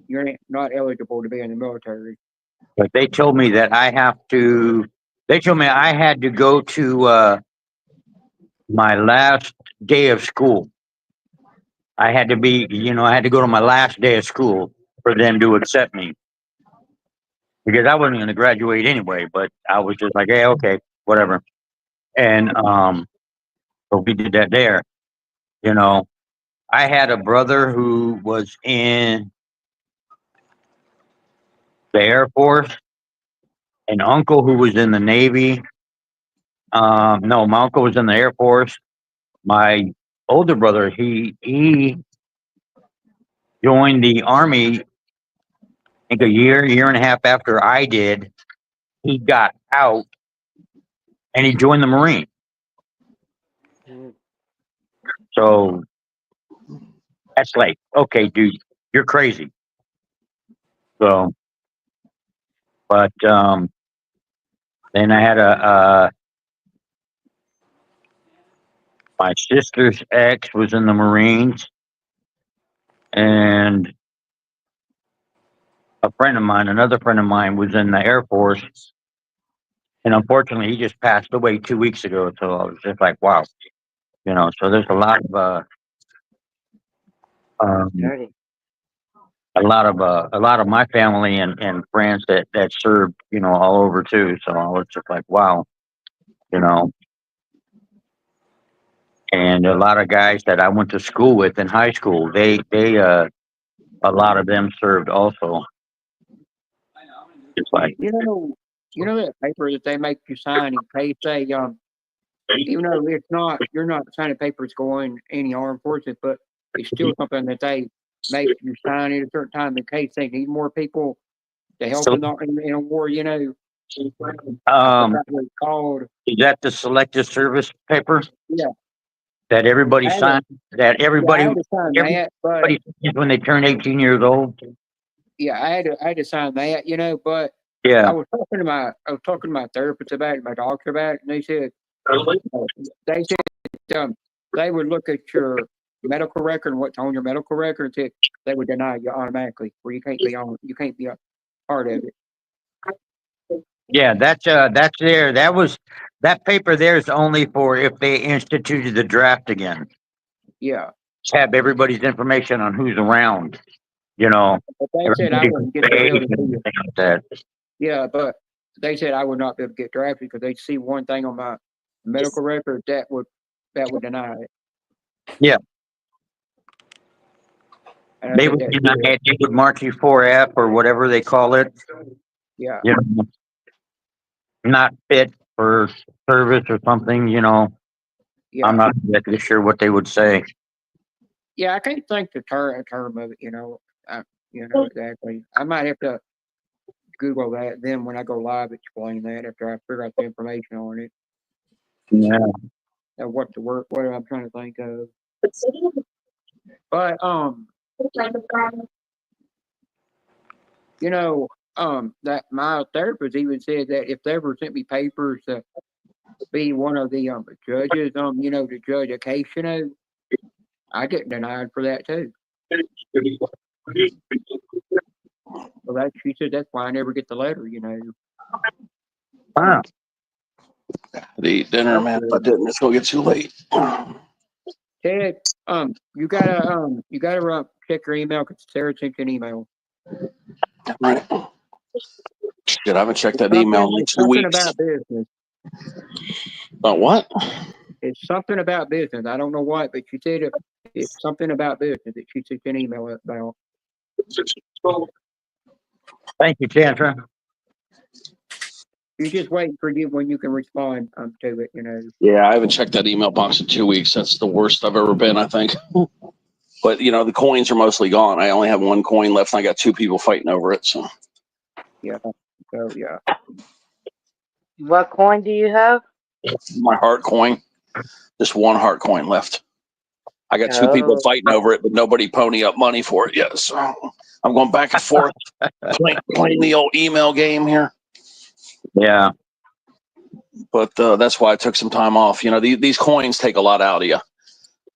you're not eligible to be in the military. but they told me that they told me I had to go to, my last day of school. I had to I had to go to my last day of school for them to accept me. Because I wasn't going to graduate anyway, but I was just like, hey, okay, whatever. And, so we did that there, you know. I had a brother who was in the Air Force, an uncle who was in the Navy. No, my uncle was in the Air Force. My older brother, he joined the Army, I think a year and a half after I did. He got out and he joined the Marine. So that's like, okay, dude, you're crazy. So, but then I had my sister's ex was in the Marines, and another friend of mine was in the Air Force, and unfortunately, he just passed away 2 weeks ago. So I was just like, wow, So there's a lot of um, Dirty. a lot of my family and friends that served, all over too. So I was just like, wow, you know. And a lot of guys that I went to school with in high school, a lot of them served also. It's like, You know that paper that they make you sign in case they even though it's not you're not signing papers going any armed forces, but it's still something that they make you sign at a certain time in case they need more people to help so, in a war. I um, forgot what it's called. is that the selective service paper Yeah, that everybody I had to, signed? That yeah, I everybody had to sign that, but signs when they turn 18 years old? yeah, I had to sign that. But Yeah. I was talking to my therapist about it, my doctor about it, and they said they would look at your medical record and what's on your medical record and said they would deny you automatically, where you can't be a part of it. Yeah, that's there. That paper there is only for if they instituted the draft again. Yeah, Just have everybody's information on who's around, but they said I everybody wouldn't get to be able to and be. everything like that. Yeah, but they said I would not be able to get drafted because they see one thing on my medical record that would deny it. Yeah. And I They said would that's deny good. it. They would mark you 4F or whatever they call it. Yeah, Not fit for service or something. yeah, I'm not exactly sure what they would say. yeah. I can't think the term of it. Exactly. I might have to Google that. Then when I go live, explain that after I figure out the information on it Yeah. and what I'm trying to think of. But that my therapist even said that if they ever sent me papers to be one of the judges, to judge a case, I get denied for that too. So she said that's why I never get the letter. Wow. To eat dinner, man. If I didn't, it's gonna get too late. Ted, you gotta check your email because Sarah sent you an email. Right. Shit, I haven't checked that email in like 2 Something weeks. about business. About what? It's something about business. I don't know what, but she said it's something about business that she sent you an email about. Thank you, Chandra. You're just waiting for you when you can respond to it. Yeah, I haven't checked that email box in 2 weeks. That's the worst I've ever been, I think. But the coins are mostly gone. I only have one coin left, and I got 2 people fighting over it. So Yeah. So yeah. What coin do you have? my heart coin, just one heart coin left. I got 2 people fighting over it, but nobody pony up money for it yet. So I'm going back and forth, playing the old email game here. Yeah. but that's why I took some time off. You know, these coins take a lot out of you.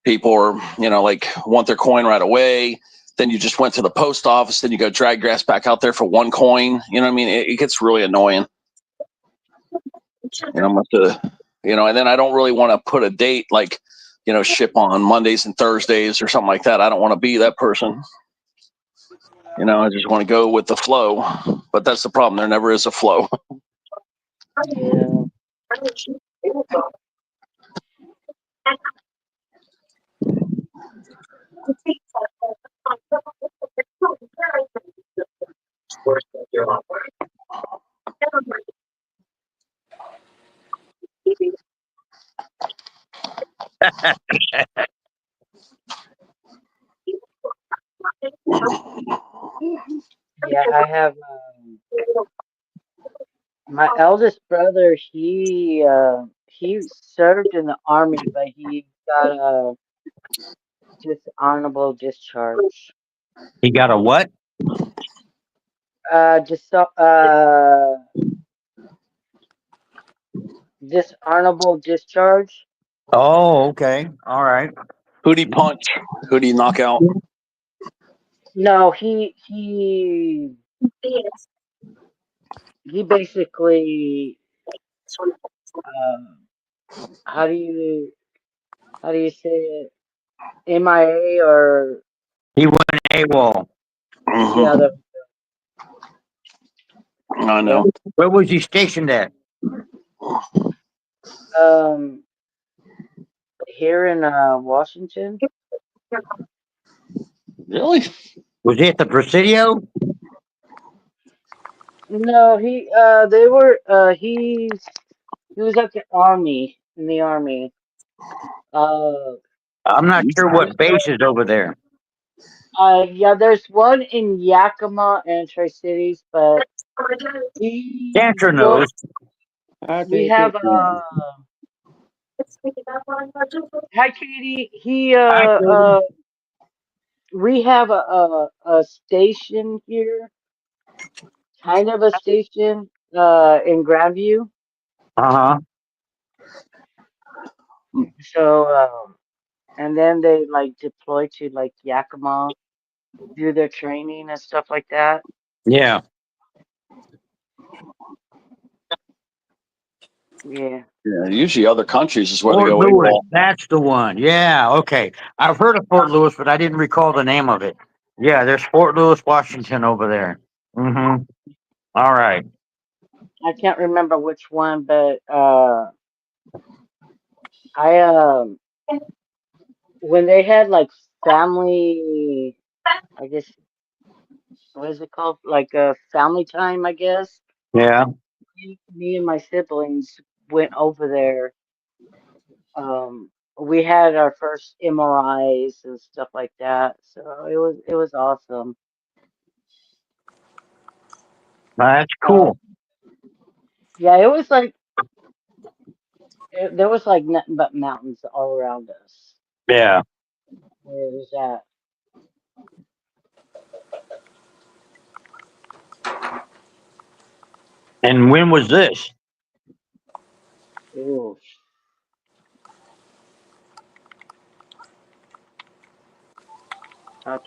People are, you know, like want their coin right away. Then you just went to the post office. Then you go drag your ass back out there for one coin. You know what I mean? It gets really annoying. You know, and then I don't really want to put a date like, you know, ship on Mondays and Thursdays or something like that. I don't want to be that person. You know, I just want to go with the flow. But that's the problem. There never is a flow. Yeah. Yeah, I have my eldest brother. He served in the army, but he got a dishonorable discharge. He got a what? Just dishonorable discharge. Oh, okay. All right. Who'd he punch? Who'd he knock out? No, he basically how do you say it? MIA or He went AWOL. yeah, Mhm. I know. yep. Where was he stationed at? Um, here in Washington. Really? Was he at the Presidio? No, he he was at the army in the army. Uh, I'm not sure there's what base is over there. yeah, there's one in Yakima and Tri Cities, but he Cancer well, knows. I we think have it's hi Katie. I could. We have a station here, kind of a station in Grandview. Uh-huh. So and then they like deploy to like Yakima, do their training and stuff like that. Yeah. Yeah. Yeah. Usually other countries is where they Fort go Lewis. AWOL. That's the one. Yeah. Okay. I've heard of Fort Lewis, but I didn't recall the name of it. Yeah, there's Fort Lewis, Washington over there. Mm-hmm. All right. I can't remember which one, but I when they had like family, I guess what is it called? Like family time, I guess. Yeah. Me and my siblings went over there. We had our first MRIs and stuff like that, so it was awesome. That's Uh, cool. yeah, it was like there was like nothing but mountains all around us. Yeah. Where it was at. And when was this? Ooh,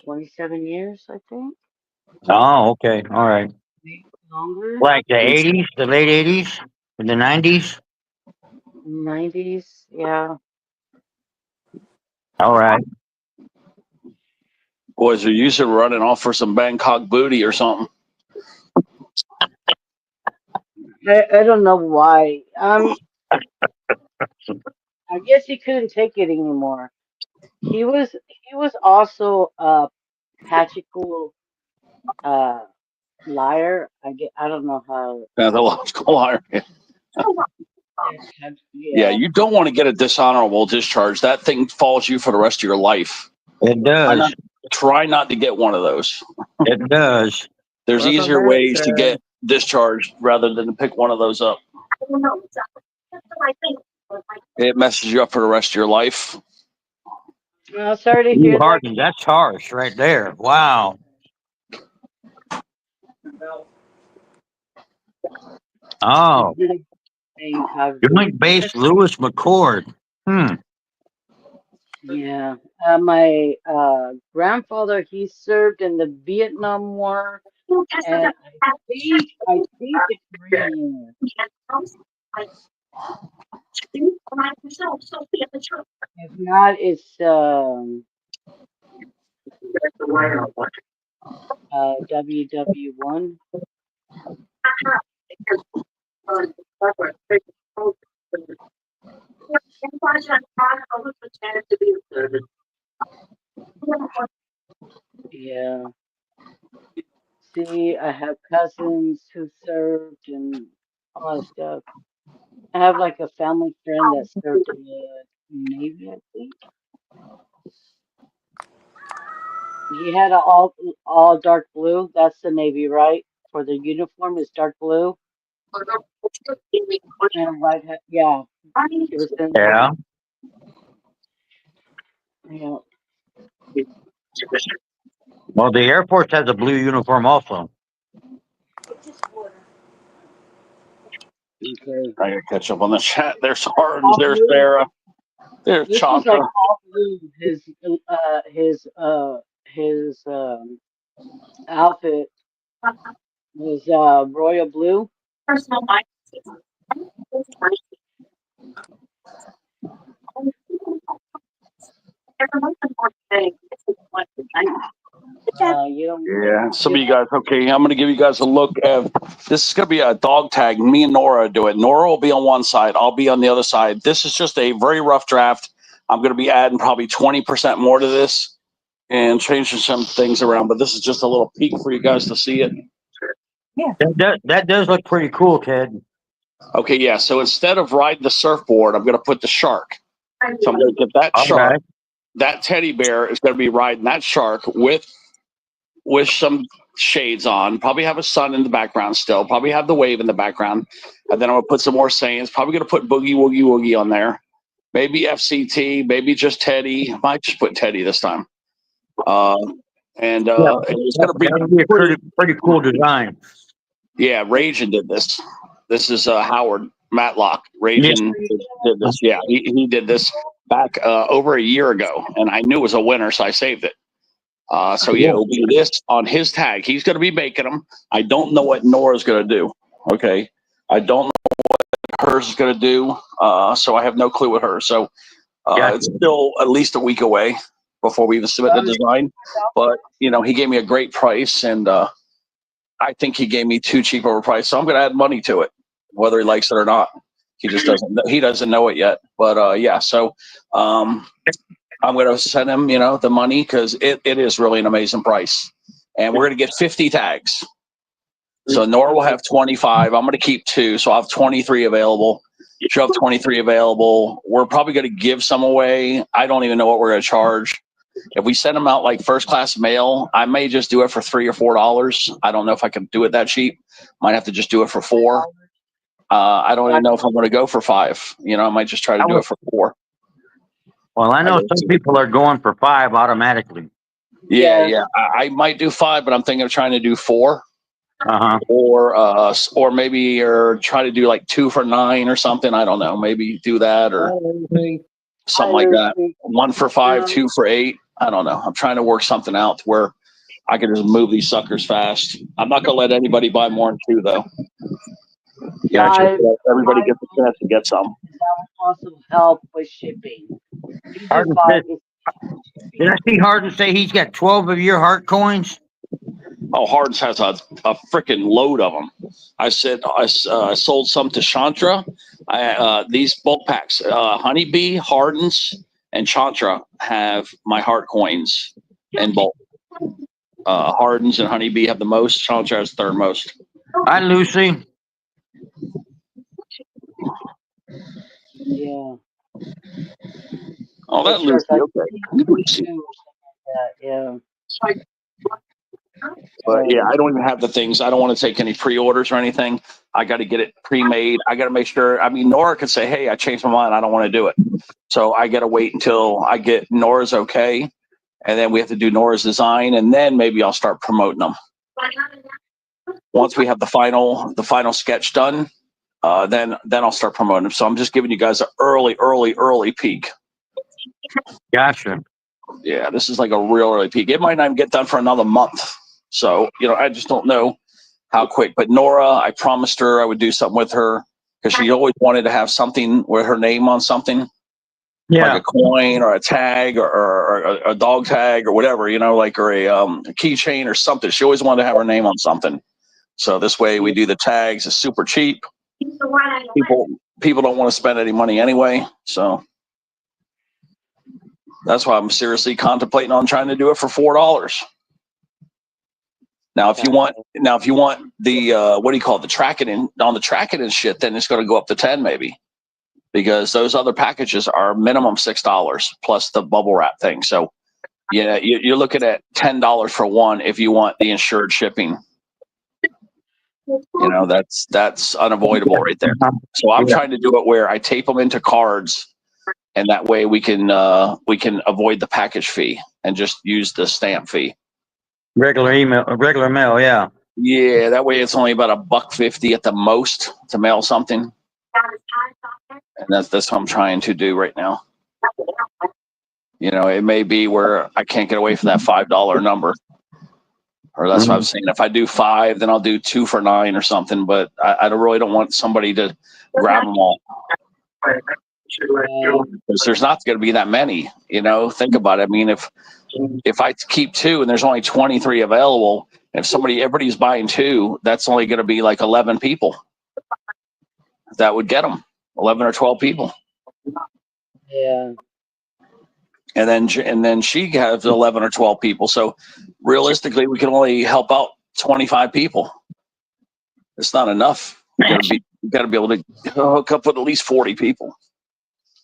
27 years, I think. Oh, okay. All right. Maybe longer. Like the 80s, the late 80s, in the 90s? 90s, yeah. All right. Boys are usually running off for some Bangkok booty or something. I don't know why. I guess he couldn't take it anymore. He was also a patchical liar. I don't know how. Pathological liar. Yeah, Yeah. you don't want to get a dishonorable discharge. That thing falls you for the rest of your life. It does. Try not to get one of those. It does. There's Welcome easier back, ways to Sarah. get discharged rather than to pick one of those up. It messes you up for the rest of your life. Sorry to Ooh, hear that. Harden, that's harsh right there. Wow. Oh, Joint Base Lewis McCord. Yeah. My grandfather, he served in the Vietnam War, and I think the Korean War. If not, it's WW1. Yeah. See, I have cousins who served and all that stuff. I have like a family friend that served in the Navy, I think. He had a all dark blue. That's the Navy, right? For the uniform is dark blue and a white hat. Yeah, he was in Yeah. yeah. Well, the Air Force has a blue uniform also. Okay. I gotta catch up on the chat. There's Hardens, All there's blue. Sarah, there's This was like Chandra. all blue. His outfit was royal blue. You don't. Yeah, some of you guys, okay, I'm going to give you guys a look at, this is going to be a dog tag. Me and Nora do it. Nora will be on one side. I'll be on the other side. This is just a very rough draft. I'm going to be adding probably 20% more to this and changing some things around, but this is just a little peek for you guys to see it. That does look pretty cool, Ted. Okay, yeah, so instead of riding the surfboard, I'm going to put the shark. So I'm going to get that shark. Okay. That teddy bear is going to be riding that shark with some shades on, probably have a sun in the background still, probably have the wave in the background. And then I'm going to put some more sayings, probably going to put Boogie Woogie Woogie on there. Maybe FCT, maybe just Teddy. I might just put Teddy this time. It's going to be a pretty cool design. Yeah, Ragin did this. This is Howard Matlock. Ragin did this. Yeah, he did this back over a year ago, and I knew it was a winner, so I saved it. It'll be this on his tag. He's going to be making them. I don't know what Nora's going to do. Okay, I don't know what hers is going to do. So I have no clue with her. So it's still at least a week away before we even submit the design. But he gave me a great price, and I think he gave me too cheap of a price. So I'm going to add money to it, whether he likes it or not. He just doesn't. He doesn't know it yet. But yeah. So. I'm going to send him, the money because it is really an amazing price. And we're going to get 50 tags. So Nora will have 25. I'm going to keep 2. So I'll have 23 available. She'll have 23 available. We're probably going to give some away. I don't even know what we're going to charge. If we send them out like first class mail, I may just do it for $3 or $4. I don't know if I can do it that cheap. Might have to just do it for $4. I don't even know if I'm going to go for $5. I might just try to do it for $4. Well, I know some people are going for $5 automatically. Yeah. I might do $5, but I'm thinking of trying to do $4. Or maybe try to do like 2 for $9 or something. I don't know. Maybe do that or something like that. 1 for $5, 2 for $8. I don't know. I'm trying to work something out where I can just move these suckers fast. I'm not gonna let anybody buy more than 2 though. Yeah, everybody gets a chance to get some. That will also help with shipping. Did I see Hardin say he's got 12 of your heart coins? Oh, Hardens has a freaking load of them. I said I sold some to Chantra. These bulk packs, Honeybee, Hardens, and Chantra have my heart coins in bulk. Hardens and Honeybee have the most. Chantra has third most. Hi, Lucy. Yeah. Oh, that Lucy. Okay. Yeah. But yeah, I don't even have the things. I don't want to take any pre-orders or anything. I got to get it pre-made. I got to make sure. I mean, Nora could say, "Hey, I changed my mind. I don't want to do it." So I got to wait until I get Nora's okay, and then we have to do Nora's design, and then maybe I'll start promoting them. Once we have the final sketch done, then I'll start promoting them. So I'm just giving you guys an early peek. Gotcha. Yeah, this is like a real early peak. It might not even get done for another month. So, I just don't know how quick. But Nora, I promised her I would do something with her because she always wanted to have something with her name on something, Yeah. like a coin or a tag or a dog tag or whatever, like, or a keychain or something. She always wanted to have her name on something. So this way we do the tags. It's super cheap. People don't want to spend any money anyway. So that's why I'm seriously contemplating on trying to do it for $4. Now, if you want the what do you call it, the tracking and shit, then it's going to go up to 10 maybe, because those other packages are minimum $6 plus the bubble wrap thing. So yeah, you're looking at $10 for one if you want the insured shipping. That's unavoidable right there. So I'm trying to do it where I tape them into cards, and that way we can avoid the package fee and just use the stamp fee. Regular mail, yeah. Yeah, that way it's only about $1.50 at the most to mail something, and that's what I'm trying to do right now. It may be where I can't get away from that $5 number, or that's what I'm saying. If I do 5, then I'll do 2 for $9 or something. But I really don't want somebody to grab them all, because there's not going to be that many. Think about it. I mean, if I keep 2 and there's only 23 available, if everybody's buying 2, that's only going to be like 11 people that would get them, 11 or 12 people. Yeah. And then she has 11 or 12 people. So realistically, we can only help out 25 people. It's not enough. You got to be able to hook up with at least 40 people.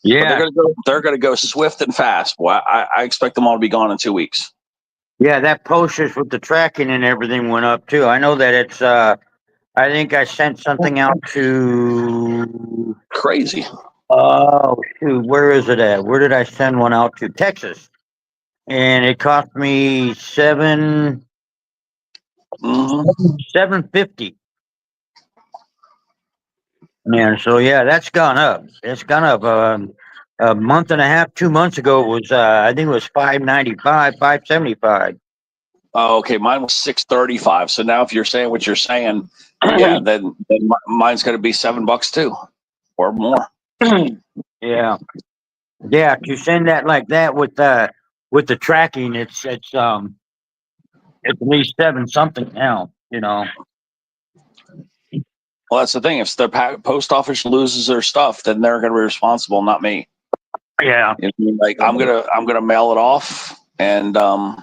Yeah. But they're going to go swift and fast. Well, I expect them all to be gone in 2 weeks. Yeah, that postage with the tracking and everything went up too. I know that it's I think I sent something out to Crazy. oh shoot, where is it at? Where did I send one out to? Texas. And it cost me $750. Yeah, so yeah, that's gone up. It's gone up. A month and a half, 2 months ago, it was I think it was $595, $575. Oh, okay. Mine was $635. So now, if you're saying what you're saying, yeah, then mine's going to be $7 too, or more. Yeah, yeah. To send that like that with the tracking, it's at least 7 something now. Well, that's the thing. If the post office loses their stuff, then they're going to be responsible, not me. Yeah. Like I'm gonna mail it off, and I'm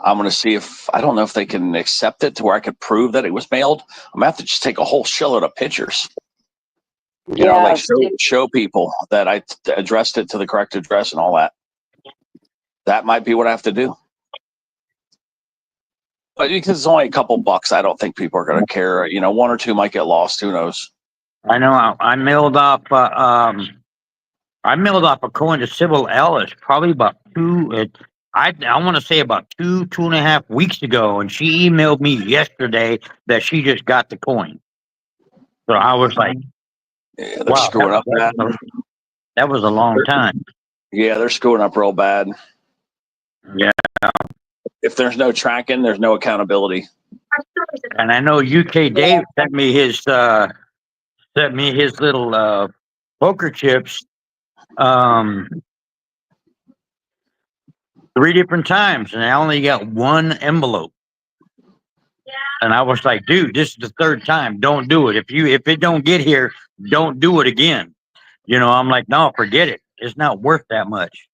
gonna see if I don't know if they can accept it to where I could prove that it was mailed. I'm gonna have to just take a whole shitload of pictures. Like show people that I addressed it to the correct address and all that. That might be what I have to do. But because it's only a couple bucks, I don't think people are going to care. 1 or 2 might get lost. Who knows? I know. I mailed off. I mailed off a coin to Sybil Ellis probably about I want to say about 2.5 weeks ago, and she emailed me yesterday that she just got the coin. So I was like, Yeah, they're wow, screwing up bad. That was a long time. Yeah, they're screwing up real bad. Yeah. If there's no tracking, there's no accountability. And I know UK Dave sent me his little poker chips 3 different times, and I only got 1 envelope. And I was like, dude, this is the 3rd time. Don't do it. If it don't get here, don't do it again. I'm like, no, forget it. It's not worth that much.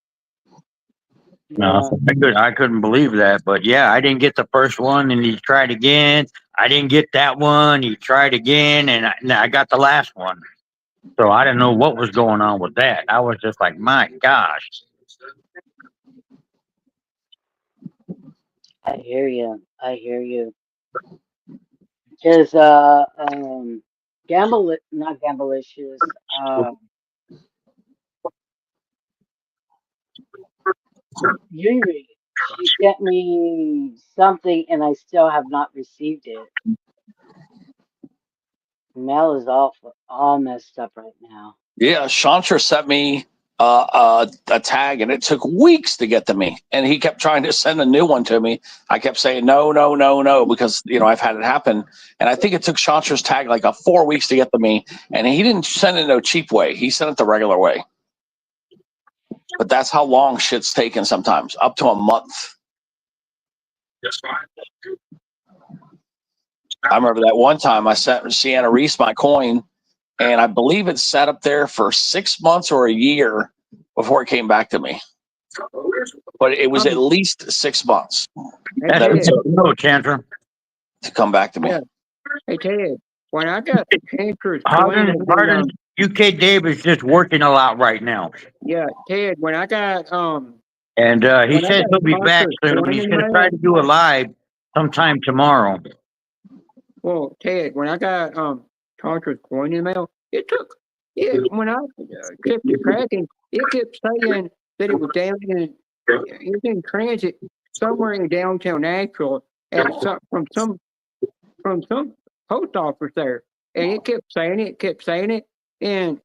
No, I couldn't believe that. But yeah, I didn't get the first one, and he tried again. I didn't get that one. He tried again, and I got the last one. So I didn't know what was going on with that. I was just like, my gosh. I hear you. Because not Gamblicious. Yuri, she sent me something, and I still have not received it. Mail is all messed up right now. Yeah, Chantra sent me a tag, and it took weeks to get to me. And he kept trying to send a new one to me. I kept saying no, no, no, no, because I've had it happen. And I think it took Chantra's tag like 4 weeks to get to me. And he didn't send it no cheap way. He sent it the regular way. But that's how long shit's taken sometimes, up to a month. I remember that one time I sent Sienna Reese my coin, and I believe it sat up there for 6 months or a year before it came back to me. But it was at least 6 months Hey, that it Ted, took No, Chandra. to come back to me. Yeah. hey, Ted, when I got the Chantra's Pardon, coin, pardon. UK Dave is just working a lot right now. yeah, Ted, when I got And he when I says got he'll be back Chantra's soon. coin He's in going the to try mail, to do a live sometime tomorrow. well, Ted, when I got Chantra's coin in the mail, when I kept it tracking, it kept saying that it was down in it was in transit somewhere in downtown Nashville at from some post office there, and it kept saying it, and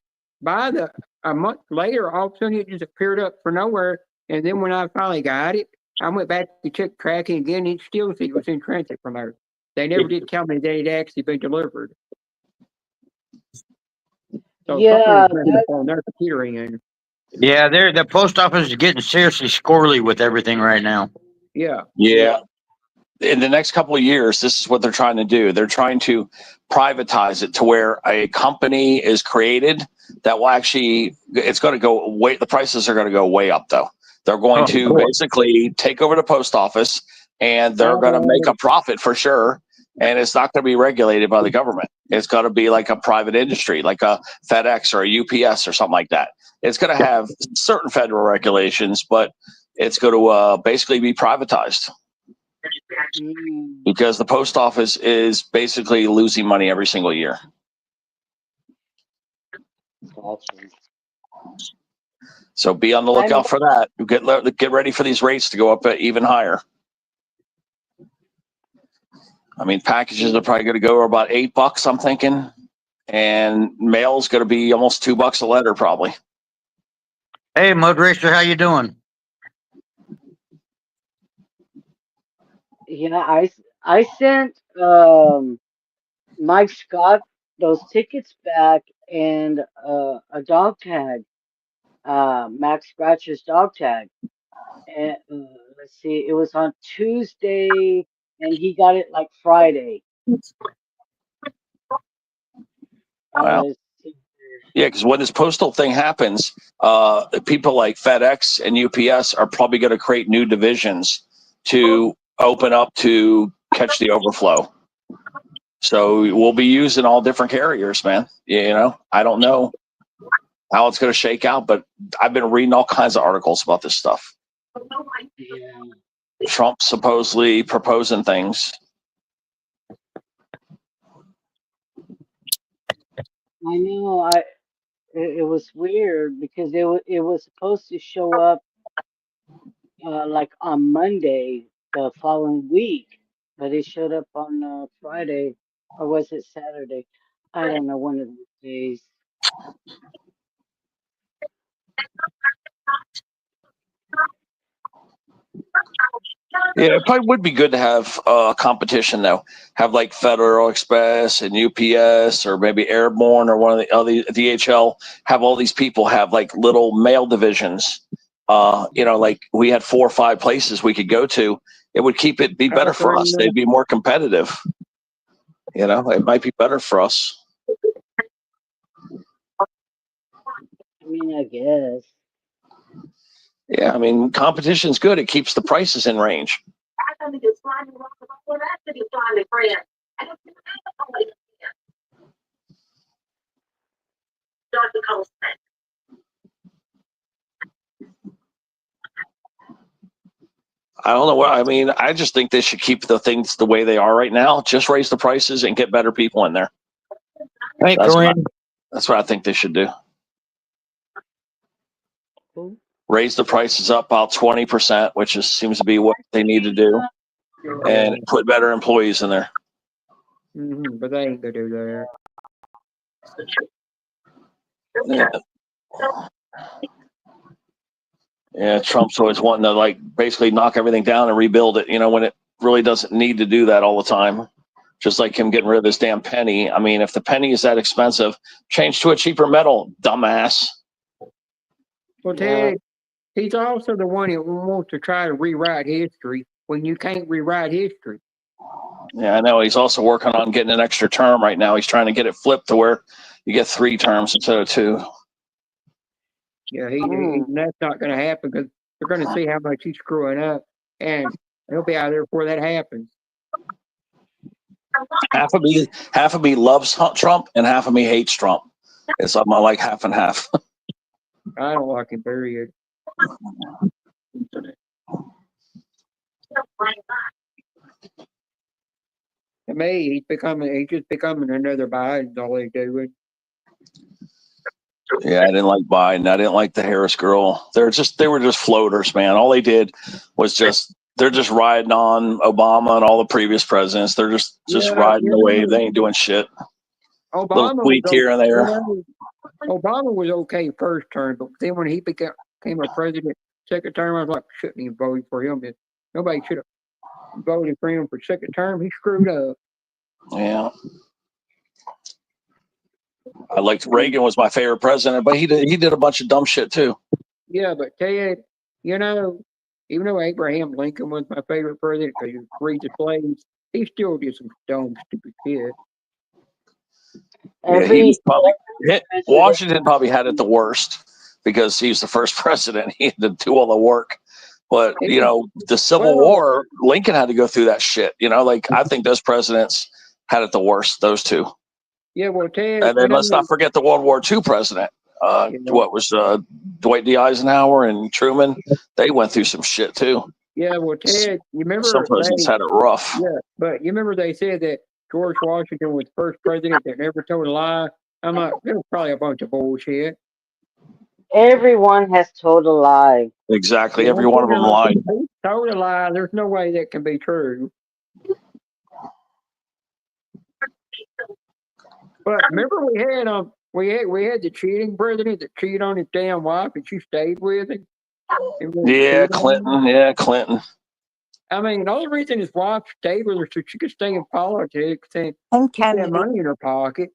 a month later, all of a sudden it just appeared up for nowhere, and then when I finally got it, I went back to check tracking again, and it still said it was in transit from there. They never did tell me that it actually been delivered. So Yeah, something was messed up on their computer end. Yeah, the post office is getting seriously squirrely with everything right now. Yeah. Yeah. In the next couple of years, this is what they're trying to do. They're trying to privatize it to where a company is created that will actually, it's going to go way, the prices are going to go way up though. They're going to basically take over the post office, and they're going to make a profit for sure. And it's not going to be regulated by the government. It's going to be like a private industry, like a FedEx or a UPS or something like that. It's going to have certain federal regulations, but it's going to basically be privatized. Because the post office is basically losing money every single year. gotcha. So be on the lookout for that. Get ready for these rates to go up even higher. I mean, packages are probably going to go about $8, I'm thinking, and mail's going to be almost $2 a letter, probably. Hey, Mud Racer, how you doing? Yeah, I sent Mike Scott those tickets back and a dog tag, Max Scratcher's dog tag. And let's see, it was on Tuesday, and he got it like Friday. Wow. Yeah, because when this postal thing happens, people like FedEx and UPS are probably going to create new divisions to open up to catch the overflow. So we'll be using all different carriers, man. I don't know how it's going to shake out, but I've been reading all kinds of articles about this stuff. Yeah. Trump supposedly proposing things. I know. It was weird because it was supposed to show up like on Monday the following week, but it showed up on Friday, or was it Saturday? I don't know, one of those days. Yeah, it probably would be good to have competition though. Have like Federal Express and UPS or maybe Airborne or one of the other DHL. Have all these people have like little mail divisions. Like we had 4 or 5 places we could go to. It would be better for us. They'd be more competitive. It might be better for us. I mean, I guess. Yeah, I mean, competition's good. It keeps the prices in range. I don't know what I mean. I just think they should keep the things the way they are right now. Just raise the prices and get better people in there. Hey, That's what I think they should do. Cool. Raise the prices up about 20%, which seems to be what they need to do, and put better employees in there. But they ain't gonna do that. Yeah. Yeah, Trump's always wanting to like basically knock everything down and rebuild it, when it really doesn't need to do that all the time. Just like him getting rid of this damn penny. I mean, if the penny is that expensive, change to a cheaper metal, dumbass. Well, Yeah. Ted, he's also the one that wants to try to rewrite history when you can't rewrite history. Yeah, I know. He's also working on getting an extra term right now. He's trying to get it flipped to where you get 3 terms instead of 2. Yeah, Mm. that's not going to happen because they're going to see how much he's screwing up, and he'll be out there before that happens. Half of me loves Trump, and half of me hates Trump. It's I'm like half and half. I don't like him, period. To me, he's just becoming another Biden. All he's doing. Yeah, I didn't like Biden. I didn't like the Harris girl. They were just floaters, man. All they did was they're just riding on Obama and all the previous presidents. They're just Yeah, riding the wave. They ain't doing shit. Little Obama was tweak here and there. Obama was okay first term, but then when he became a president second term, I was like, shouldn't even voted for him. Nobody should have voted for him for second term. He screwed up. Yeah. I liked Reagan was my favorite president, but he did a bunch of dumb shit too. Yeah, but Ted, even though Abraham Lincoln was my favorite president because he freed the slaves, he still did some dumb, stupid shit. Yeah, he was Washington probably had it the worst because he was the first president. He had to do all the work. But the Civil War, Lincoln had to go through that shit. I think those presidents had it the worst. Those two. Yeah, well, Ted, and then let's not forget the World War II president. What was Dwight D. Eisenhower and Truman? They went through some shit too. Yeah, well, Ted, you remember some presidents had it rough. Yeah, but you remember they said that George Washington was the first president that never told a lie. I'm like, it was probably a bunch of bullshit. Everyone has told a lie. Exactly, every one of them lied. He told a lie. There's no way that can be true. But remember, we had the cheating president that cheated on his damn wife, and she stayed with him. Yeah, Clinton. Yeah, Clinton. I mean, the only reason his wife stayed with her so she could stay in politics and keep that money in her pocket.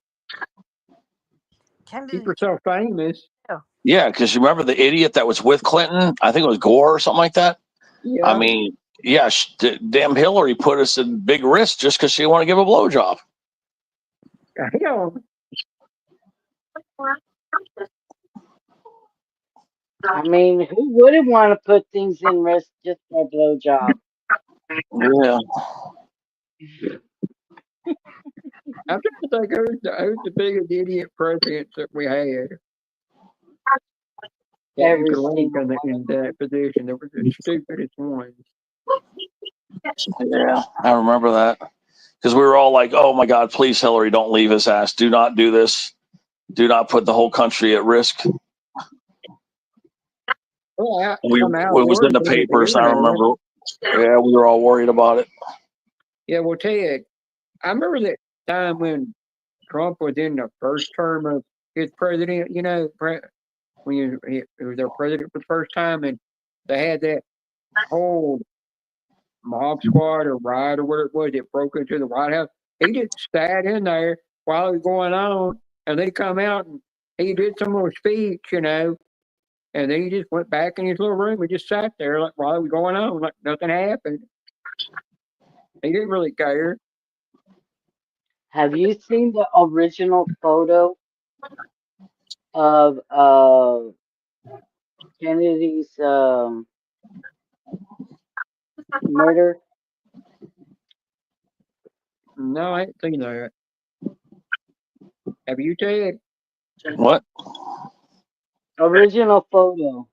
Keep herself famous. Yeah, because you remember the idiot that was with Clinton? I think it was Gore or something like that. Yeah. I mean, yeah, damn Hillary put us in big risk just because she didn't want to give a blowjob. I mean, who wouldn't want to put things in risk just for a blowjob? Yeah. I'm trying to think who's the biggest idiot president that we had. Every in that position. There was the stupidest ones. Yeah, I remember that. Because we were all like, oh my God, please, Hillary, don't leave his ass. Do not do this. Do not put the whole country at risk. Well, it was in the papers, I remember. Yeah, we were all worried about it. Yeah, well, Ted, I remember that time when Trump was in the first term of his president, when he was their president for the first time, and they had that whole mob squad or riot or whatever it was that broke into the White House. He just sat in there while it was going on, and they come out and he did some little speech, and then he just went back in his little room and just sat there like while it was going on, like nothing happened. He didn't really care. Have you seen the original photo of Kennedy's murder? No, I ain't seen that. Have you, Ted? What? Original photo.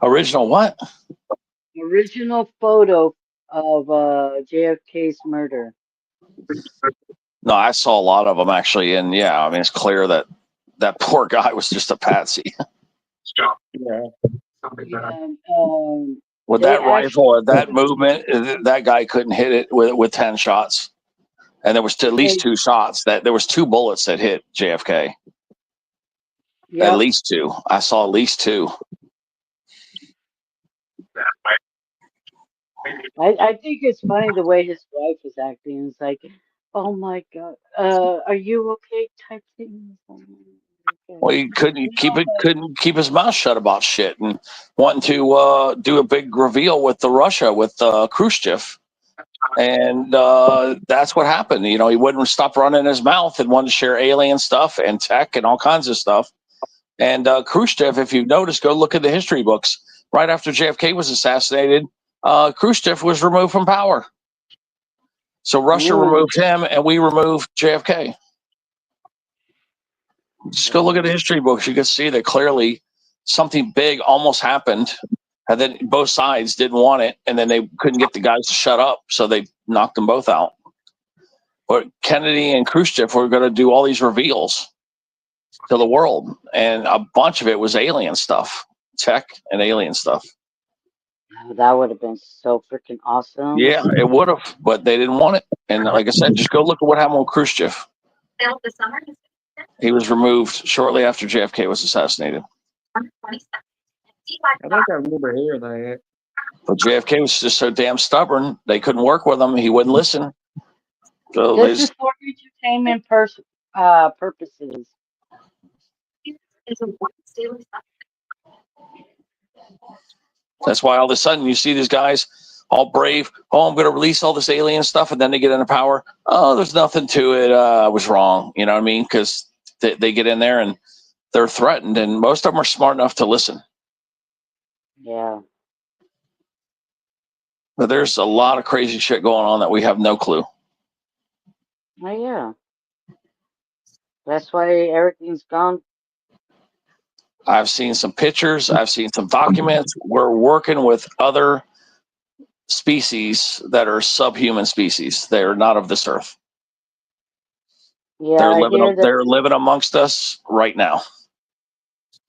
Original what? Original photo of JFK's murder. No, I saw a lot of them actually, and yeah, I mean it's clear that poor guy was just a patsy. Yeah. With that rifle and that movement, that guy couldn't hit it with 10 shots. And there was at least two shots there was 2 bullets that hit JFK. At Yep. least 2. I saw at least 2. I think it's funny the way his wife is acting. It's like, oh my God, are you okay? Type thing. Well, he couldn't keep his mouth shut about shit, and wanting to do a big reveal with Russia with Khrushchev, and that's what happened. You know, he wouldn't stop running his mouth and wanted to share alien stuff and tech and all kinds of stuff. And Khrushchev, if you've noticed, go look at the history books. Right after JFK was assassinated, Khrushchev was removed from power. So Russia removed him, and we removed JFK. Just go look at the history books. You can see that clearly something big almost happened, and then both sides didn't want it, and then they couldn't get the guys to shut up, so they knocked them both out. But Kennedy and Khrushchev were going to do all these reveals to the world, and a bunch of it was alien stuff, tech and alien stuff. That would have been so freaking awesome. Yeah, it would have, but they didn't want it. And like I said, just go look at what happened with Khrushchev. He was removed shortly after JFK was assassinated. I think I remember hearing that. But JFK was just so damn stubborn, they couldn't work with him. He wouldn't listen. So This is for entertainment purposes. That's why all of a sudden you see these guys all brave. Oh, I'm going to release all this alien stuff, and then they get into power. Oh, there's nothing to it. I was wrong. You know what I mean? Because they get in there and they're threatened, and most of them are smart enough to listen. Yeah. But there's a lot of crazy shit going on that we have no clue. Oh yeah. That's why everything's gone. I've seen some pictures. I've seen some documents. We're working with other species that are subhuman species. They're not of this earth. Yeah, they're living amongst us right now.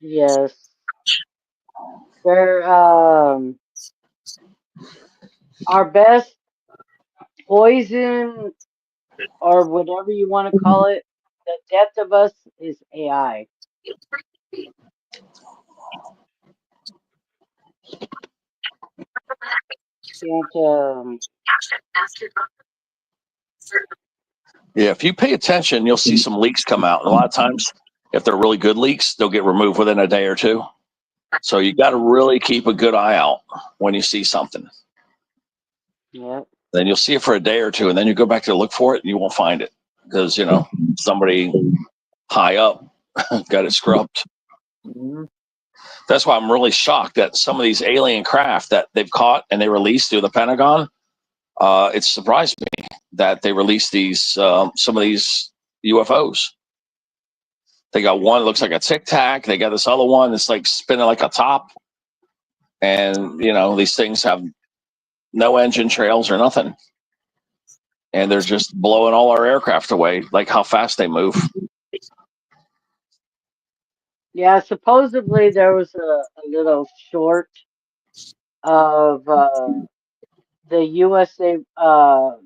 Yes. They're our best poison, or whatever you want to call it. The death of us is AI. Yeah, if you pay attention, you'll see some leaks come out. And a lot of times, if they're really good leaks, they'll get removed within a day or two. So you got to really keep a good eye out when you see something. Yep. Then you'll see it for a day or two, and then you go back to look for it, and you won't find it because, you know, somebody high up got it scrubbed. Mm-hmm. That's why I'm really shocked that some of these alien craft that they've caught and they released through the Pentagon, it surprised me that they released these some of these UFOs. They got one that looks like a Tic Tac. They got this other one that's like spinning like a top. And, you know, these things have no engine trails or nothing. And they're just blowing all our aircraft away, like how fast they move. Yeah, supposedly there was a little short of the USA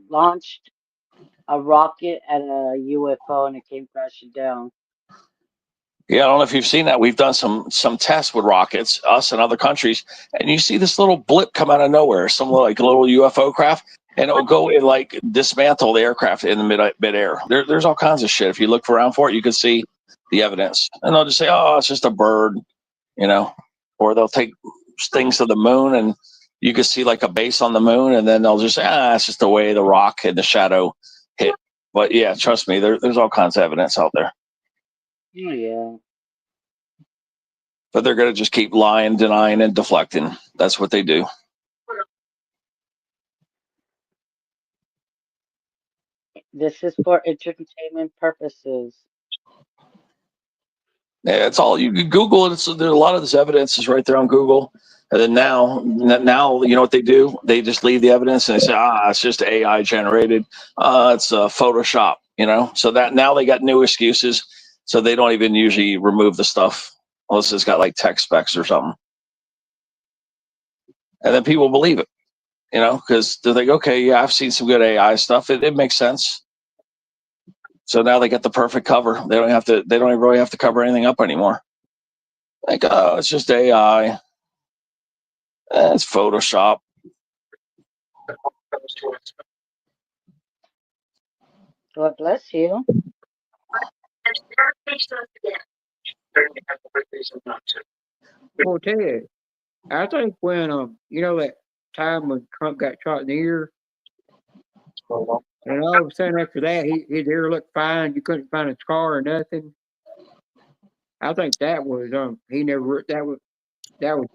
launched a rocket at a UFO and it came crashing down. Yeah, I don't know if you've seen that. We've done some tests with rockets, us and other countries, and you see this little blip come out of nowhere, some like little UFO craft, and it will go and like dismantle the aircraft in the midair. There's all kinds of shit. If you look around for it, you can see the evidence, and they'll just say, "Oh, it's just a bird," you know, or they'll take things to the moon, and you can see like a base on the moon, and then they'll just say, it's just the way the rock and the shadow hit. But yeah, trust me, there's all kinds of evidence out there. Oh yeah. But they're going to just keep lying, denying, and deflecting. That's what they do. This is for entertainment purposes. Yeah, it's all you can Google it. There's a lot of this evidence is right there on Google. And then now, you know what they do? They just leave the evidence and they say, it's just AI generated. It's Photoshop, you know? So that now they got new excuses. So they don't even usually remove the stuff unless it's got like tech specs or something. And then people believe it, you know, because they think, okay, yeah, I've seen some good AI stuff. It makes sense. So now they get the perfect cover. They don't even really have to cover anything up anymore. Like, oh, it's just AI. It's Photoshop. God bless you. Well, Ted, I think when that time when Trump got shot in the ear, and all of a sudden after that his ear looked fine. You couldn't find a scar or nothing. I think that was he never that was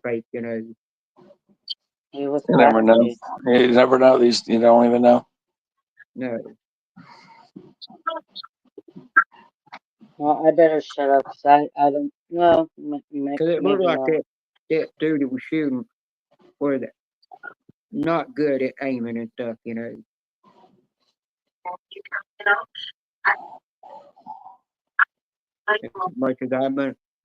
fake. He was You never know. plastic. You never know. You don't even know. No, Well, I better shut up because I don't know. because it looked Maybe like not. that dude that was shooting was not good at aiming and stuff.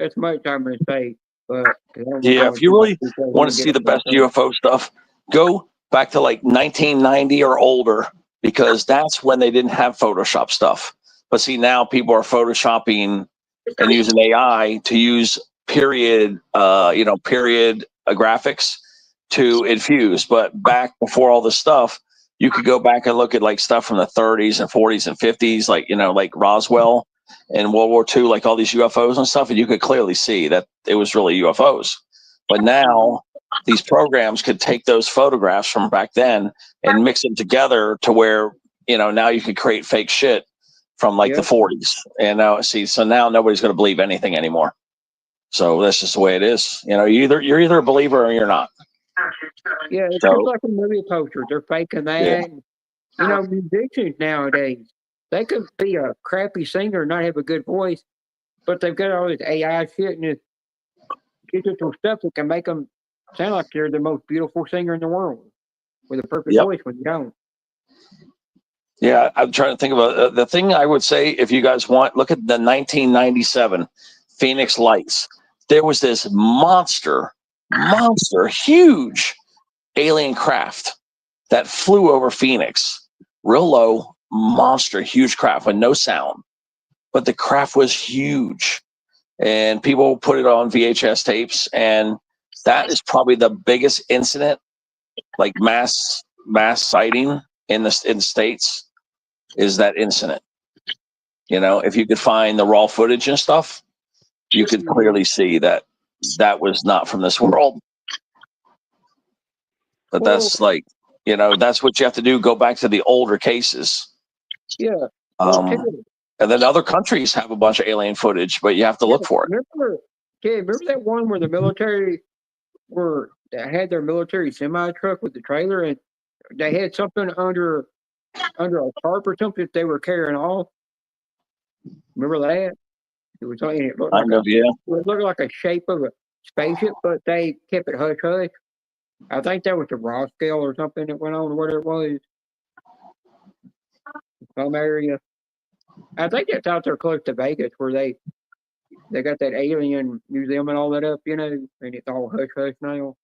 As much I'm gonna say, but 'cause I don't wanna Yeah, go if you into really detail want and to get see the upset best later. UFO stuff, go back to like 1990 or older, because that's when they didn't have Photoshop stuff. But see, now people are photoshopping and using AI to use period graphics to infuse. But back before all this stuff, you could go back and look at like stuff from the 30s and 40s and 50s, like Roswell and World War II, like all these UFOs and stuff, and you could clearly see that it was really UFOs. But now these programs could take those photographs from back then and mix them together to where, now you could create fake shit from like the Yep. 40s. And now so now nobody's going to believe anything anymore. So that's just the way it is. You're either a believer or you're not. Yeah, it's So just like a movie poster. They're faking that. yeah. Musicians nowadays, they could be a crappy singer and not have a good voice, but they've got all this AI shit and this digital stuff that can make them sound like they're the most beautiful singer in the world with a perfect Yep. voice when you don't. Yeah, I'm trying to think about the thing I would say. If you guys want, look at the 1997 Phoenix Lights. There was this monster, huge alien craft that flew over Phoenix, real low, monster, huge craft with no sound, but the craft was huge, and people put it on VHS tapes, and that is probably the biggest incident, like mass sighting in the States, is that incident. If you could find the raw footage and stuff, you could clearly see that was not from this world. But Well, that's like, that's what you have to do. Go back to the older cases. yeah. Well, And then other countries have a bunch of alien footage, but you have to look for it. Remember that one where the military had their military semi truck with the trailer and they had something under a tarp or something that they were carrying off? Remember that? It was like it looked like a shape of a spaceship, but they kept it hush hush. I think that was the Roswell or something that went on, or whatever it was. Some area. I think it's out there close to Vegas where they got that alien museum and all that up, and it's all hush hush now.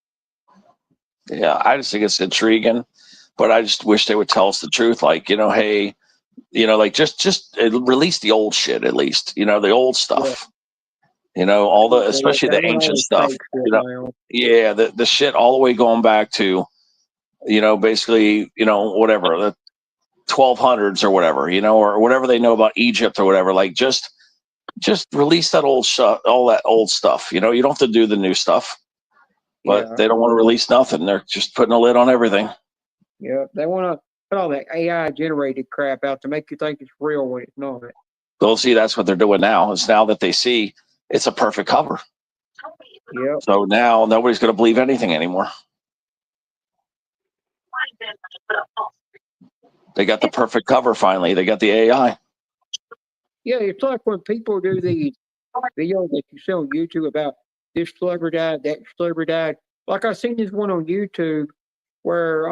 Yeah, I just think it's intriguing, but I just wish they would tell us the truth. Like, hey, like just release the old shit at least. The old stuff. All the, especially the ancient stuff. Yeah, the shit all the way going back to, basically, whatever the 1200s or whatever, or whatever they know about Egypt or whatever. Like just release that old all that old stuff. You don't have to do the new stuff. But they don't want to release nothing. They're just putting a lid on everything. Yeah, they want to put all that AI generated crap out to make you think it's real when it's not. Well, see, that's what they're doing now. Is now that they see it's a perfect cover. Yeah. So now nobody's going to believe anything anymore. They got the perfect cover finally. They got the AI. Yeah, it's like when people do these videos that you see on YouTube about this celebrity died, that celebrity died. Like I seen this one on YouTube where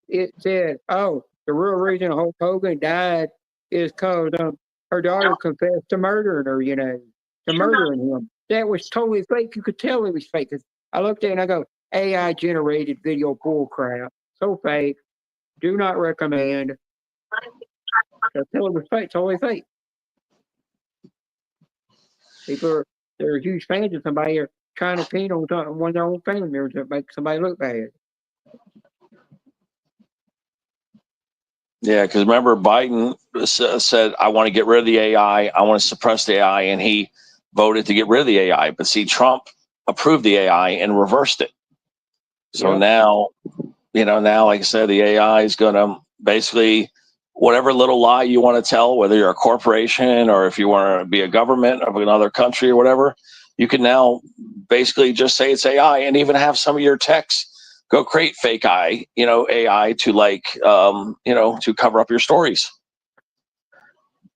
it said, "Oh, the real reason Hulk Hogan died is because her daughter confessed to murdering her. To murdering him." That was totally fake. You could tell it was fake. 'Cause I looked at it and I go, "AI generated video bull crap. So fake. Do not recommend." They'll tell it was fake, totally fake. They're huge fans of somebody or trying to pin on one of their own family members to make somebody look bad. Yeah, because remember Biden said, I want to get rid of the AI. I want to suppress the AI. And he voted to get rid of the AI. But see, Trump approved the AI and reversed it. So Yep. now, now, like I said, the AI is going to basically whatever little lie you want to tell, whether you're a corporation or if you want to be a government of another country or whatever, you can now basically just say it's AI and even have some of your texts go create fake AI to to cover up your stories.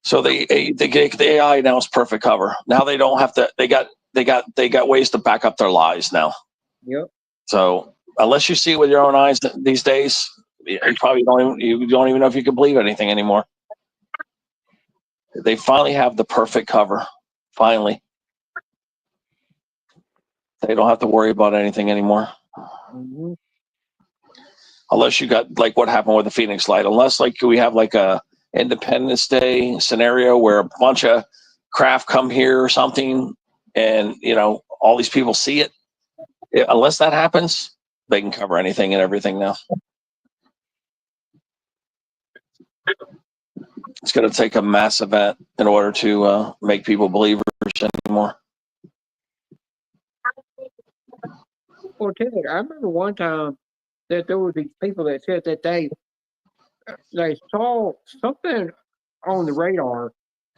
So the AI now is perfect cover. Now they don't have to. They got ways to back up their lies now. Yep. So unless you see it with your own eyes these days, you probably don't even know if you can believe anything anymore. They finally have the perfect cover. Finally, they don't have to worry about anything anymore. Mm-hmm. Unless you got like what happened with the Phoenix Light. Unless like we have like a Independence Day scenario where a bunch of craft come here or something, and all these people see it. Unless that happens, they can cover anything and everything now. It's going to take a mass event in order to make people believers anymore. Well, Ted, I remember one time that there was these people that said that they saw something on the radar,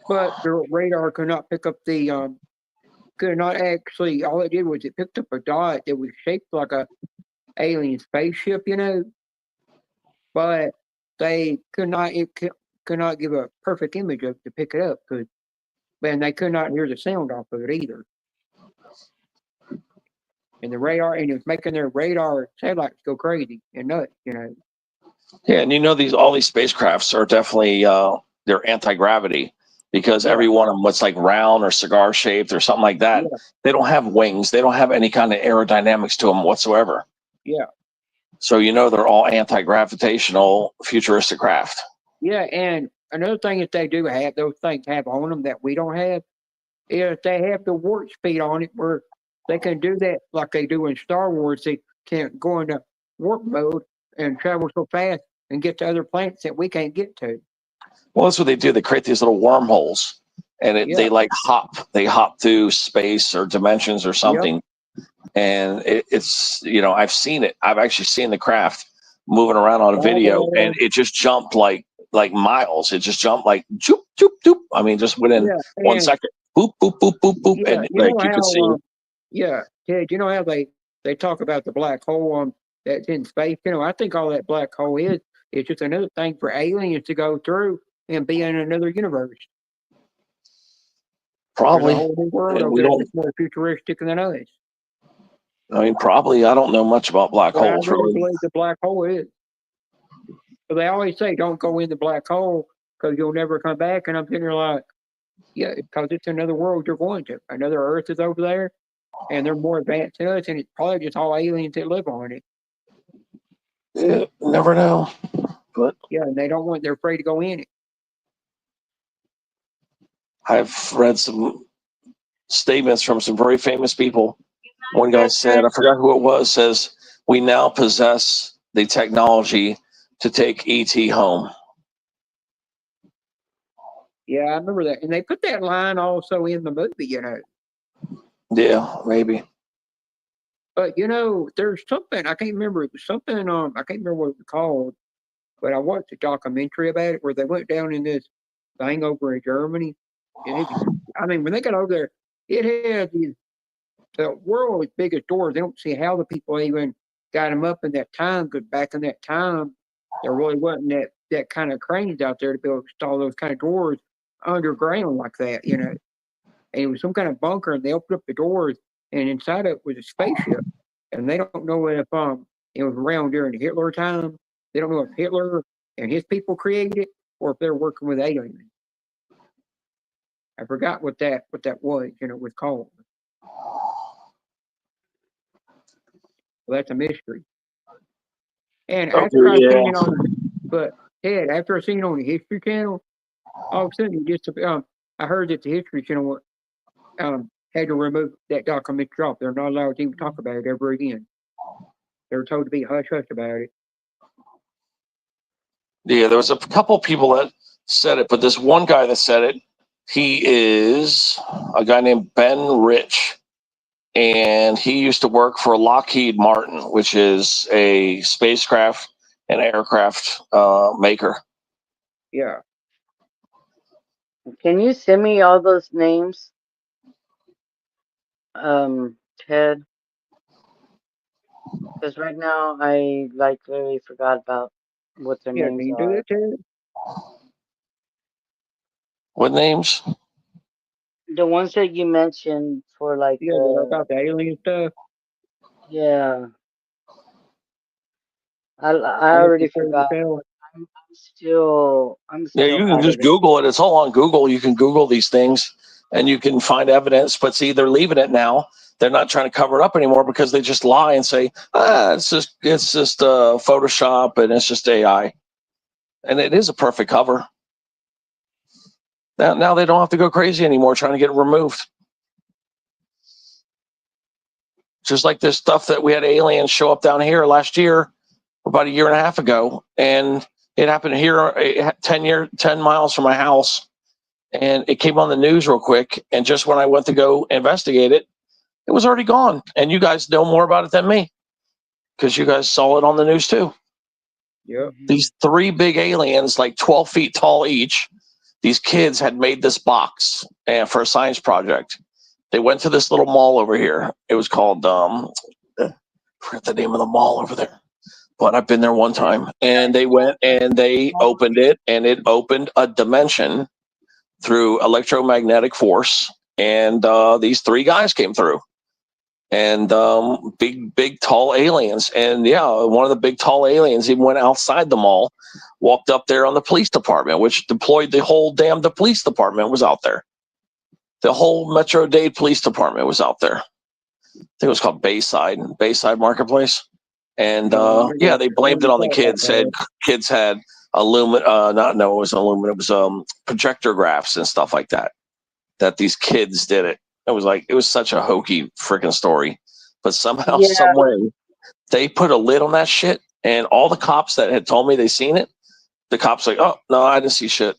but the radar could not pick up could not actually. All it did was it picked up a dot that was shaped like a alien spaceship, but they could not. Could not give a perfect image of to pick it up because, man, they could not hear the sound off of it either. And the radar, and it was making their radar satellites go crazy and nuts, Yeah, and all these spacecrafts are definitely they're anti-gravity because every one of them, what's like round or cigar shaped or something like that, they don't have wings. They don't have any kind of aerodynamics to them whatsoever. Yeah. So they're all anti-gravitational futuristic craft. Yeah, and another thing that they do have, those things have on them that we don't have, is they have the warp speed on it where they can do that like they do in Star Wars. They can go into warp mode and travel so fast and get to other planets that we can't get to. Well, that's what they do. They create these little wormholes, and they like hop. They hop through space or dimensions or something. And it's I've seen it. I've actually seen the craft moving around on a video, and it just jumped like miles. It just jumped like joop joop joop. I mean, just within 1 second, boop boop boop boop boop, and like you could see. Yeah, Ted, you know how they talk about the black hole that's in space. I think all that black hole is just another thing for aliens to go through and be in another universe. Probably. There's a whole new world over there that's more futuristic than us. I mean, probably. I don't know much about black holes, I really really. believe the black hole is. But they always say don't go in the black hole because you'll never come back. And I'm thinking like, yeah, because it's another world you're going to. Another Earth is over there, and they're more advanced than us, and it's probably just all aliens that live on it. Yeah, never know. But yeah, and they're afraid to go in it. I've read some statements from some very famous people. One guy said, I forgot who it was, says, we now possess the technology to take ET home. Yeah, I remember that. And they put that line also in the movie, Yeah, maybe. But, there's something, I can't remember. It was something, I can't remember what it was called, but I watched a documentary about it where they went down in this thing over in Germany. And when they got over there, it had the world's biggest doors. They don't see how the people even got them up in that time, because back in that time, there really wasn't that kind of cranes out there to be able to install those kind of doors underground like that, And it was some kind of bunker, and they opened up the doors, and inside of it was a spaceship. And they don't know if it was around during the Hitler time. They don't know if Hitler and his people created it or if they're working with aliens. I forgot what that was, was called. Well, that's a mystery. And after I seen it on, but Ted, after I seen it on the History Channel, all of a sudden, just I heard that the History Channel had to remove that documentary off. They're not allowed to even talk about it ever again. They were told to be hush hush about it. Yeah, there was a couple people that said it, but this one guy that said it, he is a guy named Ben Rich, and he used to work for Lockheed Martin, which is a spacecraft and aircraft maker. Yeah. Can you send me all those names? Ted? Because right now I like literally forgot about what their Yeah, can names you do are. that too? What names? The ones that you mentioned for like Yeah, about the alien stuff. yeah. I That's already the thing to forgot. tell. I'm still Yeah, you can out just of it. Google it. It's all on Google. You can Google these things and you can find evidence, but see, they're leaving it now. They're not trying to cover it up anymore because they just lie and say, it's just Photoshop and it's just AI. And it is a perfect cover. Now they don't have to go crazy anymore trying to get it removed. Just like this stuff that we had aliens show up down here last year, about a year and a half ago, and it happened here 10 miles from my house, and it came on the news real quick, and just when I went to go investigate it, it was already gone. And you guys know more about it than me because you guys saw it on the news too. Yep. These 3 big aliens, like 12 feet tall each, these kids had made this box for a science project. They went to this little mall over here. It was called I forget the name of the mall over there, but I've been there one time. And they went and they opened it, and it opened a dimension through electromagnetic force. And these 3 guys came through, and big tall aliens. And yeah, one of the big tall aliens even went outside the mall, walked up there on the police department, which deployed the whole damn the police department was out there. The whole Metro-Dade Police Department was out there. I think it was called Bayside Marketplace. And yeah, they blamed it on the kids. Said kids had it wasn't aluminum. It was projector graphs and stuff like that. That these kids did it. It was such a hokey freaking story. But somehow, Yeah. some way, they put a lid on that shit. And all the cops that had told me they seen it, the cops like, oh no, I didn't see shit.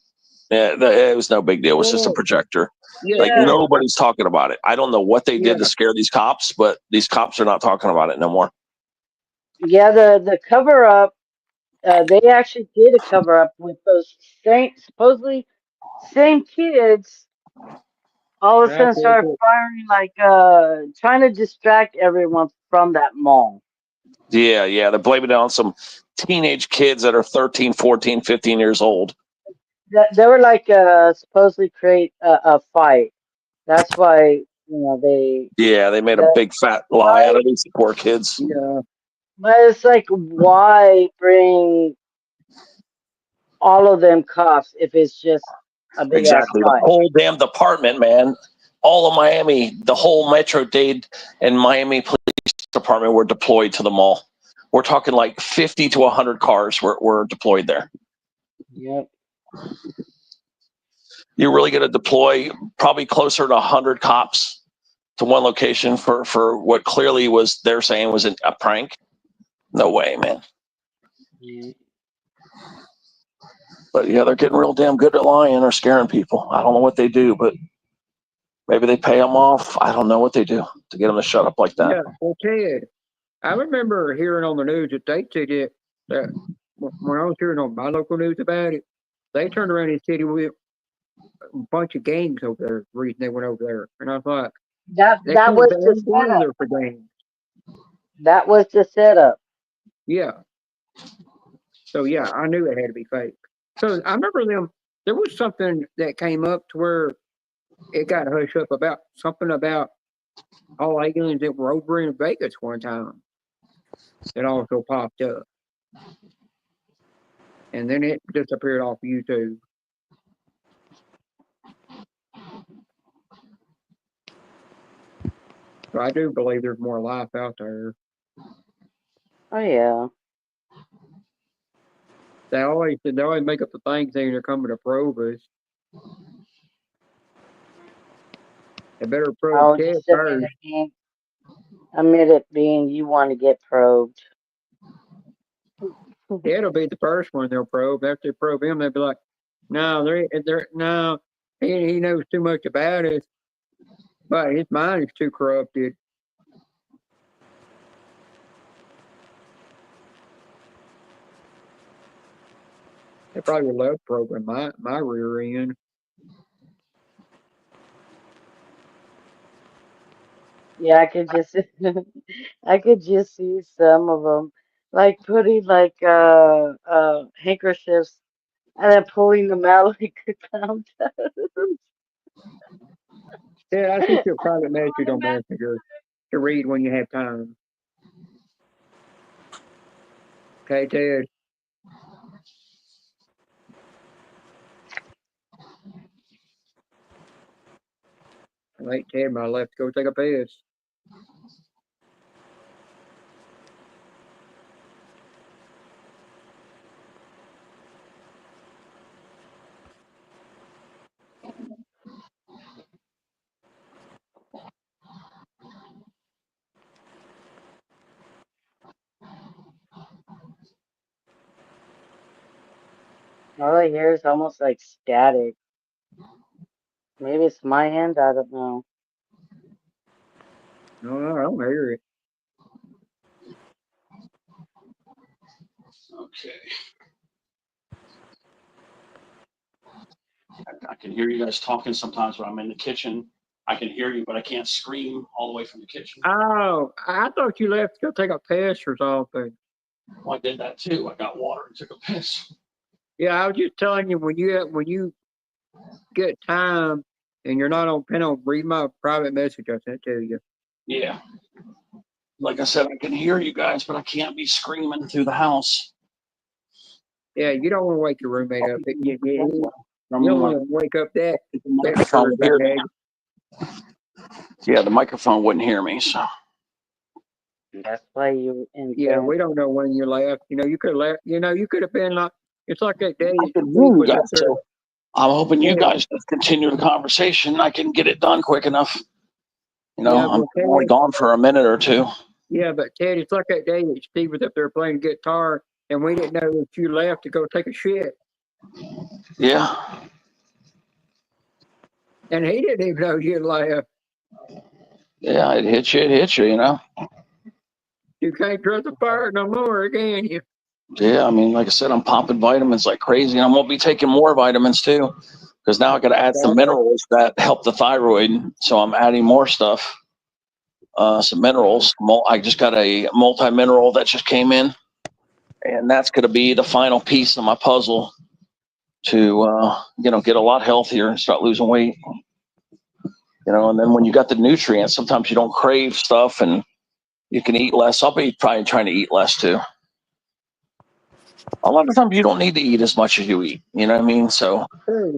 Yeah, it was no big deal. It was just a projector. Yeah. Like nobody's talking about it. I don't know what they did Yeah. to scare these cops, but these cops are not talking about it no more. Yeah, the cover up, they actually did a cover up with those supposedly same kids. All of a sudden That's started it. firing like trying to distract everyone from that mall. Yeah, they're blaming it on some teenage kids that are 13, 14, 15 years old. They were like supposedly create a fight. That's why they. Yeah, they made a big fat lie out of these poor kids. Yeah. But it's like, why bring all of them cops if it's just a big Exactly. ass The fight? whole damn department, man. All of Miami, the whole Metro-Dade and Miami Police Department were deployed to the mall. We're talking like 50 to 100 cars were deployed there. Yep. You're really going to deploy probably closer to 100 cops to one location for what clearly was they're saying was a prank? No way, man. Yeah. But yeah, they're getting real damn good at lying or scaring people. I don't know what they do, but maybe they pay them off. I don't know what they do to get them to shut up like that. Yeah. Well, Ted, I remember hearing on the news that they said that when I was hearing on my local news about it, they turned around and said it was a bunch of gangs over there. The reason they went over there, and I was like, That was the setup. there for gangs. That was the setup. Yeah. So yeah, I knew it had to be fake. So I remember them. There was something that came up to where it got hushed up about something about all aliens that were over in Vegas one time. It also popped up, and then it disappeared off YouTube. So I do believe there's more life out there. Oh yeah. They always make up the thing saying they're coming to probe us. They better probe Oh, Ted just first. admit it being you want to get probed. Ted'll be the first one they'll probe. After they probe him, they'll be like, no, no, he knows too much about it. But his mind is too corrupted. They probably would love probing my rear end. Yeah, I could just see some of them, like putting like handkerchiefs and then pulling them out like a clown does. Yeah, I think your private message on Messenger to read when you have time. Okay, Ted. I like Ted, my left to go take a piss. All I hear is almost like static. Maybe it's my end, I don't know. No, I don't hear it. Okay. I can hear you guys talking sometimes when I'm in the kitchen. I can hear you, but I can't scream all the way from the kitchen. Oh, I thought you left to go take a piss or something. Well, I did that too. I got water and took a piss. Yeah, I was just telling you when you get time and you're not on pen on read my private message I sent to you. Yeah. Like I said, I can hear you guys, but I can't be screaming through the house. Yeah, you don't want to wake your roommate up. You I'm don't like, want to wake up that the microphone would hear me. Yeah, the microphone wouldn't hear me. So That's why you in yeah, bed. we don't know when you left. You could have left. You could have been like it's like that day. I can Steve hear you was up guys. there. So I'm hoping you Yeah. guys just continue the conversation. I can get it done quick enough. You know, Yeah, I'm well, only gone for a minute or two. Yeah, but Ted, it's like that day that Steve was up there playing guitar, and we didn't know that you left to go take a shit, Yeah. and he didn't even know you left. Yeah, it hits you, you know. You can't trust the fire no more, can you? Yeah, I mean, like I said, I'm popping vitamins like crazy, and I'm gonna be taking more vitamins too, because now I got to add some minerals that help the thyroid. So I'm adding more stuff, some minerals. I just got a multi-mineral that just came in, and that's gonna be the final piece of my puzzle to get a lot healthier and start losing weight. And then when you got the nutrients, sometimes you don't crave stuff, and you can eat less. I'll be probably trying to eat less too. A lot of times you don't need to eat as much as you eat. You know what I mean? So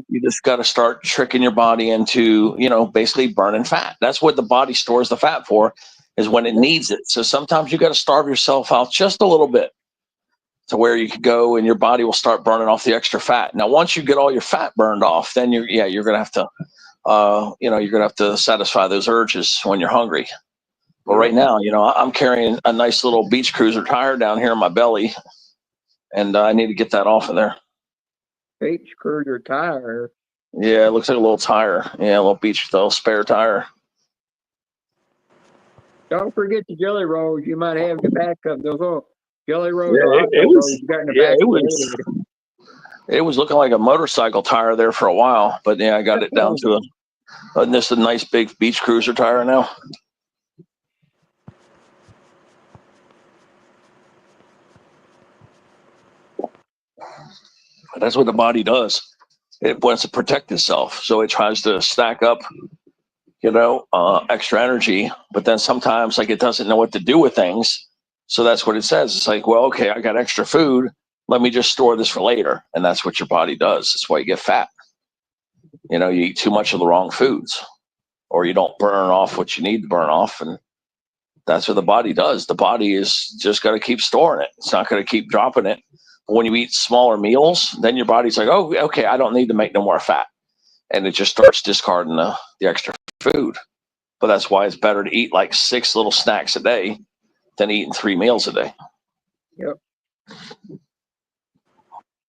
you just got to start tricking your body into, basically burning fat. That's what the body stores the fat for, is when it needs it. So sometimes you got to starve yourself out just a little bit to where you could go and your body will start burning off the extra fat. Now, once you get all your fat burned off, then you're going to have to, you're going to have to satisfy those urges when you're hungry. But right now, I'm carrying a nice little beach cruiser tire down here in my belly, and I need to get that off of there. Beach cruiser tire. Yeah, it looks like a little tire. Yeah, a little spare tire. Don't forget the jelly rolls. You might have in the back of those little jelly rolls. Yeah, or hot dog rolls you got in the back of the head. It was looking like a motorcycle tire there for a while, but yeah, I got it down to just a nice big beach cruiser tire now. That's what the body does. It wants to protect itself, so it tries to stack up, extra energy. But then sometimes, like, it doesn't know what to do with things, so that's what it says. It's like, well, okay, I got extra food. Let me just store this for later, and that's what your body does. That's why you get fat. You eat too much of the wrong foods, or you don't burn off what you need to burn off, and that's what the body does. The body is just going to keep storing it. It's not going to keep dropping it. But when you eat smaller meals, then your body's like, oh, okay, I don't need to make no more fat. and it just starts discarding the extra food. But that's why it's better to eat like 6 little snacks a day than eating 3 meals a day. Yep.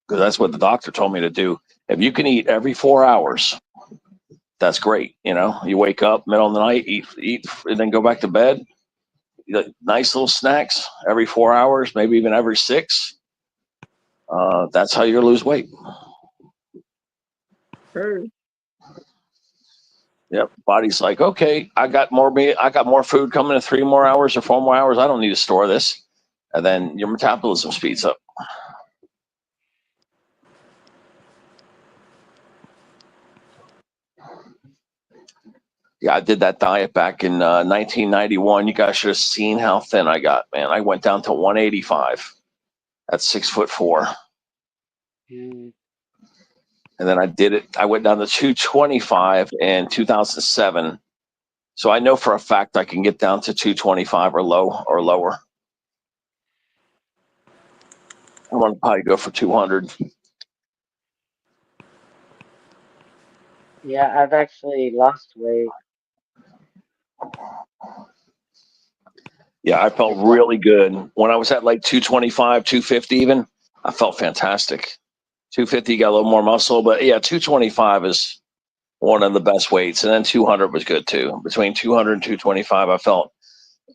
Because that's what the doctor told me to do. If you can eat every 4 hours, that's great. You know, you wake up middle of the night, eat, and then go back to bed. Nice little snacks every 4 hours, maybe even every 6. That's how you lose weight. True. Yep. Body's like, okay, I got more food coming in 3 more hours or 4 more hours. I don't need to store this. And then your metabolism speeds up. Yeah, I did that diet back in 1991. You guys should have seen how thin I got, man. I went down to 185. That's 6'4". Mm. And then I went down to 225 in 2007. So I know for a fact I can get down to 225 or lower. I want to probably go for 200. Yeah, I've actually lost weight. Yeah, I felt really good. When I was at like 225, 250 even, I felt fantastic. 250 got a little more muscle, but yeah, 225 is one of the best weights. And then 200 was good too. Between 200 and 225, I felt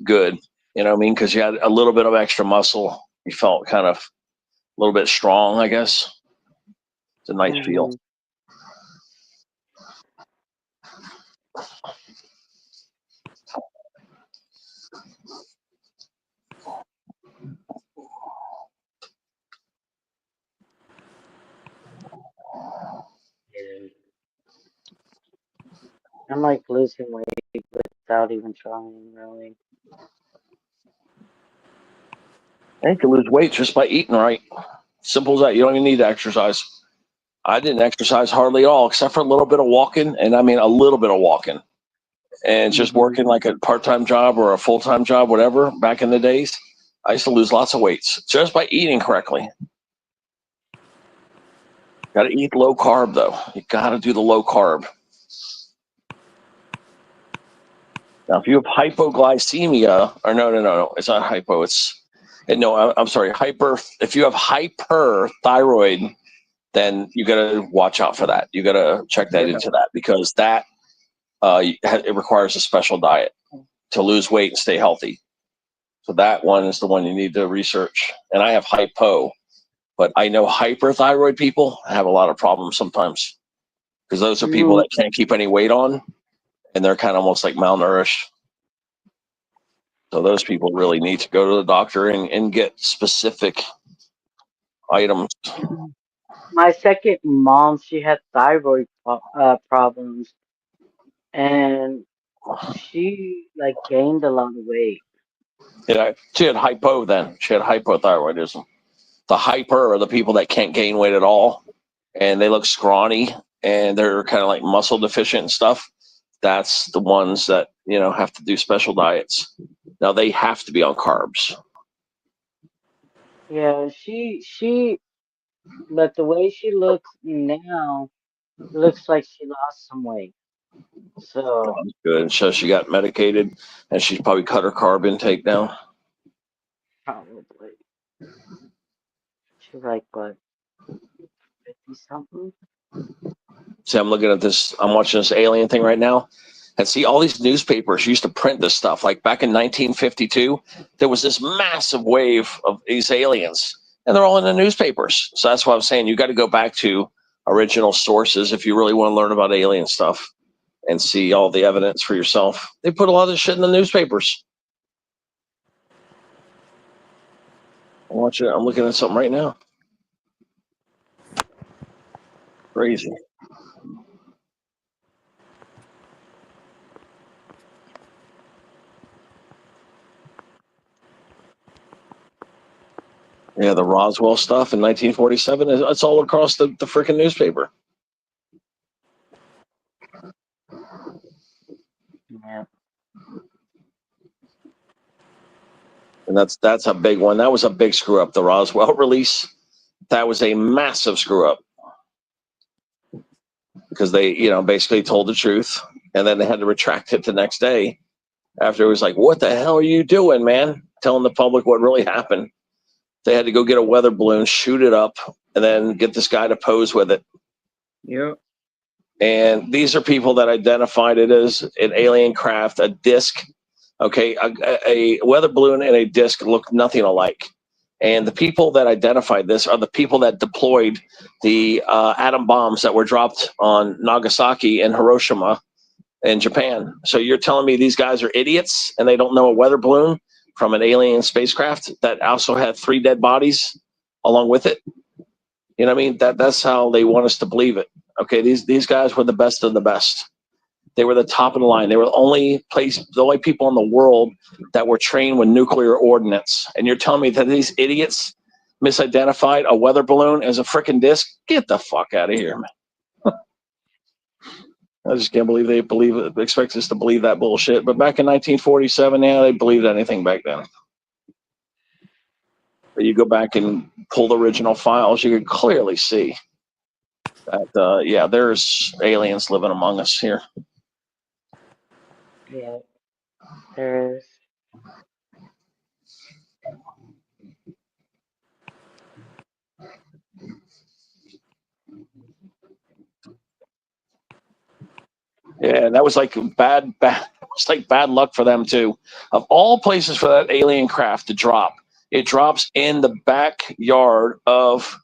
good. You know what I mean? Because you had a little bit of extra muscle. You felt kind of a little bit strong, I guess. It's a nice feel. Mhm. Yeah. I'm like losing weight without even trying, really. And you can lose weight just by eating right. Simple as that. You don't even need to exercise. I didn't exercise hardly at all, except for a little bit of walking. And I mean, a little bit of walking. And just Mhm. working like a part-time job or a full-time job, whatever, back in the days, I used to lose lots of weights just by eating correctly. Got to eat low carb, though. You got to do the low carb. Now, if you have hypoglycemia, or no, it's not hypo. I'm sorry, hyper. If you have hyperthyroid, then you got to watch out for that. You got to check that Yeah. into that, because that it requires a special diet to lose weight and stay healthy. So that one is the one you need to research. And I have hypo, but I know hyperthyroid people have a lot of problems sometimes, because those are people that can't keep any weight on, and they're kind of almost like malnourished. So those people really need to go to the doctor and get specific items. My second mom, she had thyroid problems, and she like gained a lot of weight. Yeah, she had hypo then. She had hypothyroidism. The hyper are the people that can't gain weight at all, and they look scrawny, and they're kind of like muscle deficient and stuff. That's the ones that, have to do special diets. Now they have to be on carbs. Yeah, but the way she looks now, looks like she lost some weight. So That's good. So she got medicated, and she's probably cut her carb intake down. probably she's like what, 50 something? See, I'm looking at this. I'm watching this alien thing right now. And see, all these newspapers used to print this stuff. Like back in 1952, there was this massive wave of these aliens, and they're all in the newspapers. So that's why I'm saying you got to go back to original sources if you really want to learn about alien stuff and see all the evidence for yourself. They put a lot of this shit in the newspapers. I'm looking at something right now. Crazy. Yeah, the Roswell stuff in 1947, it's all across the freaking newspaper. Yeah. And that's a big one. That was a big screw up, the Roswell release. That was a massive screw up. because they, basically told the truth, and then they had to retract it the next day after it was like, what the hell are you doing, man? Telling the public what really happened. They had to go get a weather balloon, shoot it up, and then get this guy to pose with it. Yep. And these are people that identified it as an alien craft, a disc. Okay, a weather balloon and a disc look nothing alike. And the people that identified this are the people that deployed the atom bombs that were dropped on Nagasaki and Hiroshima in Japan. So you're telling me these guys are idiots and they don't know a weather balloon from an alien spacecraft that also had 3 dead bodies along with it? You know what I mean? That's how they want us to believe it. Okay, these guys were the best of the best. They were the top of the line. They were the only people in the world that were trained with nuclear ordnance. And you're telling me that these idiots misidentified a weather balloon as a freaking disc? Get the fuck out of here, man. I just can't believe they expect us to believe that bullshit. But back in 1947, yeah, they believed anything back then. But you go back and pull the original files, you can clearly see that, yeah, there's aliens living among us here. Yeah, there is. Yeah, and that was like bad. It was like bad luck for them too. Of all places for that alien craft to drop, it drops in the backyard of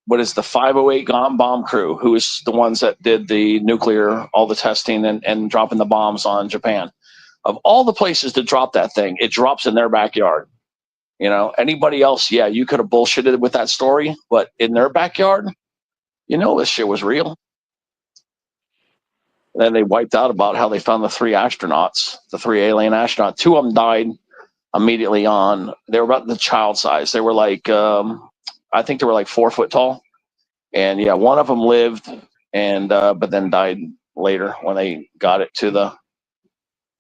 what is the 508 bomb crew, who is the ones that did the nuclear, all the testing and dropping the bombs on Japan. Of all the places to drop that thing, it drops in their backyard. Anybody else, yeah, you could have bullshitted with that story, but in their backyard, this shit was real. And then they wiped out about how they found the 3 astronauts, the 3 alien astronauts. 2 of them died immediately on. They were about the child size. They were like, I think they were like 4 foot tall. And yeah, one of them lived, and but then died later when they got it to the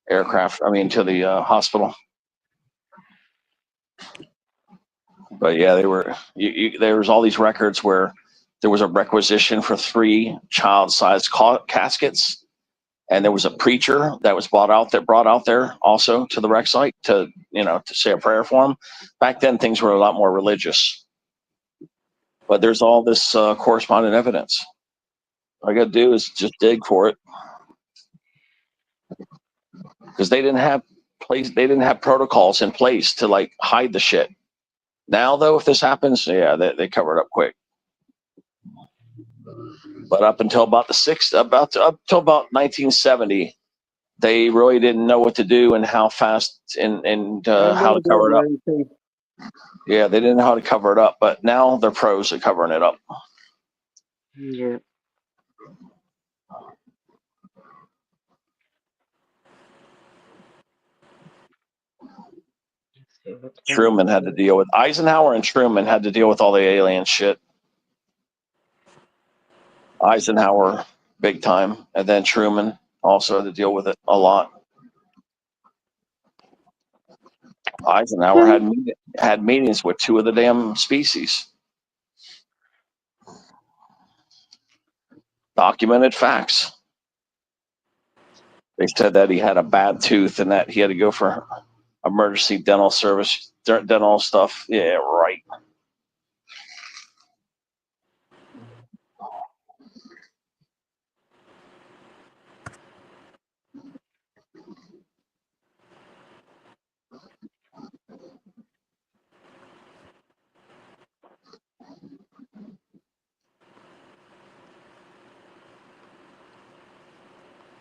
aircraft. I mean, to the hospital. But yeah, they were. There was all these records where there was a requisition for 3 child-sized caskets, and there was a preacher that was brought out there also to the wreck site to say a prayer for him. Back then, things were a lot more religious. But there's all this corresponding evidence. All I got to do is just dig for it, because they didn't have protocols in place to like hide the shit. Now though, if this happens, yeah, they cover it up quick. But up until about up till about 1970, they really didn't know what to do and how fast and how to cover it up. Yeah, they didn't know how to cover it up, but now they're pros at covering it up. Yeah. Truman had to deal with Eisenhower, and Truman had to deal with all the alien shit. Eisenhower, big time, and then Truman also had to deal with it a lot. Eisenhower had meetings with 2 of the damn species. Documented facts. They said that he had a bad tooth and that he had to go for emergency dental service, dental stuff. Yeah, right.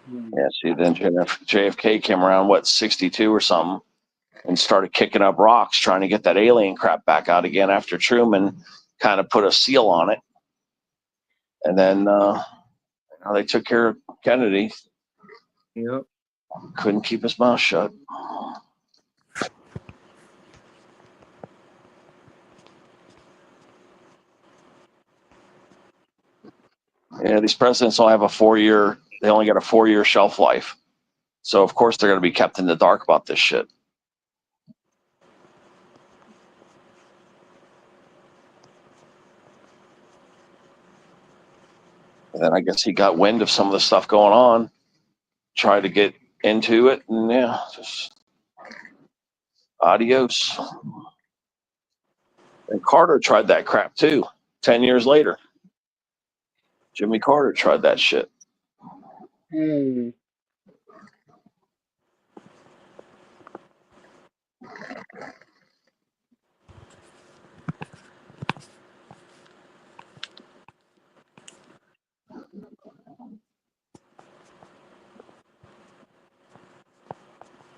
Yeah, see, then JFK came around, 62 or something, and started kicking up rocks trying to get that alien crap back out again after Truman kind of put a seal on it. And then they took care of Kennedy. Yep. Couldn't keep his mouth shut. Yeah, these presidents all have they only got a 4-year shelf life. So of course they're going to be kept in the dark about this shit. And then I guess he got wind of some of the stuff going on, tried to get into it, and yeah, just adios. And Carter tried that crap too. 10 years later, Jimmy Carter tried that shit. Hmm.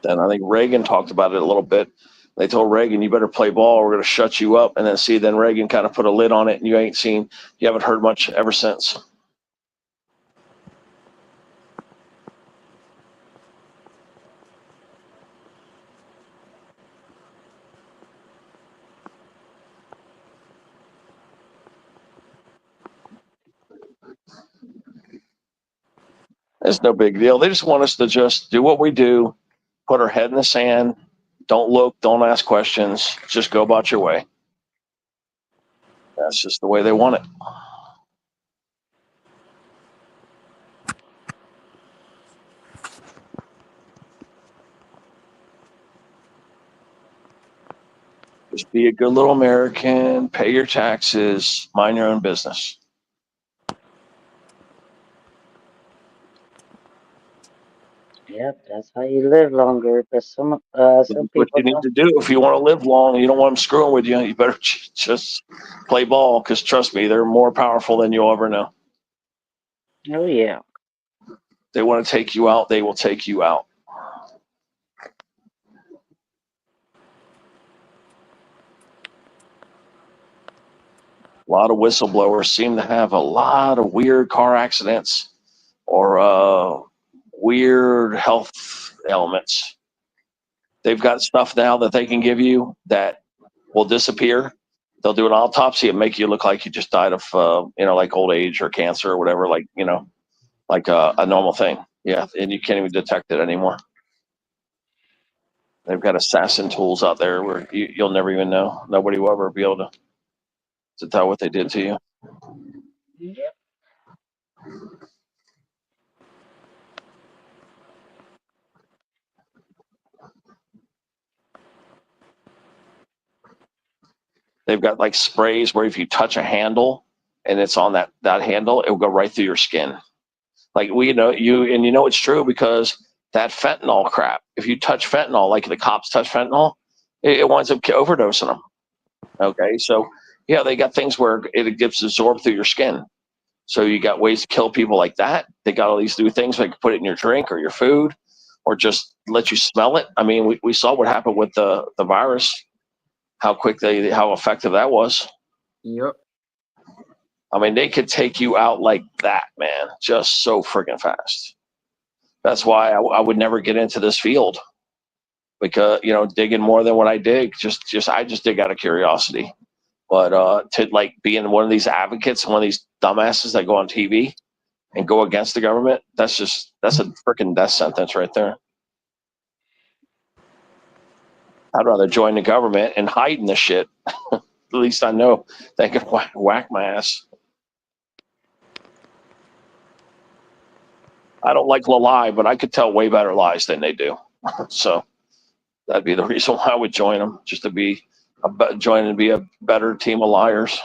Then I think Reagan talked about it a little bit. They told Reagan, you better play ball, we're going to shut you up. And then Reagan kind of put a lid on it, and you haven't heard much ever since. It's no big deal. They just want us to just do what we do, put our head in the sand, don't look, don't ask questions, just go about your way. That's just the way they want it. Just be a good little American, pay your taxes, mind your own business. Yep, that's how you live longer. But some That's what people you need don't. to do if you want to live long and you don't want them screwing with you. You better just play ball, because trust me, they're more powerful than you'll ever know. Oh yeah. They want to take you out, they will take you out. A lot of whistleblowers seem to have a lot of weird car accidents or weird health ailments. They've got stuff now that they can give you that will disappear. They'll do an autopsy and make you look like you just died of, like old age or cancer or whatever, like a normal thing. Yeah, and you can't even detect it anymore. They've got assassin tools out there where you'll never even know. Nobody will ever be able to tell what they did to you. Yep. They've got like sprays where if you touch a handle and it's on that handle, it will go right through your skin. Like it's true, because that fentanyl crap, if you touch fentanyl, like the cops touch fentanyl, it winds up overdosing them. Okay, so yeah, they got things where it gets absorbed through your skin. So you got ways to kill people like that. They got all these new things, like put it in your drink or your food, or just let you smell it. I mean, we saw what happened with the virus, how effective that was. Yep. I mean, they could take you out like that, man, just so freaking fast. That's why I would never get into this field, because digging more than what I dig, I just dig out of curiosity. But to like being one of these advocates, one of these dumbasses that go on TV and go against the government, that's a freaking death sentence right there. I'd rather join the government and hide in the shit. At least I know they can whack my ass. I don't like to lie, but I could tell way better lies than they do. So that'd be the reason why I would join them, just to be join and be a better team of liars.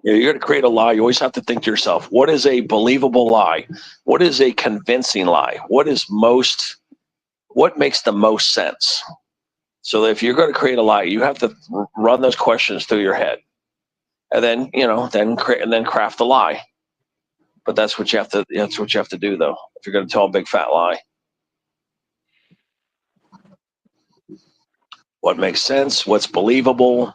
You're going to create a lie. You always have to think to yourself, what is a believable lie? What is a convincing lie? What makes the most sense? So if you're going to create a lie, you have to run those questions through your head, and then then craft the lie. But that's what you have to do, though, if you're going to tell a big fat lie. What makes sense? What's believable?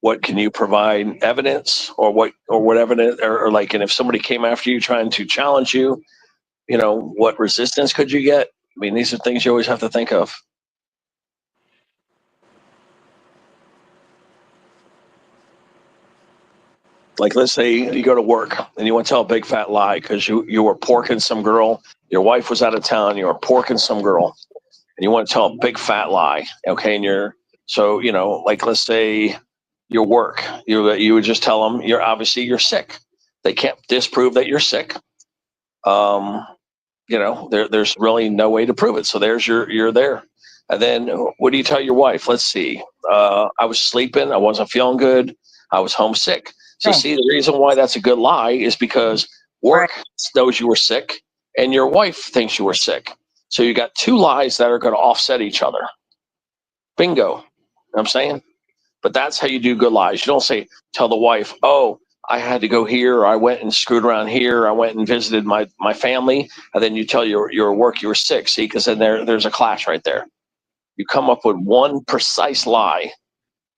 What can you provide evidence, or what evidence, or like, and if somebody came after you trying to challenge you, what resistance could you get? I mean, these are things you always have to think of. Like, let's say you go to work and you want to tell a big fat lie because you were porking some girl. Your wife was out of town. You were porking some girl, and you want to tell a big fat lie. Okay, and so like, let's say your work, you would just tell them you're sick. They can't disprove that you're sick. There's really no way to prove it. So you're there. And then what do you tell your wife? Let's see. I was sleeping. I wasn't feeling good. I was homesick. So Thanks. see, the reason why that's a good lie is because work knows you were sick and your wife thinks you were sick. So you got two lies that are going to offset each other. Bingo. You know what I'm saying? But that's how you do good lies. You don't tell the wife, oh, I had to go here, or I went and screwed around here, I went and visited my family, and then you tell your work you were sick. See, because then there's a clash right there. You come up with one precise lie,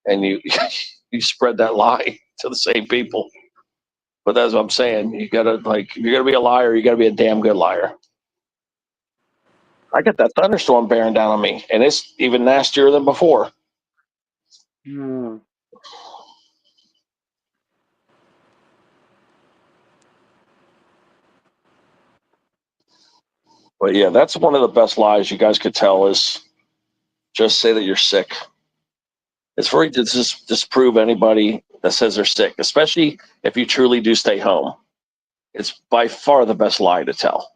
and you you spread that lie to the same people. But that's what I'm saying. You gotta if you're gonna be a liar, you gotta be a damn good liar. I got that thunderstorm bearing down on me, and it's even nastier than before. Hmm. But yeah, that's one of the best lies you guys could tell is just say that you're sick. It's very to disprove anybody that says they're sick, especially if you truly do stay home. It's by far the best lie to tell.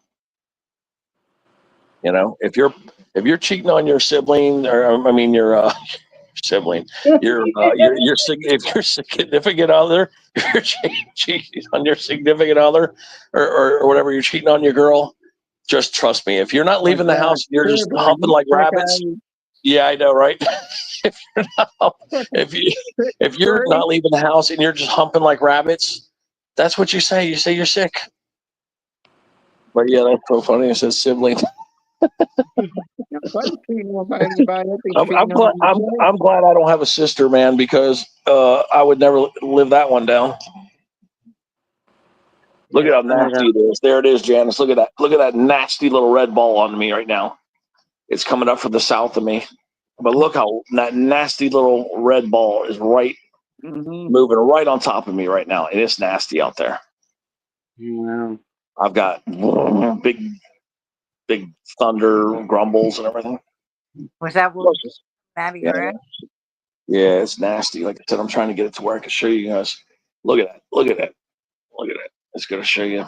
If you're cheating on your sibling, or I mean your sibling, if your significant other, if you're cheating on your significant other, or whatever, you're cheating on your girl, just trust me. If you're not leaving the house, you're just humping like rabbits. Yeah, I know, right? if you're not leaving the house and you're just humping like rabbits, that's what you say. You say you're sick. But yeah, that's so funny. It says sibling. I'm glad I don't have a sister, man, because I would never live that one down. Look at how nasty it is. There it is, Janice. Look at that. Look at that nasty little red ball on me right now. It's coming up from the south of me. But look how that nasty little red ball is moving right on top of me right now. And it's nasty out there. Wow. I've got big thunder grumbles and everything. Was that what out of your head? Yeah, it's nasty. Like I said, I'm trying to get it to where I can show you guys. Look at that. Look at that. Look at that. It's going to show you.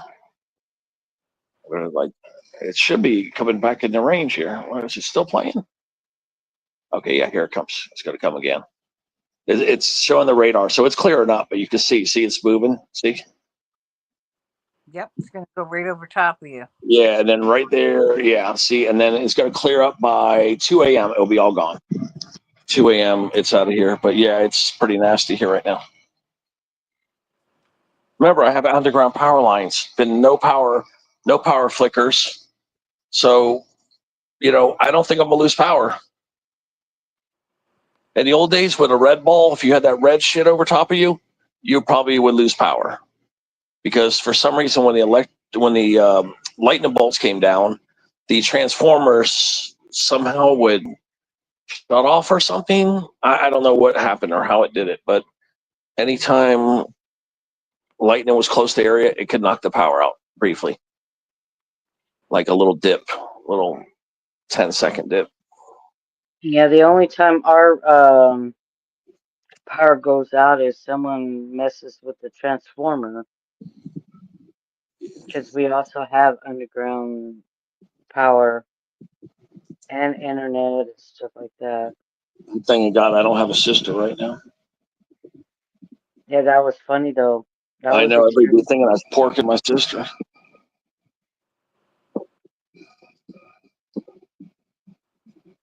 Like, it should be coming back in the range here. Or is it still playing? Okay, yeah, here it comes. It's going to come again. It's showing the radar, so it's clearing up, but you can see it's moving. See? Yep, it's going to go right over top of you. Yeah, and then right there, yeah, see, and then it's going to clear up by 2 a.m. It'll be all gone. 2 a.m. It's out of here, but yeah, it's pretty nasty here right now. Remember, I have underground power lines. Been no power flickers. So, I don't think I'm gonna lose power. In the old days with a red ball, if you had that red shit over top of you, you probably would lose power. Because for some reason, when the lightning bolts came down, the transformers somehow would shut off or something. I don't know what happened or how it did it, but anytime lightning was close to the area, it could knock the power out briefly. Like a little dip, little 10-second dip. Yeah, the only time our power goes out is someone messes with the transformer. Because we also have underground power and internet and stuff like that. Thank God I don't have a sister right now. Yeah, that was funny though. I know everybody's thinking I was porking my sister.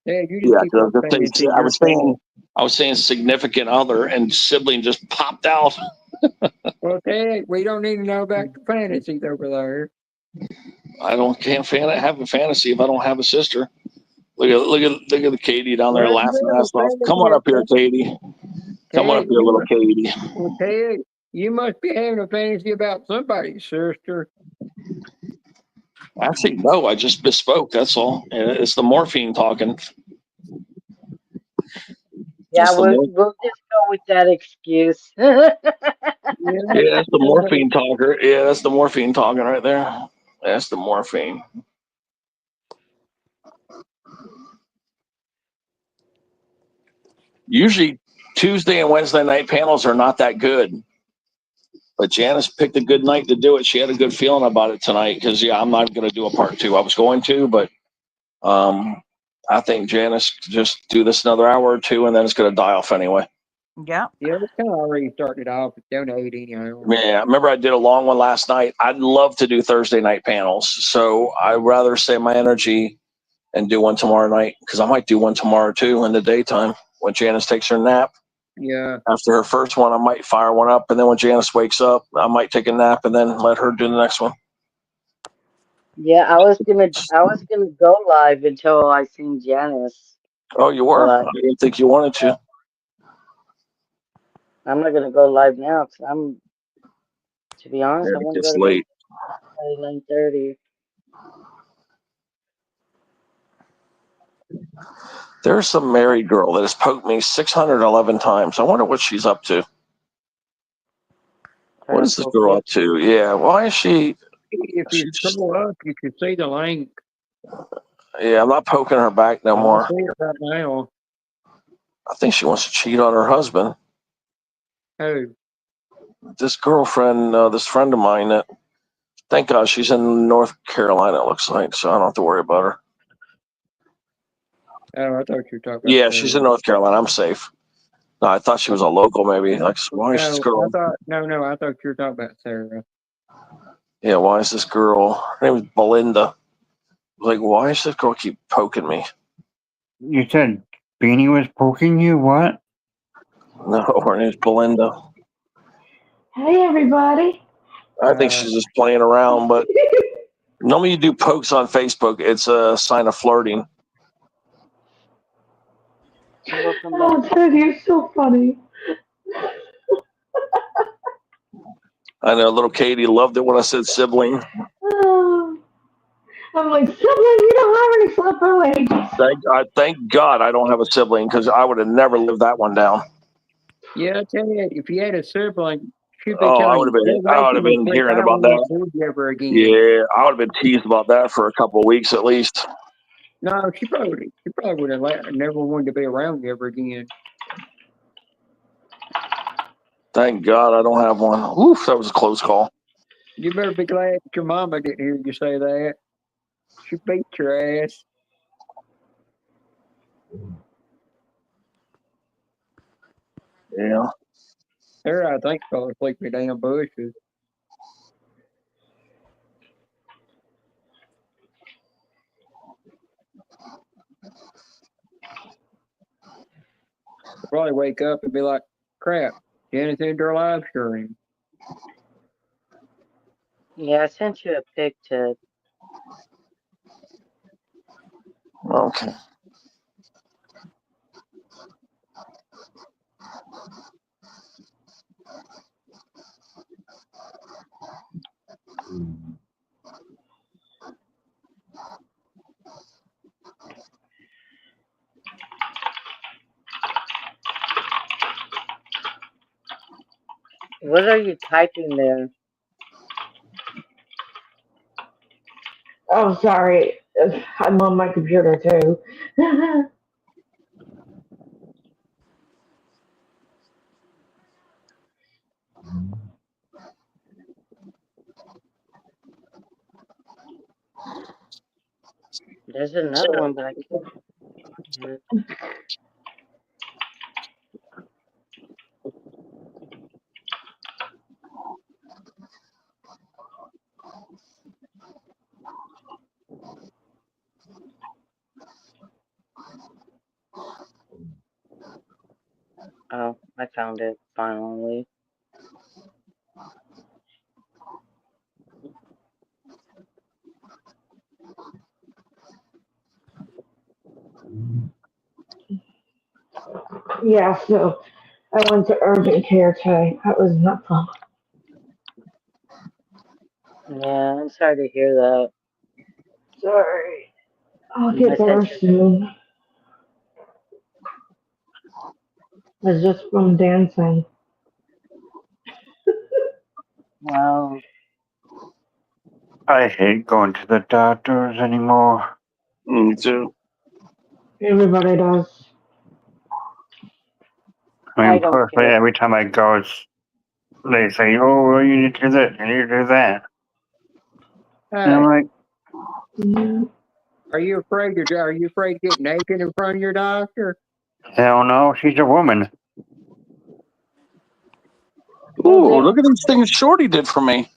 Yeah, I was saying significant other, and sibling just popped out. Okay, we don't need to know about the fantasies over there. I have a fantasy if I don't have a sister. Look at the Katie down there laughing ass off. Come on up here, Katie. Come on up here, little Katie. Okay, you must be having a fantasy about somebody's sister. Actually, no, I just bespoke. That's all. It's the morphine talking. Yeah, we'll just go with that excuse. Yeah, that's the morphine talker. Yeah, that's the morphine talking right there. That's the morphine. Usually Tuesday and Wednesday night panels are not that good. But Janice picked a good night to do it. She had a good feeling about it tonight because, yeah, I'm not going to do a part two. I was going to, but I think Janice just do this another hour or two and then it's going to die off anyway. Yeah. Yeah, it's kind of already started off at donating, you know. Yeah, I remember I did a long one last night. I'd love to do Thursday night panels. So I'd rather save my energy and do one tomorrow night because I might do one tomorrow too in the daytime when Janice takes her nap. Yeah, After her first one, I might fire one up, and then when Janice wakes up, I might take a nap and then let her do the next one. Yeah, I was gonna go live until I seen Janice. Oh, you were? But I didn't think you wanted to. I'm not gonna go live now because to be honest, Yeah, I it want to go gets to bed late. at 9:30. There's some married girl that has poked me 611 times. I wonder what she's up to. Trying What to is this poke girl you. up to? Yeah, why is she? if you She's scroll up, you can see the link. yeah, I'm not poking her back no I more. see it right now. I think she wants to cheat on her husband. Oh, This girlfriend, this friend of mine, that thank God she's in North Carolina. It looks like, so I don't have to worry about her. oh, I thought you were talking about Yeah, she's in Sarah. North Carolina. I'm safe. No, I thought she was a local, maybe. Like, why is this girl? I thought you were talking about Sarah. Yeah, why is this girl? Her name is Belinda. Like, why does this girl keep poking me? You said Beanie was poking you? What? No, her name's Belinda. Hey, everybody. I think she's just playing around, but normally you do pokes on Facebook, it's a sign of flirting. Welcome Oh, back. Ted, you're so funny. I know little Katie loved it when I said sibling. Oh, I'm like, sibling, you don't have any slipper Thank God I don't have a sibling because I would have never lived that one down. Yeah, I tell you, if you had a sibling, she'd be Oh, telling you, "Go I back would to have me, been Cliff. hearing I don't about want that. to see you ever again." Yeah, I would have been teased about that for a couple of weeks at least. No, she probably would have never wanted to be around you ever again. Thank God I don't have one. Oof, that was a close call. You better be glad that your mama didn't hear you say that. She beat your ass. Yeah. There, I think fell asleep in damn bushes. I'll probably wake up and be like, "Crap, Janet's into her live stream." Yeah, I sent you a pic to. Okay. What are you typing there? Oh, sorry. I'm on my computer, too. There's another one, but I can't find it. Oh, I found it finally. Yeah, so I went to urgent care today. That was not fun. Yeah, I'm sorry to hear that. Sorry. I'll I get better sent you. soon. It's just from dancing. Well, I hate going to the doctors anymore. Me too. Everybody does. I I mean, don't personally, care. every time I go, they say, "Oh, well, you need to do this, you need to do that," and I'm Hey, like, Mhm. are you afraid to get naked in front of your doctor? "Hell no, she's a woman." Well, Ooh, they look at these things Shorty did for me.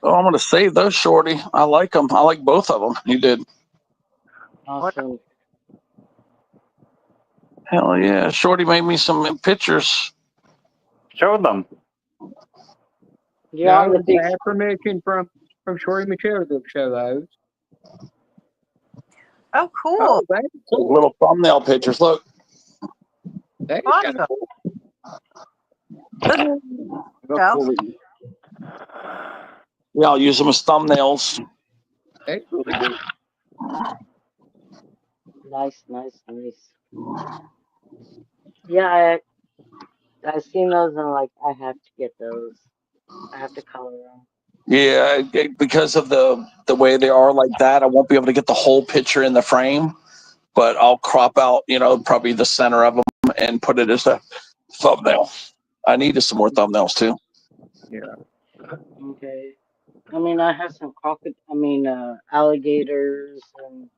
Oh, I'm gonna save those, Shorty. I like them. I like both of them. You did. awesome. Hell yeah, Shorty made me some pictures. Show them. You're on No, the you big gotta have screen. permission from Shorty Michelle to show those. Oh, cool. Oh, that's Like cool. little thumbnail pictures. Look. That is kind of Awesome. cool. Look So, cool. Yeah, I'll use them as thumbnails. That's really good. Nice, nice, nice. Yeah, I've seen those and like I have to get those. I have to color them. Yeah, because of the way they are like that, I won't be able to get the whole picture in the frame. But I'll crop out, probably the center of them and put it as a thumbnail. I needed some more thumbnails too. Yeah. Okay. I mean, I have some alligators and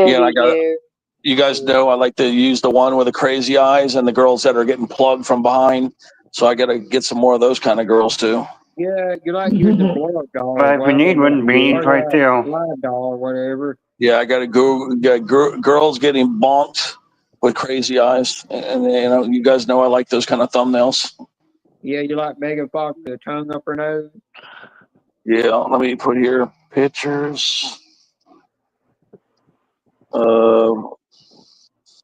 Yeah, and teddy bear. you guys And, know I like to use the one with the crazy eyes and the girls that are getting plugged from behind. So I got to get some more of those kind of girls too. Yeah, you like using blood doll or But if you need one, beans right there. live doll or whatever. Yeah, I got to go get girls getting bonked with crazy eyes, and you guys know I like those kind of thumbnails. Yeah, you like Megan Fox with the tongue up her nose. Yeah, let me put here pictures of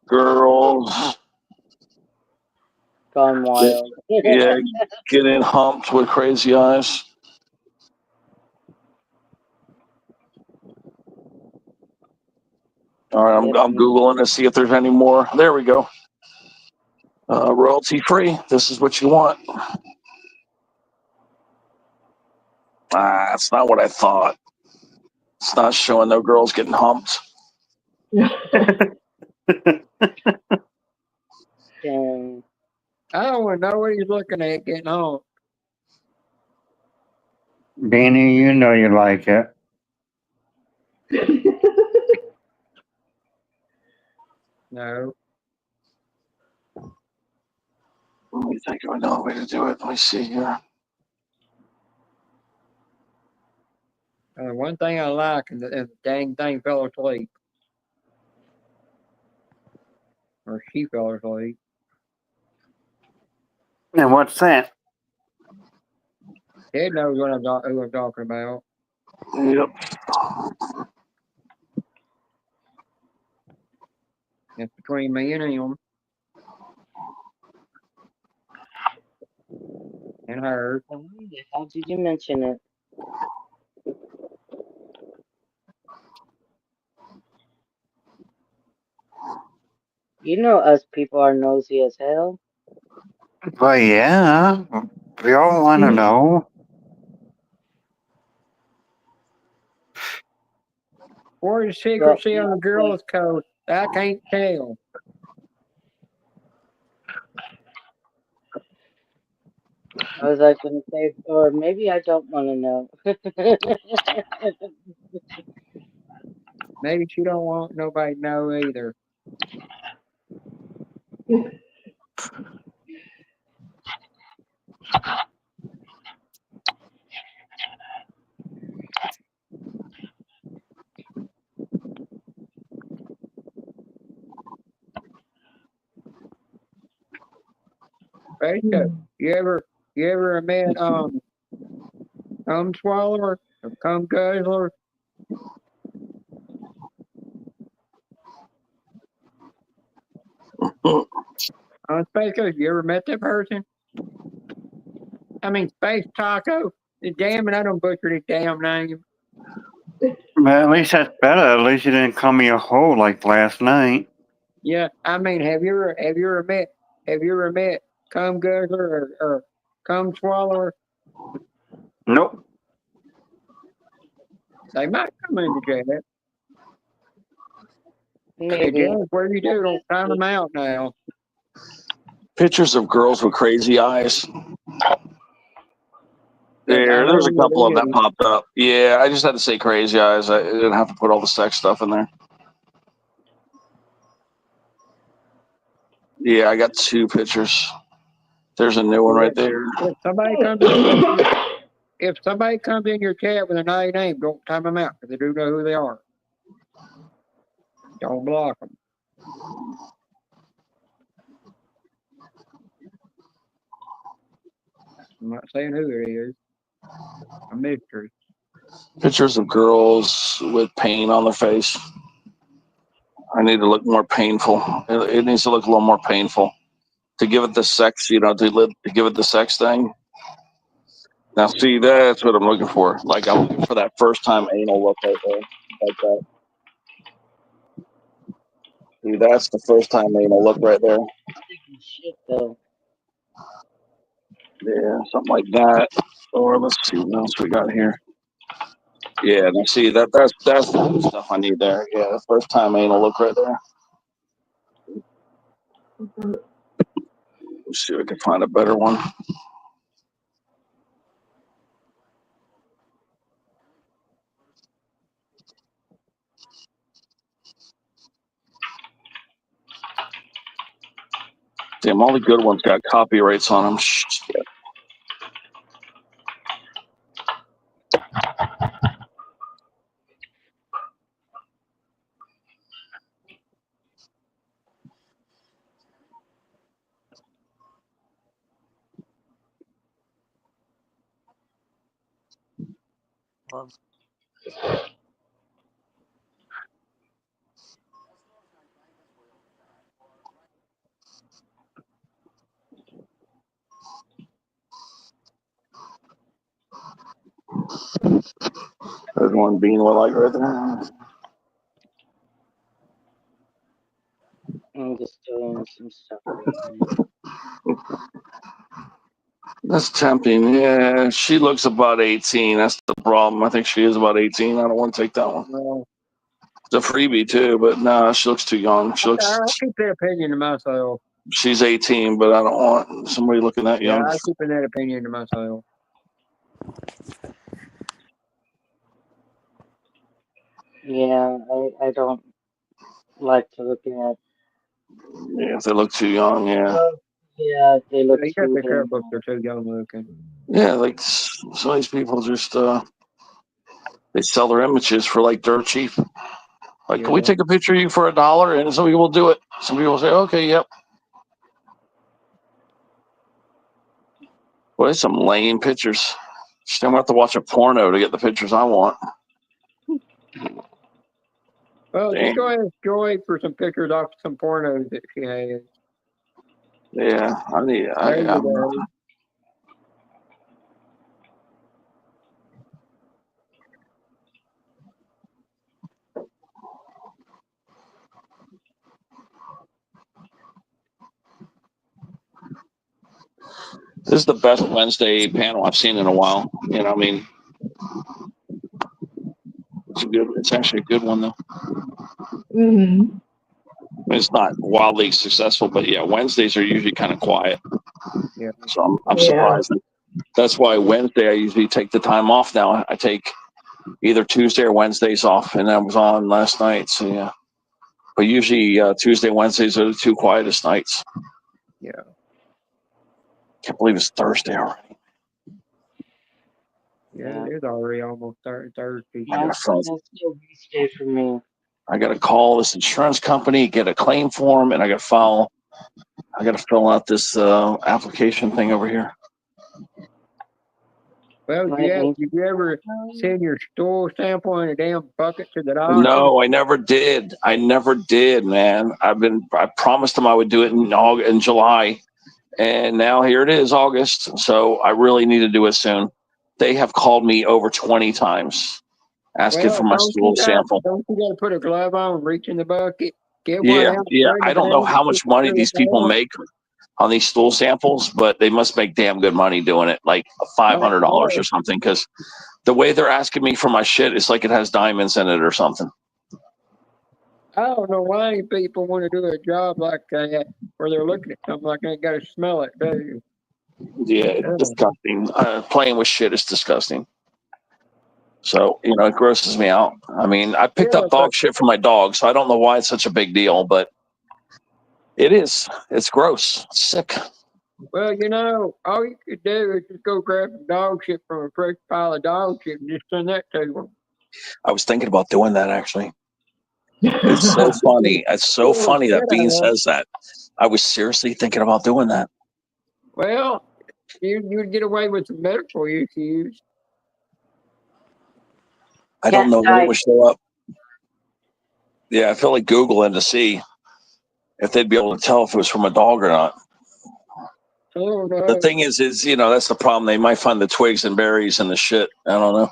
girls. gone wild. Yeah, getting humped with crazy eyes. All right, Yep. I'm Googling to see if there's any more. There we go. Royalty free. This is what you want. That's not what I thought. It's not showing no girls getting humped. Dang. I don't want to know what he's looking at getting home. Danny, you know you like it. No. Let me think of another way to do it. Let me see here. One thing I like, and the dang thing fell asleep. Or she fell asleep. And what's that? Ted knows what who I'm talking about. Yep. It's between me and him. And her. Why the hell did you mention it? You know us people are nosy as hell. Well, yeah, we all want to know. Where's the But secrecy on the girl's coat? I can't tell. I was like gonna say, or maybe I don't want to know. Maybe she don't want nobody to know either. Rachel, you ever met cum swallower or cum guzzler? Space Ghost, you ever met that person? I mean, Space Taco. Damn it, I don't butcher his damn name. But at least that's better. At least you didn't call me a hoe like last night. Yeah, I mean, have you ever met cum guzzler or cum swallower? Nope. They might come in the chat. Hey, Maybe. Janice, what do you do? Don't time them out now. Pictures of girls with crazy eyes. Yeah, I know There's a what couple of it them that is. popped up. Yeah, I just had to say crazy eyes. I didn't have to put all the sex stuff in there. Yeah, I got 2 pictures. There's a new one right there. If somebody comes in, if somebody comes in your chat with a naughty name, don't time them out because they do know who they are. Don't block them. I'm not saying who it is. A mystery. Pictures of girls with pain on their face. I need to look more painful. It needs to look a little more painful to give it the sex, to give it the sex thing. Now, see, that's what I'm looking for. Like, I'm looking for that first time anal look right there, like that. See, that's the first time anal look right there. Shit, though. Yeah, something like that. Or let's see what else we got here. Yeah, now see that's the stuff I need there. Yeah, the first time anal look right there. Let's see if we can find a better one. Damn, all the good ones got copyrights on them. Shit. Well, There's one being like right there. I'm just doing some stuff right now. That's tempting. Yeah, she looks about 18. That's the problem. I think she is about 18. I don't want to take that one. Well, It's a freebie too, but no, she looks too young. I keep that opinion to myself. She's 18, but I don't want somebody looking that Yeah, young. I keep that opinion to myself. Yeah, I don't like to look at. Yeah, if they look too young, yeah. Yeah, they look You got to too be careful if young. they're too young looking. Yeah, like some of these people just they sell their images for like dirt cheap. Like, can we Yeah. take a picture of you for $1? And some people will do it. Some people say, okay, yep. Boy, there's some lame pictures. Still have to watch a porno to get the pictures I want. Well, Dang. just go ask Joy for some pictures off some pornos that she has. Yeah, There you go. This is the best Wednesday panel I've seen in a while. I mean, it's actually a good one though. Mm-hmm. It's not wildly successful, but yeah, Wednesdays are usually kind of quiet. Yeah. So I'm surprised. That's why Wednesday I usually take the time off now. I take either Tuesday or Wednesdays off, and I was on last night. So yeah, but usually Tuesday, Wednesdays are the 2 quietest nights. Yeah. Can't believe it's Thursday already. Yeah, it's already almost Thursday. Yeah, that's still Wednesday for me. I got to call this insurance company, get a claim form, and I got to fill out this application thing over here. Well, did you ever send your stool sample in a damn bucket to the doctor? No, I never did. Man. I promised them I would do it in July, and now here it is, August. So I really need to do it soon. They have called me over 20 times asking for my stool sample. Don't you got to put a glove on and reach in the bucket? Get one Yeah, out, yeah. bring I it don't know down, how much stick it money to these the people tail. make. on these stool samples, but they must make damn good money doing it, like $500 or something. Because the way they're asking me for my shit, it's like it has diamonds in it or something. I don't know why any people want to do a job like that where they're looking at something like that. Got to smell it, do you? Yeah, it's disgusting. Playing with shit is disgusting. So, you know, it grosses me out. I mean, I picked up dog shit for my dog, so I don't know why it's such a big deal, but it is. It's gross. It's sick. Well, you know, all you could do is just go grab some dog shit from a fresh pile of dog shit and just send that to them. I was thinking about doing that, actually. It's so funny. It's so funny that Bean says that. I was seriously thinking about doing that. Well, you'd get away with some medical issues. I don't know when it would show up. Yeah, I feel like Googling to see if they'd be able to tell if it was from a dog or not. Oh, no. The thing is, you know, that's the problem. They might find the twigs and berries and the shit. I don't know.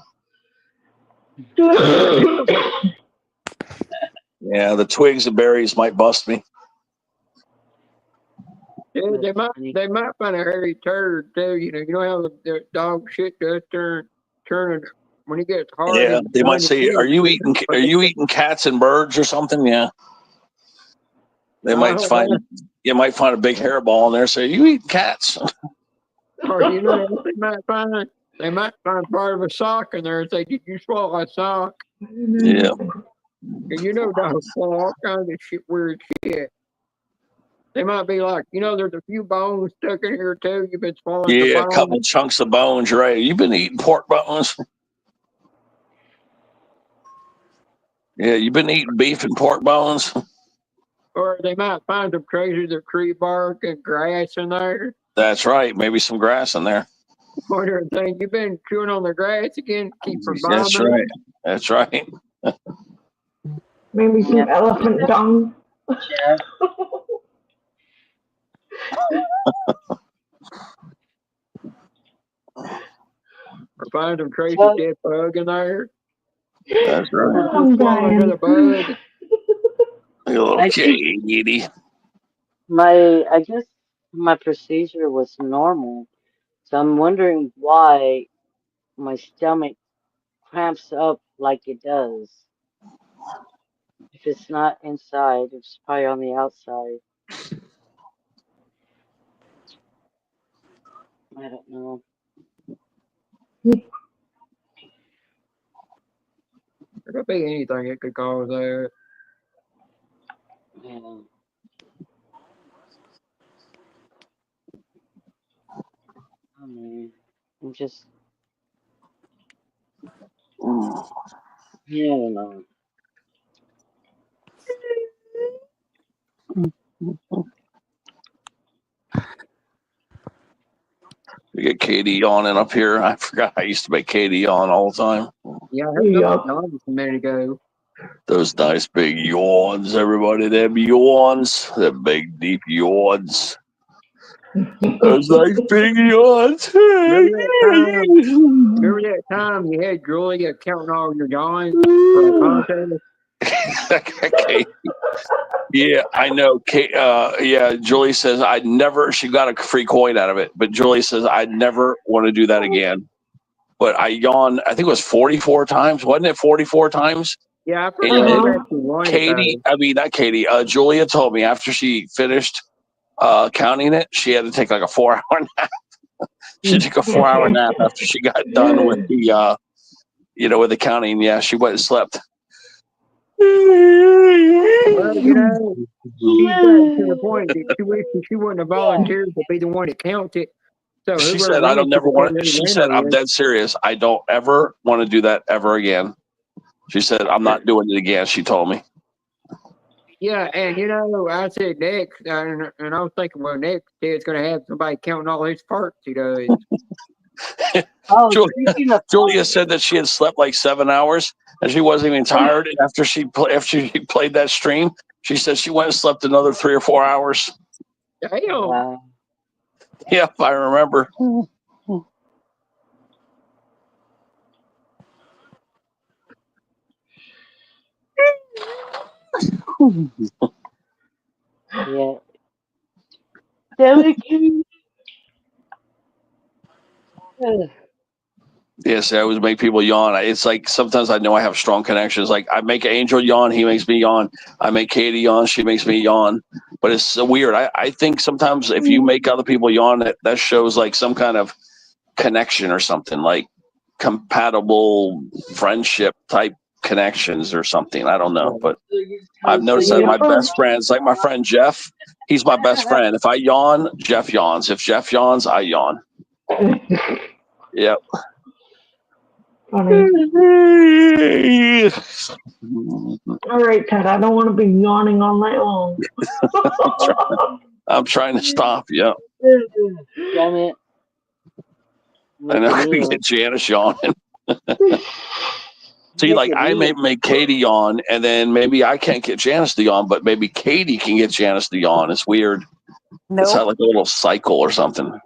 Yeah, the twigs and berries might bust me. Yeah, they might find a hairy turd too. You know how the dog shit does turn when it gets hard. Yeah, they might say, "Are you eating cats and birds or something?" Yeah, they might find you might find a big hairball in there. Say, "You eating cats?" Or you know, they might find part of a sock in there and say, "Did you swallow a sock?" Yeah. And you know, dogs swallow all kinds of shit, weird shit. They might be like, you know, there's a few bones stuck in here too. You've been swallowing the Yeah, a bones. couple chunks of bones. Right? You've been eating pork bones. Yeah, you've been eating beef and pork bones. Or they might find some traces of tree bark and grass in there. That's right. Maybe some grass in there. Wonder thing, you've been chewing on the grass again, keep from That's bombing. right. That's right. Maybe some elephant dung. Yeah. Or find some traces of dead bug in there. That's right. I'm Swallow another bug. A little kitty. I guess my procedure was normal, so I'm wondering why my stomach cramps up like it does. If it's not inside, it's probably on the outside. I don't know. There could be anything that could cause that. Yeah. I mean, I'm just, I don't know. We get Katie yawning up here. I forgot I used to make Katie yawn all the time. Yeah, I heard something just a minute ago. Those nice big yawns, everybody. Them yawns. Them big deep yawns. Those nice big yawns. Remember that time you had Julia counting all your yawns for a contest? Katie. Yeah, I know. Yeah, Julie says she got a free coin out of it, but Julie says I'd never want to do that again. But I yawned, I think it was 44 times. Wasn't it 44 times? Yeah, I forgot who actually won Katie, not Katie, Julia told me after she finished counting it, she had to take like a 4-hour nap. She took a 4-hour nap after she got done with the, with the counting. Yeah, she went and slept. Well, you know, she's gotten to the point that she wishes she wouldn't have volunteered to be the one that counted. So she said, "I don't never want to." She said, "I'm dead serious. I don't ever want to do that ever again." She said, "I'm not doing it again." She told me. Yeah, and you know, I said next, and I was thinking, well, next Ted's going to have somebody counting all his farts he does. Julia said that she had slept like 7 hours and she wasn't even tired. And after she played that stream, she said she went and slept another 3 or 4 hours. Damn. Wow. Yep, I remember. Yeah. Delicate. Ugh. Yes, I always make people yawn. It's like sometimes I know I have strong connections. Like I make Angel yawn, he makes me yawn. I make Katie yawn, she makes me yawn. But it's so weird. I think sometimes if you make other people yawn, that shows like some kind of connection or something, like compatible friendship type connections or something. I don't know, but I've noticed that my best friends, like my friend Jeff, he's my best friend. If I yawn, Jeff yawns. If Jeff yawns, I yawn. Yep. Funny. All right, Ted. I don't want to be yawning all night long. I'm trying to stop. Yep. Damn it. I know we get Janice yawning. See, like I may make Katie yawn, and then maybe I can't get Janice to yawn, but maybe Katie can get Janice to yawn. It's weird. It's Nope. like a little cycle or something.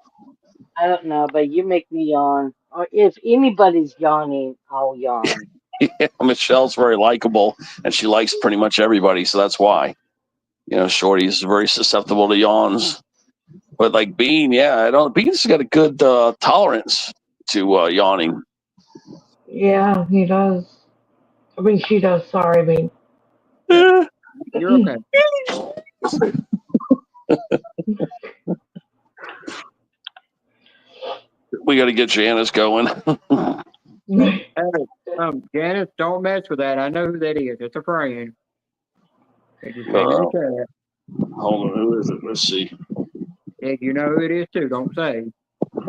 I don't know, but you make me yawn. Or if anybody's yawning, I'll yawn. Yeah, Michelle's very likable, and she likes pretty much everybody, so that's why. You know, Shorty's very susceptible to yawns. But like Bean, Bean's got a good tolerance to yawning. Yeah, he does. I mean, she does. Sorry, Bean. You're okay. We got to get Janice going. Hey, Janice, don't mess with that. I know who that is. It's a friend. They just sent in the chat. Hold on, who is it? Let's see. Yeah, you know who it is too. Don't say.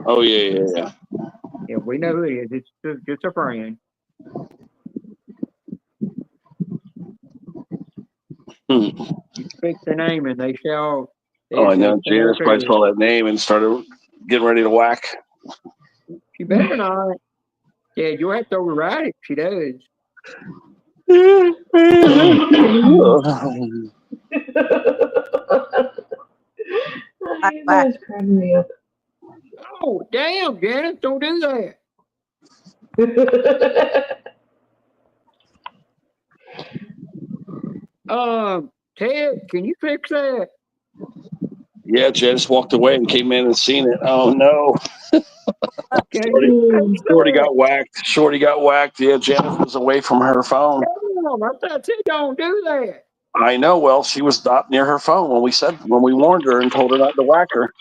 Oh yeah. Yeah, we know who it is. It's just a friend. You speak the name and they shall. Oh, I know. Janice probably saw that name and started getting ready to whack. She better not. Yeah, you'll have to override it. She does. That's cracking me up. Oh, damn, Janice, don't do that. Ted, can you fix that? Yeah, Janice walked away and came in and seen it. Oh no. Shorty got whacked. Shorty got whacked. Yeah, Janice was away from her phone. Damn, I thought you don't do that. I know. Well, she was not near her phone when we warned her and told her not to whack her.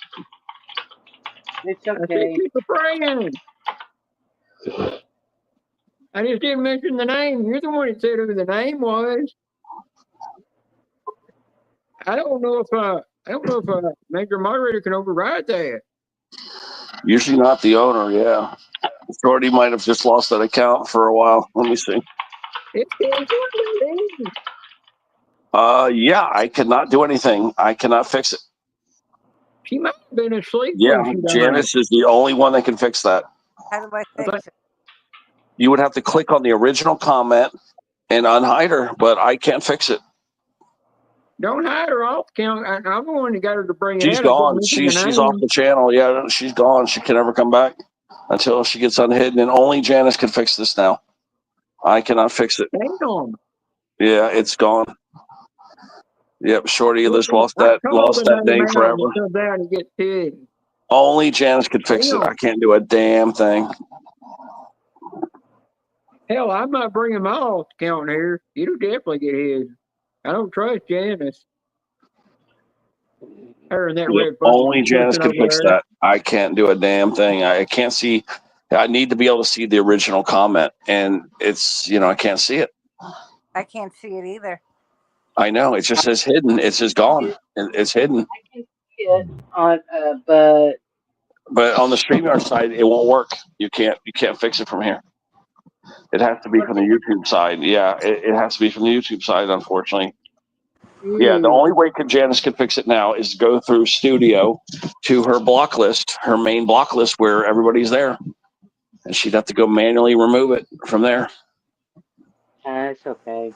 It's I said, okay. keep it praying. I just didn't mention the name. You're the one that said who the name was. I don't know if Major Moderator can override that. Usually not the owner. Yeah, Shorty might have just lost that account for a while. Let me see. Yeah, I cannot do anything. I cannot fix it. She might have been asleep. Yeah, when she died. Janice is the only one that can fix that. How do I fix it? You would have to click on the original comment and unhide her, but I can't fix it. Don't hide her off count. I'm the one that got her to bring it She's in. gone. She's off the channel. Yeah, she's gone. She can never come back until she gets unhidden. And only Janice can fix this now. I cannot fix it. Damn. Yeah, it's gone. Yep, Shorty just lost that name forever. Only Janice could fix it. I can't do a damn thing. Hell, I might bring him off count here. It'll definitely get his. I don't trust Janice. Her and that red only Janice can fix that. I can't do a damn thing. I can't see. I need to be able to see the original comment, and it's I can't see it. I can't see it either. I know. It just says hidden. It says gone. It's hidden. I can see it on, but on the StreamYard side, it won't work. You can't fix it from here. It has to be from the YouTube side. Yeah, it has to be from the YouTube side, unfortunately. Yeah, the only way Janice can fix it now is to go through Studio to her block list, her main block list where everybody's there. And she'd have to go manually remove it from there. it's okay.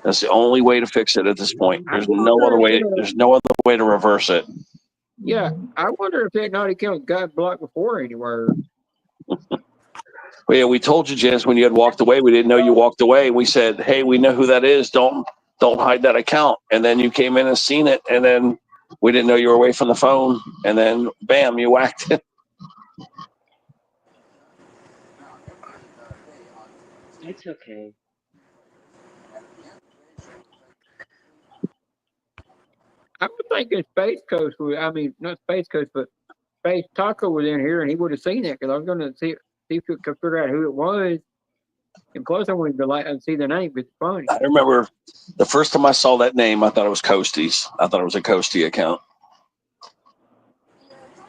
That's the only way to fix it at this point. There's no other way. There's no other way to reverse it. Yeah, I wonder if that naughty account got blocked before anywhere. Well, yeah, we told you, Janice, when you had walked away, we didn't know you walked away. We said, hey, we know who that is. Don't hide that account. And then you came in and seen it. And then we didn't know you were away from the phone, and then bam, you whacked it. It's okay. I would think if Space Coast was, I mean, not Space Coast, but Space Taco was in here and he would have seen it because I was going to see if we could figure out who it was. And plus, I wanted to see the name because it's funny. I remember the first time I saw that name, I thought it was Coasties. I thought it was a Coastie account.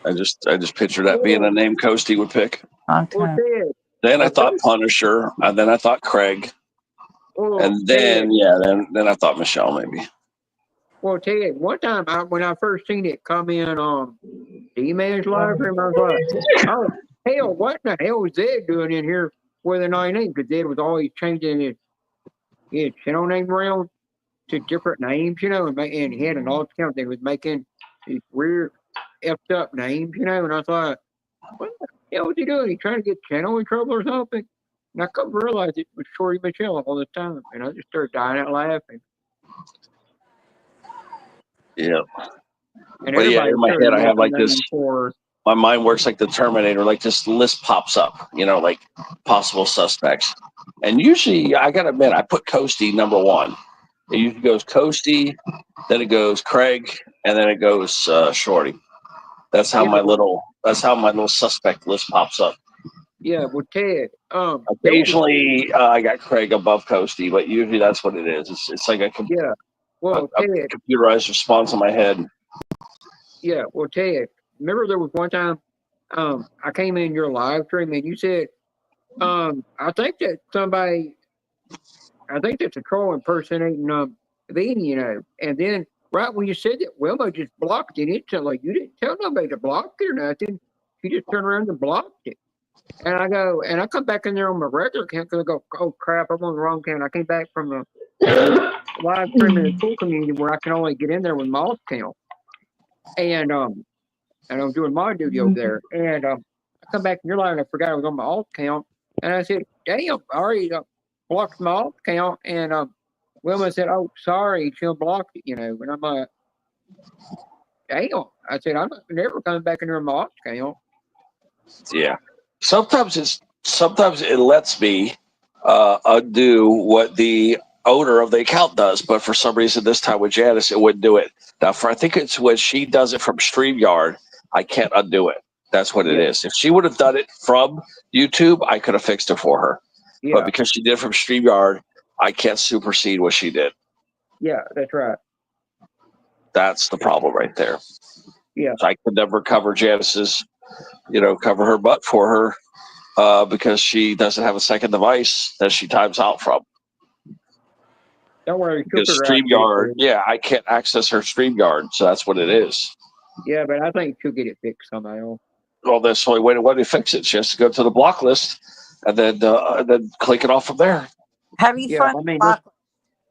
I just pictured that being a name Coastie would pick. Well, Content. Ted, Then I thought Punisher, and then I thought Craig, well, and Ted, then then I thought Michelle maybe. well, Ted, one time when I first seen it come in on D-Man's live stream, I was like, oh, hell, what the hell was Zed doing in here with a name? Because Zed was always changing his channel name around to different names, you know, and he had an alt account that was making these weird effed up names, you know, and I thought, what the hell was he doing? He trying to get channel in trouble or something? And I couldn't realize it was Shorty Michelle all the time, and I just started dying out laughing. Yeah. And But yeah, everybody in my started head, I have making like this. names for, My mind works like the Terminator. Like this list pops up, you know, like possible suspects. And usually, I gotta admit, I put Coastie number one. It usually goes Coastie, then it goes Craig, and then it goes Shorty. That's how Yeah. my little suspect list pops up. yeah, with Ted. Occasionally, I got Craig above Coastie, but usually that's what it is. It's like a Yeah. Well, a Ted, computerized response in my head. yeah, well, Ted, remember there was one time I came in your live stream and you said, I think that that's a troll impersonating Vinny, you know. And then right when you said that, Wilma just blocked it instantly. You didn't tell nobody to block it or nothing. She just turned around and blocked it. And I come back in there on my regular account because I go, oh crap, I'm on the wrong account. I came back from the live stream in the tool community where I can only get in there with my alt account. And I'm doing my duty over there. And I come back in your live and I forgot I was on my alt account. And I said, damn, I already blocked my alt account. And Wilma said, oh, sorry, she'll block it, you know. And I'm like, damn. I said, I'm never coming back in there on my alt account. Yeah. Sometimes it lets me undo what the owner of the account does, but for some reason this time with Janice it wouldn't do it. Now I think it's when she does it from StreamYard, I can't undo it. That's what it is. If she would have done it from YouTube, I could have fixed it for her. Yeah. But because she did it from StreamYard, I can't supersede what she did. Yeah, that's right. That's the problem right there. Yeah. I could never cover Janice's, cover her butt for her because she doesn't have a second device that she times out from. Don't worry. Because StreamYard, I can't access her StreamYard, so that's what it is. Yeah, but I think she'll get it fixed somehow. Well, that's the only way to fix it. She has to go to the block list and then click it off from there. How do you find the block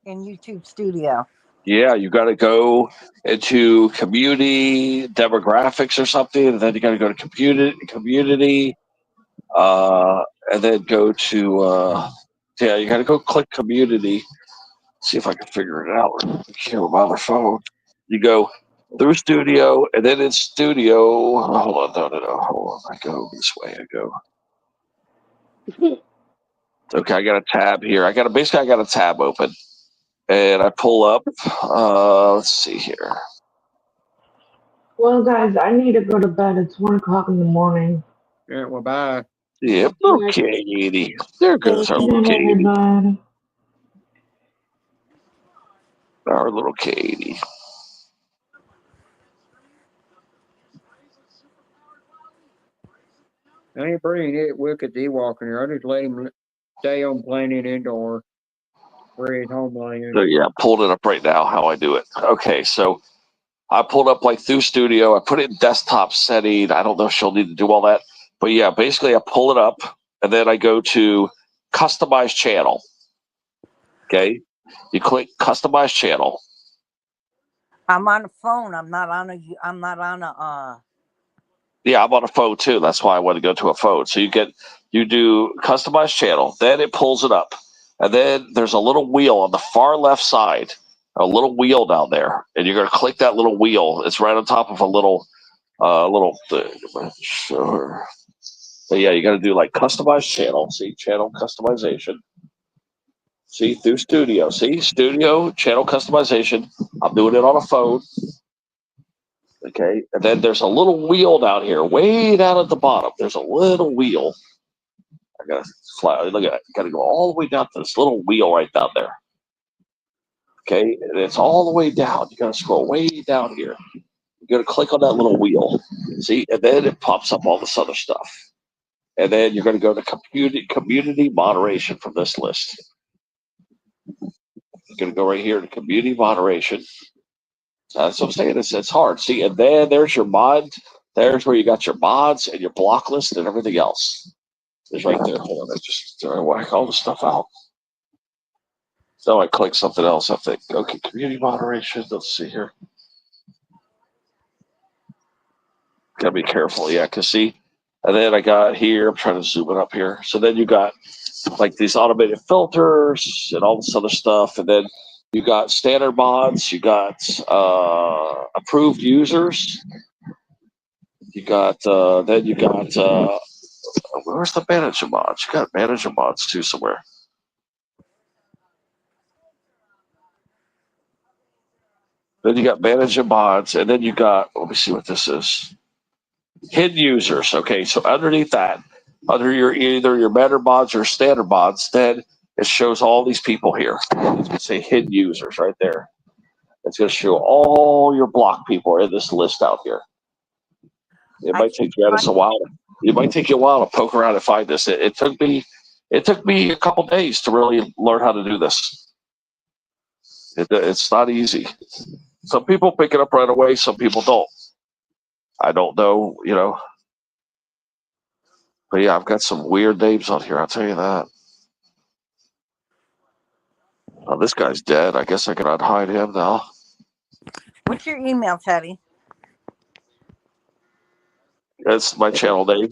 in YouTube Studio? Yeah, you got to go into community demographics or something, and then you got to go to community, and then go to you got to go click community. See if I can figure it out here with my other phone. You go through Studio, and then in Studio. Hold on, no. Hold on. I go this way. Okay, I got a tab here. I got a tab open, and I pull up. Let's see here. Well, guys, I need to go to bed. It's 1 o'clock in the morning. Yeah, well, bye. Yep. Okay, Katie. There goes our little Katie. Our little Katie. I ain't bringing it Wicked D-Walk in here. I just let him stay on playing indoor where he's home playing. So yeah, I pulled it up right now how I do it. Okay, so I pulled up like through Studio. I put it in desktop setting. I don't know if she'll need to do all that. But yeah, basically I pull it up and then I go to customize channel. Okay. You click customize channel. I'm on a phone. I'm not on a. Yeah, I'm on a phone too. That's why I want to go to a phone. So you do customize channel, then it pulls it up. And then there's a little wheel on the far left side. a little wheel down there, and you're going to click that little wheel. It's right on top of a little thing. Sure. But yeah, you got to do like customize channel. See, channel customization. See, through Studio. See, Studio, channel customization. I'm doing it on a phone. Okay, and then there's a little wheel down here, way down at the bottom. There's a little wheel. I gotta fly. Look at it. Gotta go all the way down to this little wheel right down there. Okay, and it's all the way down. You gotta scroll way down here. You're gonna click on that little wheel. See, and then it pops up all this other stuff. And then you're gonna go to community moderation from this list. You're gonna go right here to community moderation. That's what I'm saying. It's hard. See, and then there's your mod. There's where you got your mods and your block list and everything else. It's right there. Hold on, I just whack all the stuff out. So I click something else. I think, okay, community moderation. Let's see here. Gotta be careful, yeah, because see, and then I got here. I'm trying to zoom it up here. So then you got like these automated filters and all this other stuff, and then you got standard mods. You got approved users. You got then you got where's the manager mods? You got manager mods too somewhere. Then you got manager mods, and then you got, let me see what this is. Hidden users. Okay, so underneath that, under your either your meta mods or standard mods, then it shows all these people here. It's gonna say hidden users right there. It's gonna show all your block people in this list out here. It might take Janice a while. It might take you a while to poke around and find this. It took me a couple days to really learn how to do this. It's not easy. Some people pick it up right away. Some people don't. I don't know, you know. But yeah, I've got some weird names on here. I'll tell you that. Oh, this guy's dead. I guess I can unhide him now. What's your email, Teddy? That's my channel name.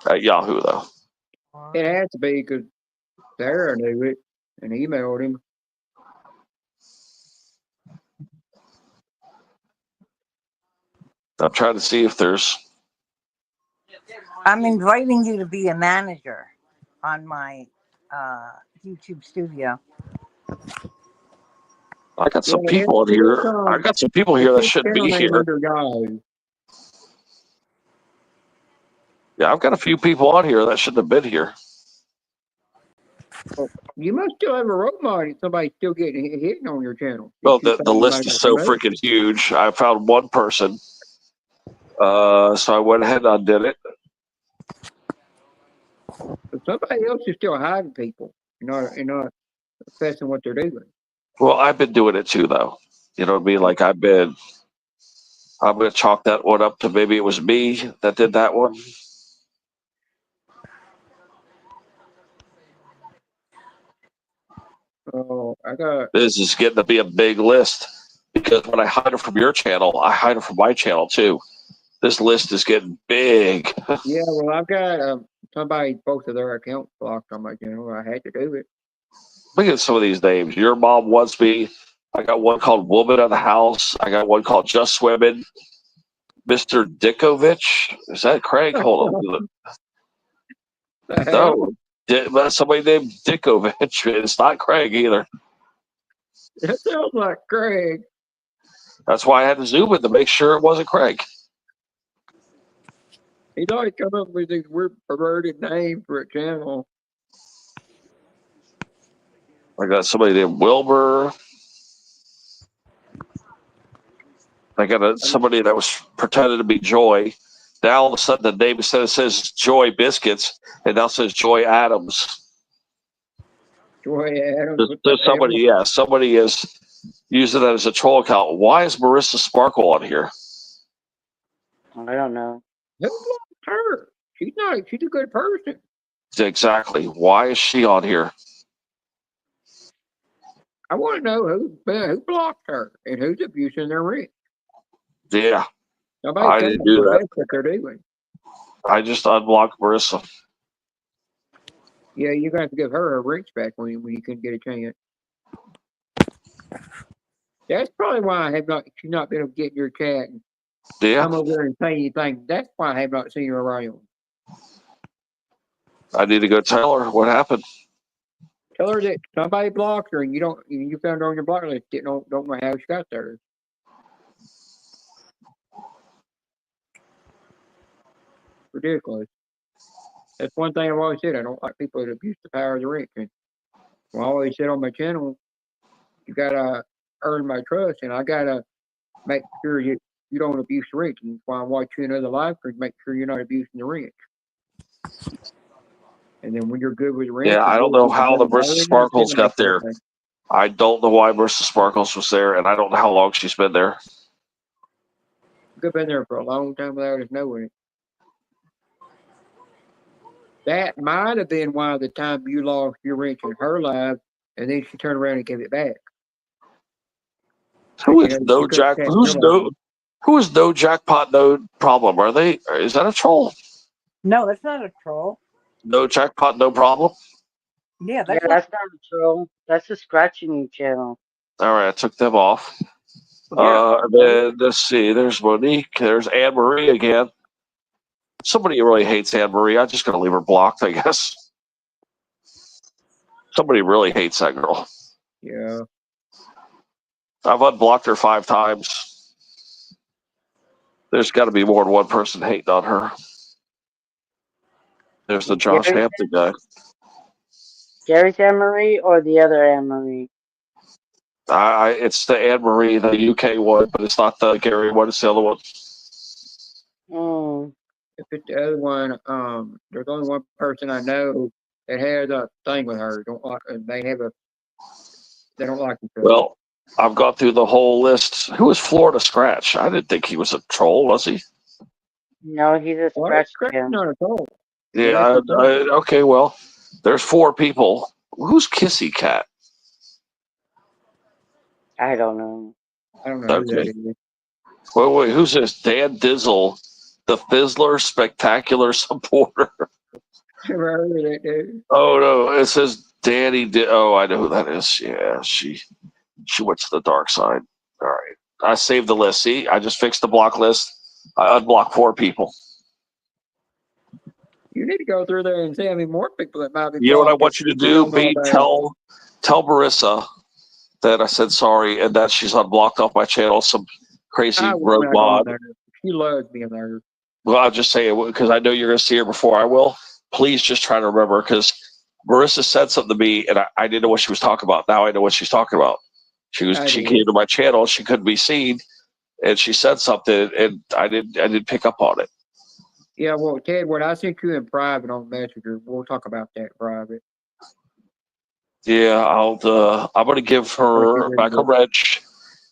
At Yahoo, though. It has to be because Sarah knew it and emailed him. I'm trying to see if there's. I'm inviting you to be a manager on my YouTube studio. I got some Yeah, people in here. I got some people here that shouldn't be here. Under Yahoo. Yeah, I've got a few people on here that shouldn't have been here. You must still have a road mod if somebody's still getting hitting on your channel. Well, the list is so freaking huge. I found one person. So I went ahead and undid it. But somebody else is still hiding people. You're not confessing what they're doing. Well, I've been doing it too, though. You know what I mean? Like I'm going to chalk that one up to maybe it was me that did that one. Oh, This is getting to be a big list because when I hide it from your channel, I hide it from my channel too. This list is getting big. Yeah, well, I've got somebody, both of their accounts blocked on my channel. I had to do it. Look at some of these names. Your mom wants me. I got one called Woman of the House. I got one called Just Swimming. Mr. Dickovich. Is that Craig? Hold on. No. Somebody named Dickovich. It's not Craig either. That sounds like Craig. That's why I had to zoom in to make sure it wasn't Craig. He's always come up with these weird perverted names for a channel. I got somebody named Wilbur. I got somebody that was pretending to be Joy. Now all of a sudden the name instead of says Joy Biscuits, it now says Joy Adams. Joy Adams. Somebody is using that as a troll account. Why is Marissa Sparkle on here? I don't know. Who blocked her? She's a good person. Exactly. Why is she on here? I want to know who blocked her and who's abusing their rent. Yeah. I didn't do that. What they're doing. I just unblocked Marissa. Yeah, you're going to have to give her her rents back when you can get a chance. That's probably why I have not, she's not been able to get in your chat and Yeah, come over there and say anything. That's why I have not seen her around. I need to go tell her what happened. Tell her that somebody blocked her and you found her on your block list. Don't know how she got there. Ridiculous. That's one thing I've always said. I don't like people that abuse the power of the rich. And I always said on my channel, you gotta earn my trust, and I gotta make sure you don't abuse the rich. And that's why I watch you in other live streams, make sure you're not abusing the rich. And then when you're good with the rich, Yeah, I don't know how the Marissa Sparkles got there. I don't know why Marissa Sparkles was there, and I don't know how long she's been there. Could have been there for a long time without us knowing it. That might have been why the time you lost your wrench in her life, and then she turned around and gave it back. Who is no jack? Who is no jackpot? No problem? Are they? Is that a troll? No, that's not a troll. No jackpot, no problem. Yeah, Yeah, that's not a troll. That's a scratching channel. All right, I took them off. Yeah. Then let's see. There's Monique. There's Anne Marie again. Somebody really hates Anne Marie. I'm just gonna leave her blocked, I guess. Somebody really hates that girl. Yeah. I've unblocked her 5 times. There's got to be more than one person hating on her. There's the Josh Hampton guy. Gary's Anne Marie or the other Anne Marie? It's the Anne Marie, the UK one, but it's not the Gary one. It's the other one. If it's the other one, there's only one person I know that has a thing with her. They don't like each other. Well, I've gone through the whole list. Who was Florida Scratch? I didn't think he was a troll, was he? No, he's a scratch channel. Not at all. Yeah. Okay. Well, there's 4 people. Who's Kissy Cat? I don't know. I don't know. Okay. Wait. Who's this? Dan Dizzle, the Fizzler Spectacular Supporter. Oh no! It says Danny. Oh, I know who that is. Yeah, she went to the dark side. All right, I saved the list. See, I just fixed the block list. I unblocked 4 people. You need to go through there and see how many more people that might be. You know what I want you to do? Tell Marissa that I said sorry and that she's unblocked off my channel some crazy rogue mod. She loves being there. Well, I'll just say it because I know you're going to see her before I will. Please just try to remember, because Marissa said something to me and I didn't know what she was talking about. Now I know what she's talking about. She came to my channel. She couldn't be seen, and she said something, and I didn't pick up on it. Yeah, well, Ted, when I sent you in private on Messenger, we'll talk about that in private. Yeah, I'm going to give her back a wrench.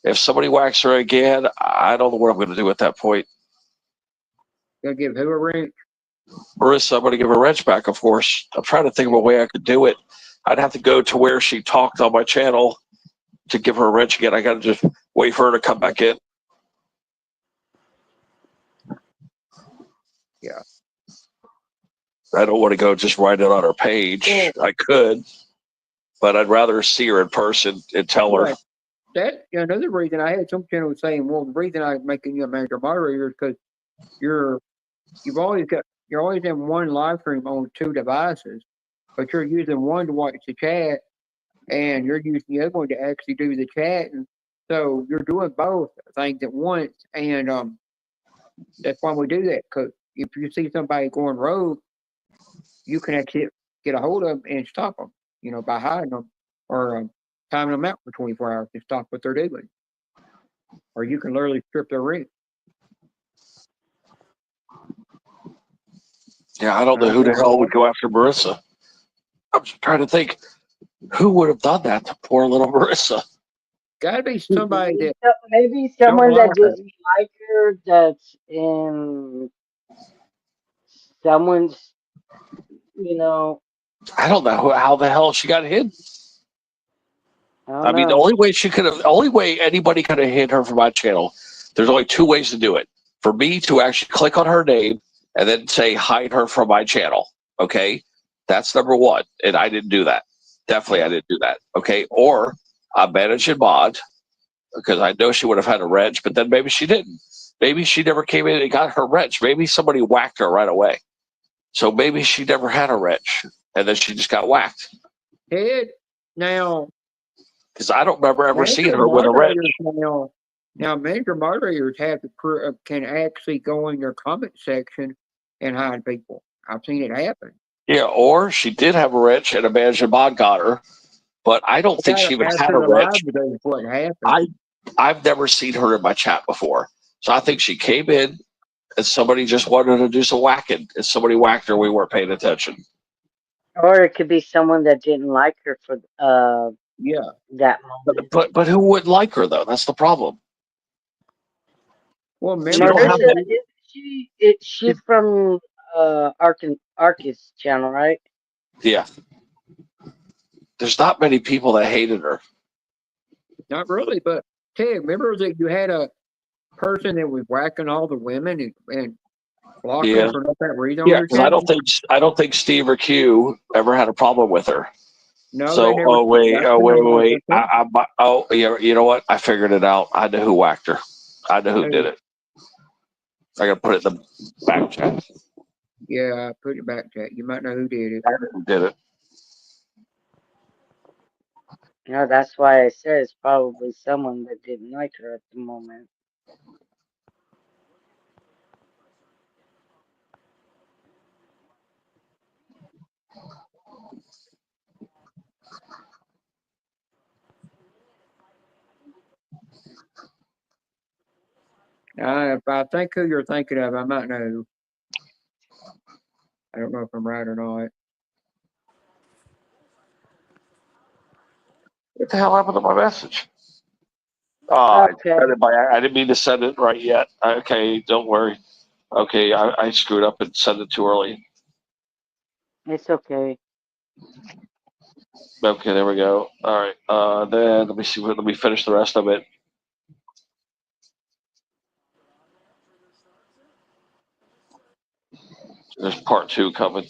If somebody whacks her again, I don't know what I'm going to do at that point. You're going to give who a wrench? Marissa, I'm going to give her a wrench back, of course. I'm trying to think of a way I could do it. I'd have to go to where she talked on my channel to give her a wrench again. I got to just wait for her to come back in. Yeah. I don't want to go just write it on her page. Yeah. I could, but I'd rather see her in person and tell her. That another reason I had some channels saying, well, the reason I'm making you a manager moderator is because you're always in one live stream on 2 devices, but you're using one to watch the chat and you're using the other one to actually do the chat. And so you're doing both things at once. And that's why we do that, because if you see somebody going rogue, you can actually get a hold of them and stop them, by hiding them or timing them out for 24 hours to stop what they're doing. Or you can literally strip their ring. Yeah, I don't know who the hell would go after Marissa. I'm just trying to think who would have done that to poor little Marissa. Gotta be somebody that maybe someone that doesn't like her, that's in someone's, I don't know how the hell she got hid. I mean, the only way anybody could have hid her from my channel, there's only 2 ways to do it. For me to actually click on her name and then say hide her from my channel. Okay, that's number 1, and I didn't do that. Definitely, I didn't do that. Okay, or I manage and mod, because I know she would have had a wrench, but then maybe she didn't. Maybe she never came in and got her wrench. Maybe somebody whacked her right away. So maybe she never had a wrench, and then she just got whacked. Ted, now, Because I don't remember ever seeing major her with a wrench. moderators now major moderators have to can actually go in their comment section and hide people. I've seen it happen. Yeah, or she did have a wrench and a managing mod got her, but I don't think she even had a wrench. What happened? I've never seen her in my chat before. So I think she came in and somebody just wanted to do some whacking. And somebody whacked her, we weren't paying attention. Or it could be someone that didn't like her for Yeah. that moment. But who wouldn't like her though? That's the problem. Well, She don't have Marissa, that- she from Arcus channel, right? Yeah. There's not many people that hated her. Not really, but Ted, remember that you had a person that was whacking all the women and blocking Yeah. for that reason? Yeah, because I don't think Steve or Q ever had a problem with her. No, So they never. wait. You know what? I figured it out. I know who whacked her. I know who did it. I gotta put it in the back chat. Yeah, put it back chat. You might know who did it. I know who did it. No, that's why I said it's probably someone that didn't like her at the moment. If I think who you're thinking of, I might know. I don't know if I'm right or not. What the hell happened to my message? Oh, Okay. I didn't mean to send it right yet. Okay, don't worry. Okay, I screwed up and sent it too early. It's okay. Okay, there we go. All right. Then let me see. Let me finish the rest of it. There's part 2 coming.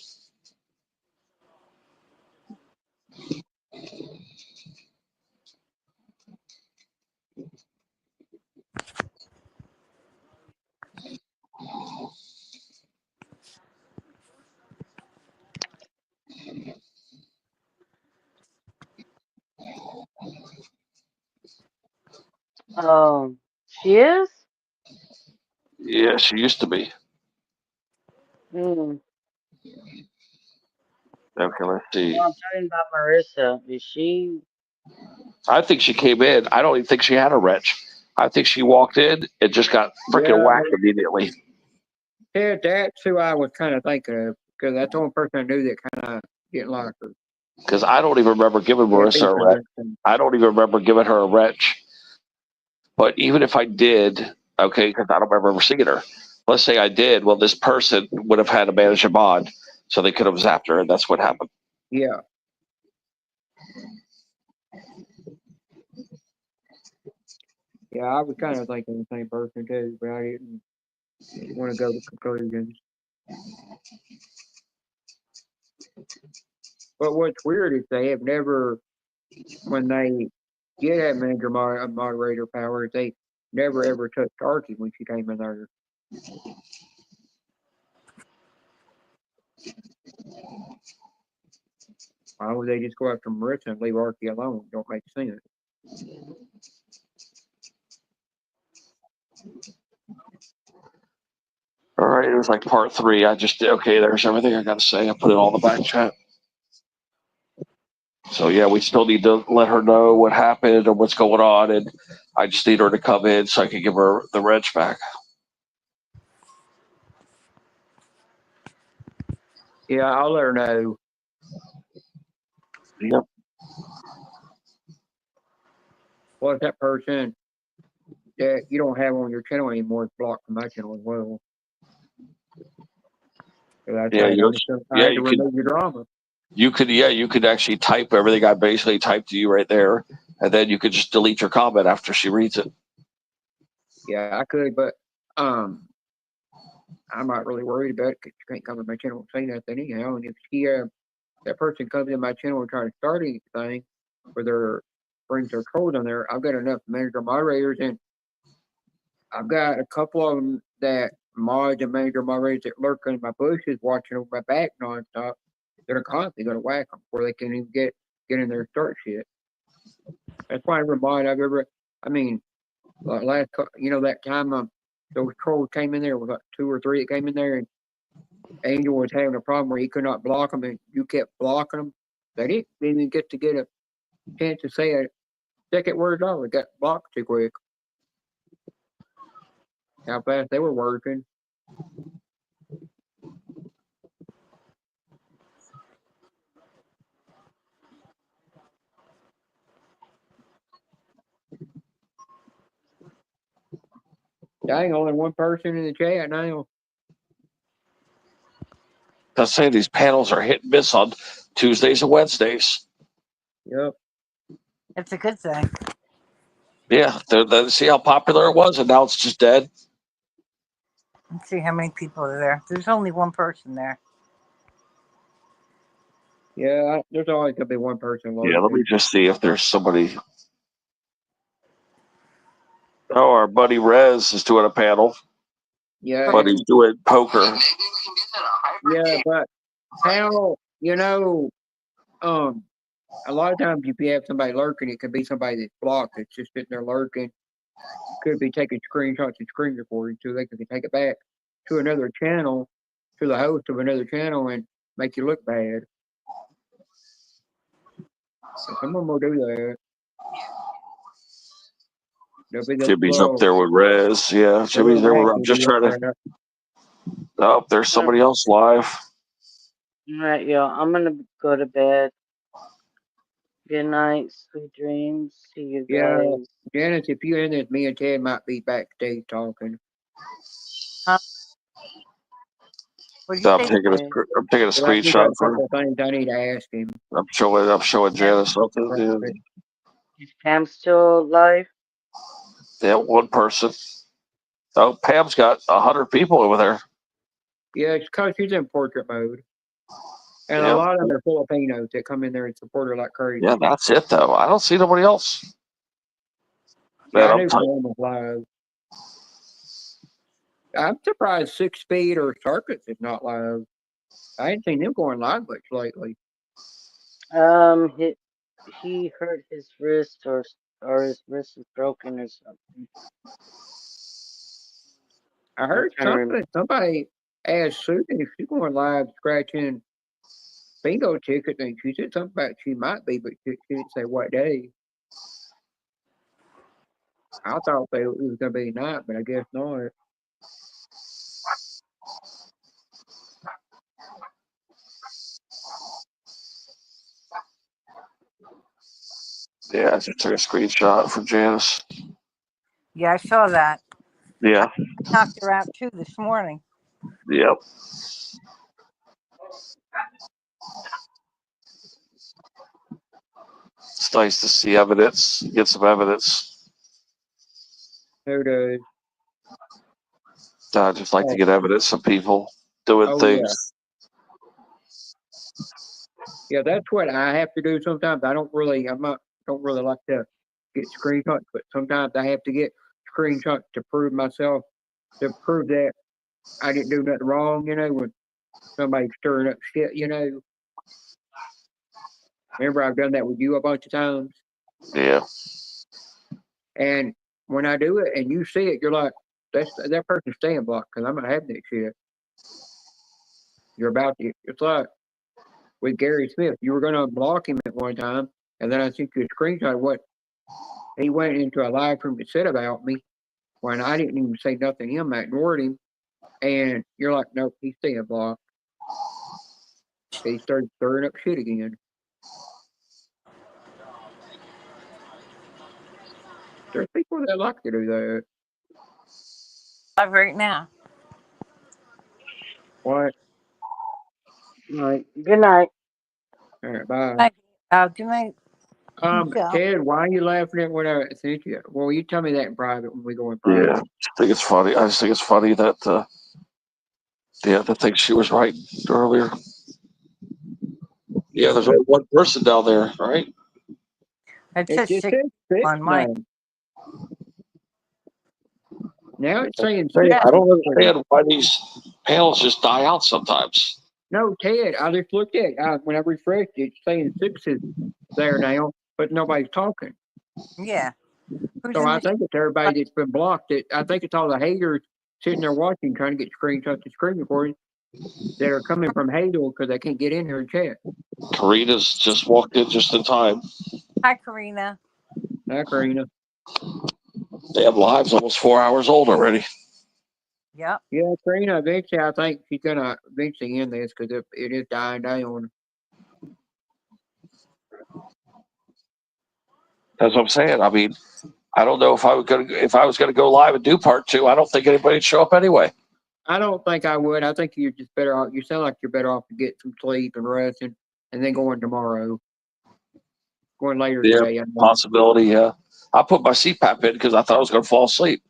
She is? Yeah, she used to be. Hmm. Okay, let's see. No, I'm talking about Marissa. Is she? I think she came in. I don't even think she had a wrench. I think she walked in and just got freaking whacked immediately. Yeah, that's who I was kind of thinking of because that's the only person I knew that kind of didn't like her. Because I don't even remember giving Marissa a wrench. I don't even remember giving her a wrench. But even if I did, okay, because I don't remember ever seeing her. Let's say I did. Well, this person would have had a manager mod, so they could have zapped her, and that's what happened. Yeah. Yeah, I was kind of thinking the same person too, but I didn't want to go to conclusions. But what's weird is they have never, when they did have manager moderator powers, they never ever touched Archie when she came in there. Why would they just go after Marissa and leave Archie alone? Don't make sense. All right, it was like part 3. I just did. Okay, there's everything I got to say. I put it all in the back chat. So yeah, we still need to let her know what happened or what's going on, and I just need her to come in so I can give her the wrench back. Yeah, I'll let her know. Yep. Well, if that person that you don't have on your channel anymore is blocked from my channel as well. So that's Yeah, you remove your drama. You could actually type everything I basically typed to you right there, and then you could just delete your comment after she reads it. Yeah, I could, but I'm not really worried about it because you can't come to my channel and say nothing anyhow. And if that person comes in my channel and tries to start anything, or they're brings their trolls on there, I've got enough manager moderators, and I've got a couple of them that mods and manager moderators that lurk in my bushes, watching over my back nonstop. They're constantly going to whack them before they can even get in there and start shit. That's why every mod I've ever, I mean, last, that time those trolls came in there, was like 2 or 3 that came in there, and Angel was having a problem where he could not block them, and you kept blocking them. They didn't even get a chance to say a second word at all. They got blocked too quick. How fast they were working. Dang, only one person in the chat now. I say these panels are hit and miss on Tuesdays and Wednesdays. Yep. It's a good thing. Yeah, see how popular it was, and now it's just dead. Let's see how many people are there. There's only one person there. Yeah, there's always gonna be one person lurking. Yeah, let me just see if there's somebody. Oh, our buddy Rez is doing a panel. Yeah, But he's doing poker. yeah, but how, a lot of times if you have somebody lurking, it could be somebody that's blocked that's just sitting there lurking. Could be taking screenshots and screen recording so they can take it back to another channel, to the host of another channel, and make you look bad. So some of them will do that. Jimmy's up there with Rez. Yeah, Jimmy's there. I'm just trying to. Oh, there's somebody else live. All right, y'all. I'm gonna go to bed. Good night, sweet dreams. See you guys. Yeah, Janice, if you end this, me and Ted might be backstage talking. I'm taking a screenshot for him. Things I need to ask him. I'm showing Janice something. Is Pam still alive? Yeah, one person. Oh, Pam's got 100 people over there. Yeah, it's because she's in portrait mode. And a lot of them are Filipinos that come in there and support her like crazy. Yeah, that's it though. I don't see nobody else. Yeah, I'm surprised 6 Speed or Circuits is not live. I ain't seen them going live much lately. He hurt his wrist or his wrist is broken or something. I heard somebody asked Susan if she's going live scratching bingo tickets, and she said something about she might be, but she didn't say what day. I thought it was going to be tonight, but I guess not. Yeah, I just took a screenshot from Janice. Yeah, I saw that. Yeah. I knocked her out too this morning. Yep. It's nice to see evidence, get some evidence. Who does? I just like to get evidence of people doing things. Yeah, that's what I have to do sometimes. Don't really like to get screenshots, but sometimes I have to get screenshots to prove myself, to prove that I didn't do nothing wrong, when somebody's stirring up shit, Remember, I've done that with you a bunch of times. Yeah. And when I do it and you see it, you're like, that person's staying blocked because I'm not having that shit. You're about to. It's like with Gary Smith. You were going to block him at one time, and then I sent you a screenshot of what he went into a live room and said about me when I didn't even say nothing to him. I ignored him. And you're like, nope, he's staying blocked. He started stirring up shit again. There's people that like to do that. Live right now. What? All right. Good night. All right, bye. Good night. Ted, why are you laughing at what I sent you? Well, you tell me that in private when we go in private. Yeah, I think it's funny. I just think it's funny that the thing she was writing earlier. Yeah, there's only one person down there, right? It It says just six says six on mine. now it's saying Hey, six. I don't understand why these panels just die out sometimes. No, Ted, I just looked at it. When I refreshed it, it's saying six is there now, but nobody's talking. Yeah. Who's So in I the think it's everybody that's been blocked. I think it's all the haters sitting there watching, trying to get screenshots of screen recording that are coming from Hazel because they can't get in here and chat. Karina's just walked in just in time. Hi, Karina. Hi, Karina. They have lives almost 4 hours old already. Yep. Yeah, Karina, eventually I think she's going to eventually end this because it is dying down. That's what I'm saying. I mean, I don't know if I was gonna go live and do part 2. I don't think anybody'd show up anyway. I don't think I would. I think you're just better off. You sound like you're better off to get some sleep and resting and then going tomorrow. Going later Yeah, today. I know. possibility. Yeah, I put my CPAP in because I thought I was gonna fall asleep.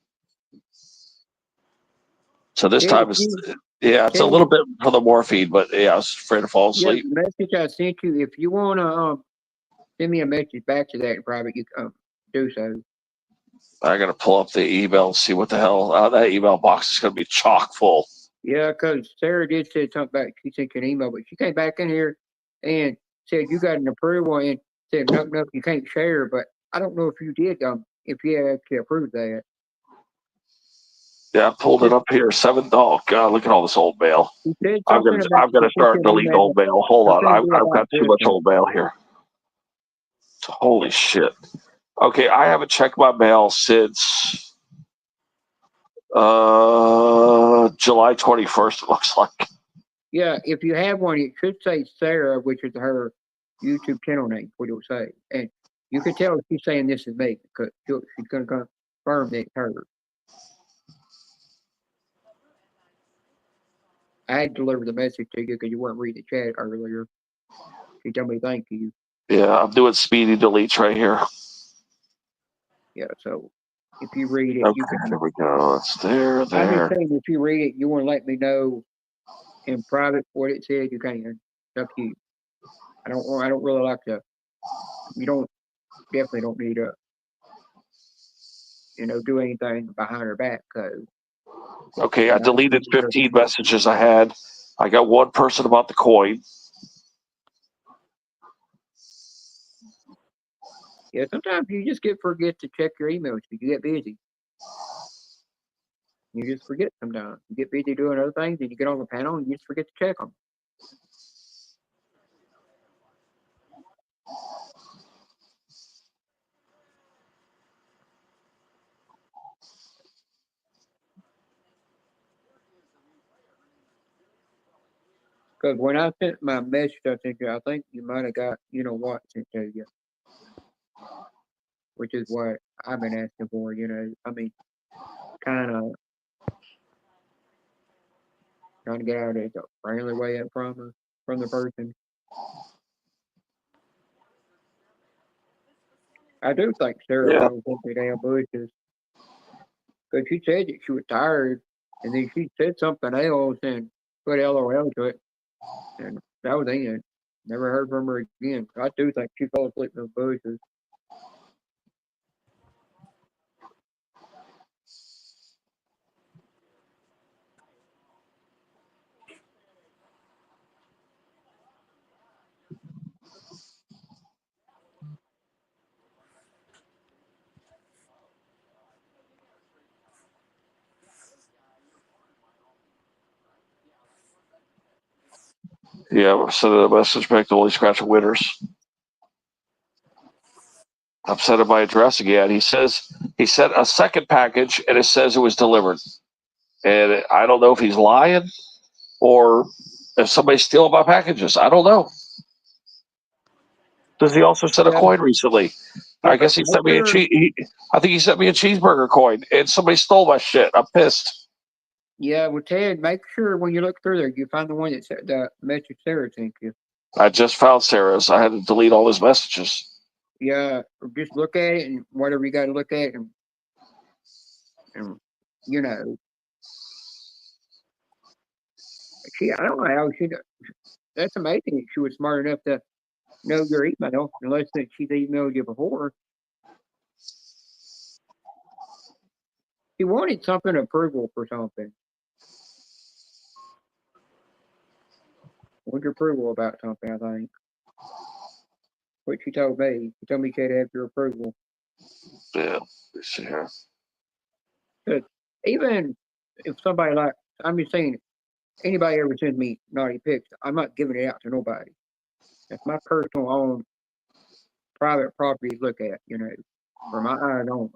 So this Yeah, time it's a little bit for the morphine, but yeah, I was afraid to fall Yeah, asleep. the message I sent you, if you want to send me a message back to that in private, you can do so. I gotta pull up the email and see what the hell that email box is gonna be chock full. Yeah, because Sarah did say something about she sent you an email, but she came back in here and said you got an approval and said nope, you can't share. But I don't know if you did if you actually approved that. Yeah, I pulled it up here. Oh God, look at all this old mail. She said I'm something about gonna she sent start you an deleting email. old mail. Hold on, Something to do I've got about too much this. old mail here. Holy shit. Okay, I haven't checked my mail since July 21st. It looks like. Yeah, if you have one, it should say Sarah, which is her YouTube channel name. What it'll say, and you can tell she's saying this is me because she's going to confirm that it's her. I had delivered the message to you because you weren't reading the chat earlier. She told me thank you. Yeah, I'm doing speedy deletes right here. Yeah, so if you read it, Okay, you can. there we go. It's there. I'm just saying, if you read it, you want to let me know in private what it said. You can. It's up to you. I don't really like to. You definitely don't need to. Do anything behind her back because. Okay, I deleted 15 messages I had. I got one person about the coin. Yeah, sometimes you just forget to check your emails because you get busy. You just forget sometimes. You get busy doing other things and you get on the panel and you just forget to check them. Because when I sent my message, I think you might have got, what sent to you. Which is what I've been asking for, I mean, kind of trying to get out of it the friendly way from the person. I do think Sarah probably went the damn bushes. Because she said that she was tired, and then she said something else and put LOL to it. And that was the end. Never heard from her again. I do think she fell asleep in the bushes. Yeah, sending a message back to Holy Scratch Winners. I'm sending my address again. He sent a second package and it says it was delivered. And I don't know if he's lying or if somebody's stealing my packages. I don't know. Does he also send a coin recently? I guess he sent me I think he sent me a cheeseburger coin and somebody stole my shit. I'm pissed. Yeah, well, Ted, make sure when you look through there, you find the one that said the message Sarah sent you. I just found Sarah's. I had to delete all his messages. Yeah, just look at it and whatever you got to look at, and I don't know how that's amazing. She was smart enough to know your email unless that she's emailed you before. She wanted something approval for something. Wanted approval about something, I think. What she told me. She told me she had to have your approval. Yeah, let's see here. Even if somebody like, I'm just saying, anybody ever sends me naughty pics, I'm not giving it out to nobody. That's my personal own private property to look at, for my eyes only.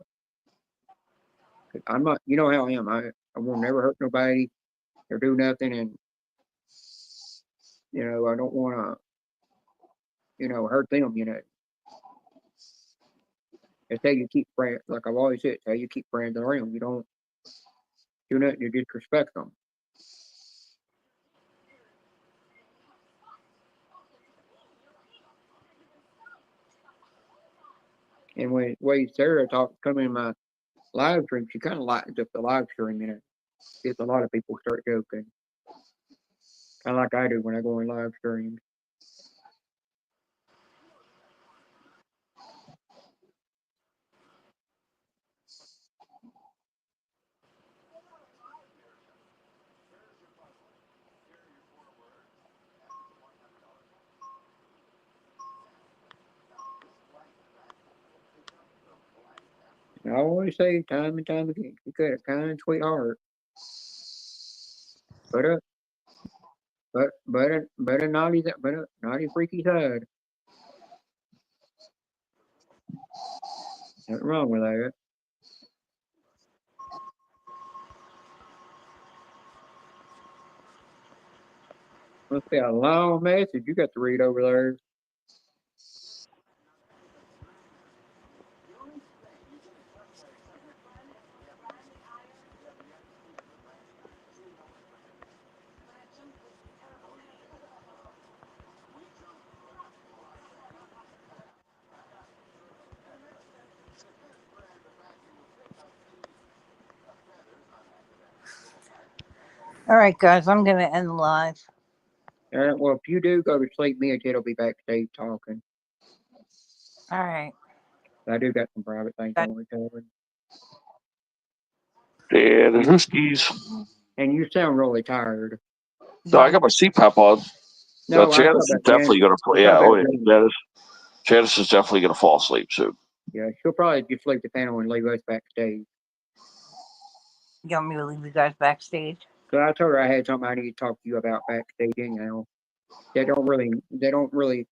'Cause I'm not, you know how I am. I will never hurt nobody or do nothing, and I don't want to, hurt them. It's how you keep friends. Like I've always said, it's how you keep friends around. You don't do nothing to disrespect them. And when Sarah come in my live stream, she kind of lightens up the live stream, Gets a lot of people start joking. Kind of like I do when I go in live stream. And I always say time and time again, you got a kind, sweetheart. But a naughty freaky side. Nothing wrong with that. Must be a long message you got to read over there. All right, guys, I'm going to end live. Well, if you do go to sleep, me and Ted will be backstage talking. All right. I do got some private things I want to tell her. Yeah, the Huskies. And you sound really tired. So I got my CPAP on. No, I'm Janice is definitely going to. Yeah, oh yeah, Janice is definitely going to fall asleep soon. Yeah, she'll probably just leave the panel and leave us backstage. You want me to leave you guys backstage? So I told her I had something I need to talk to you about backstage anyhow. They don't really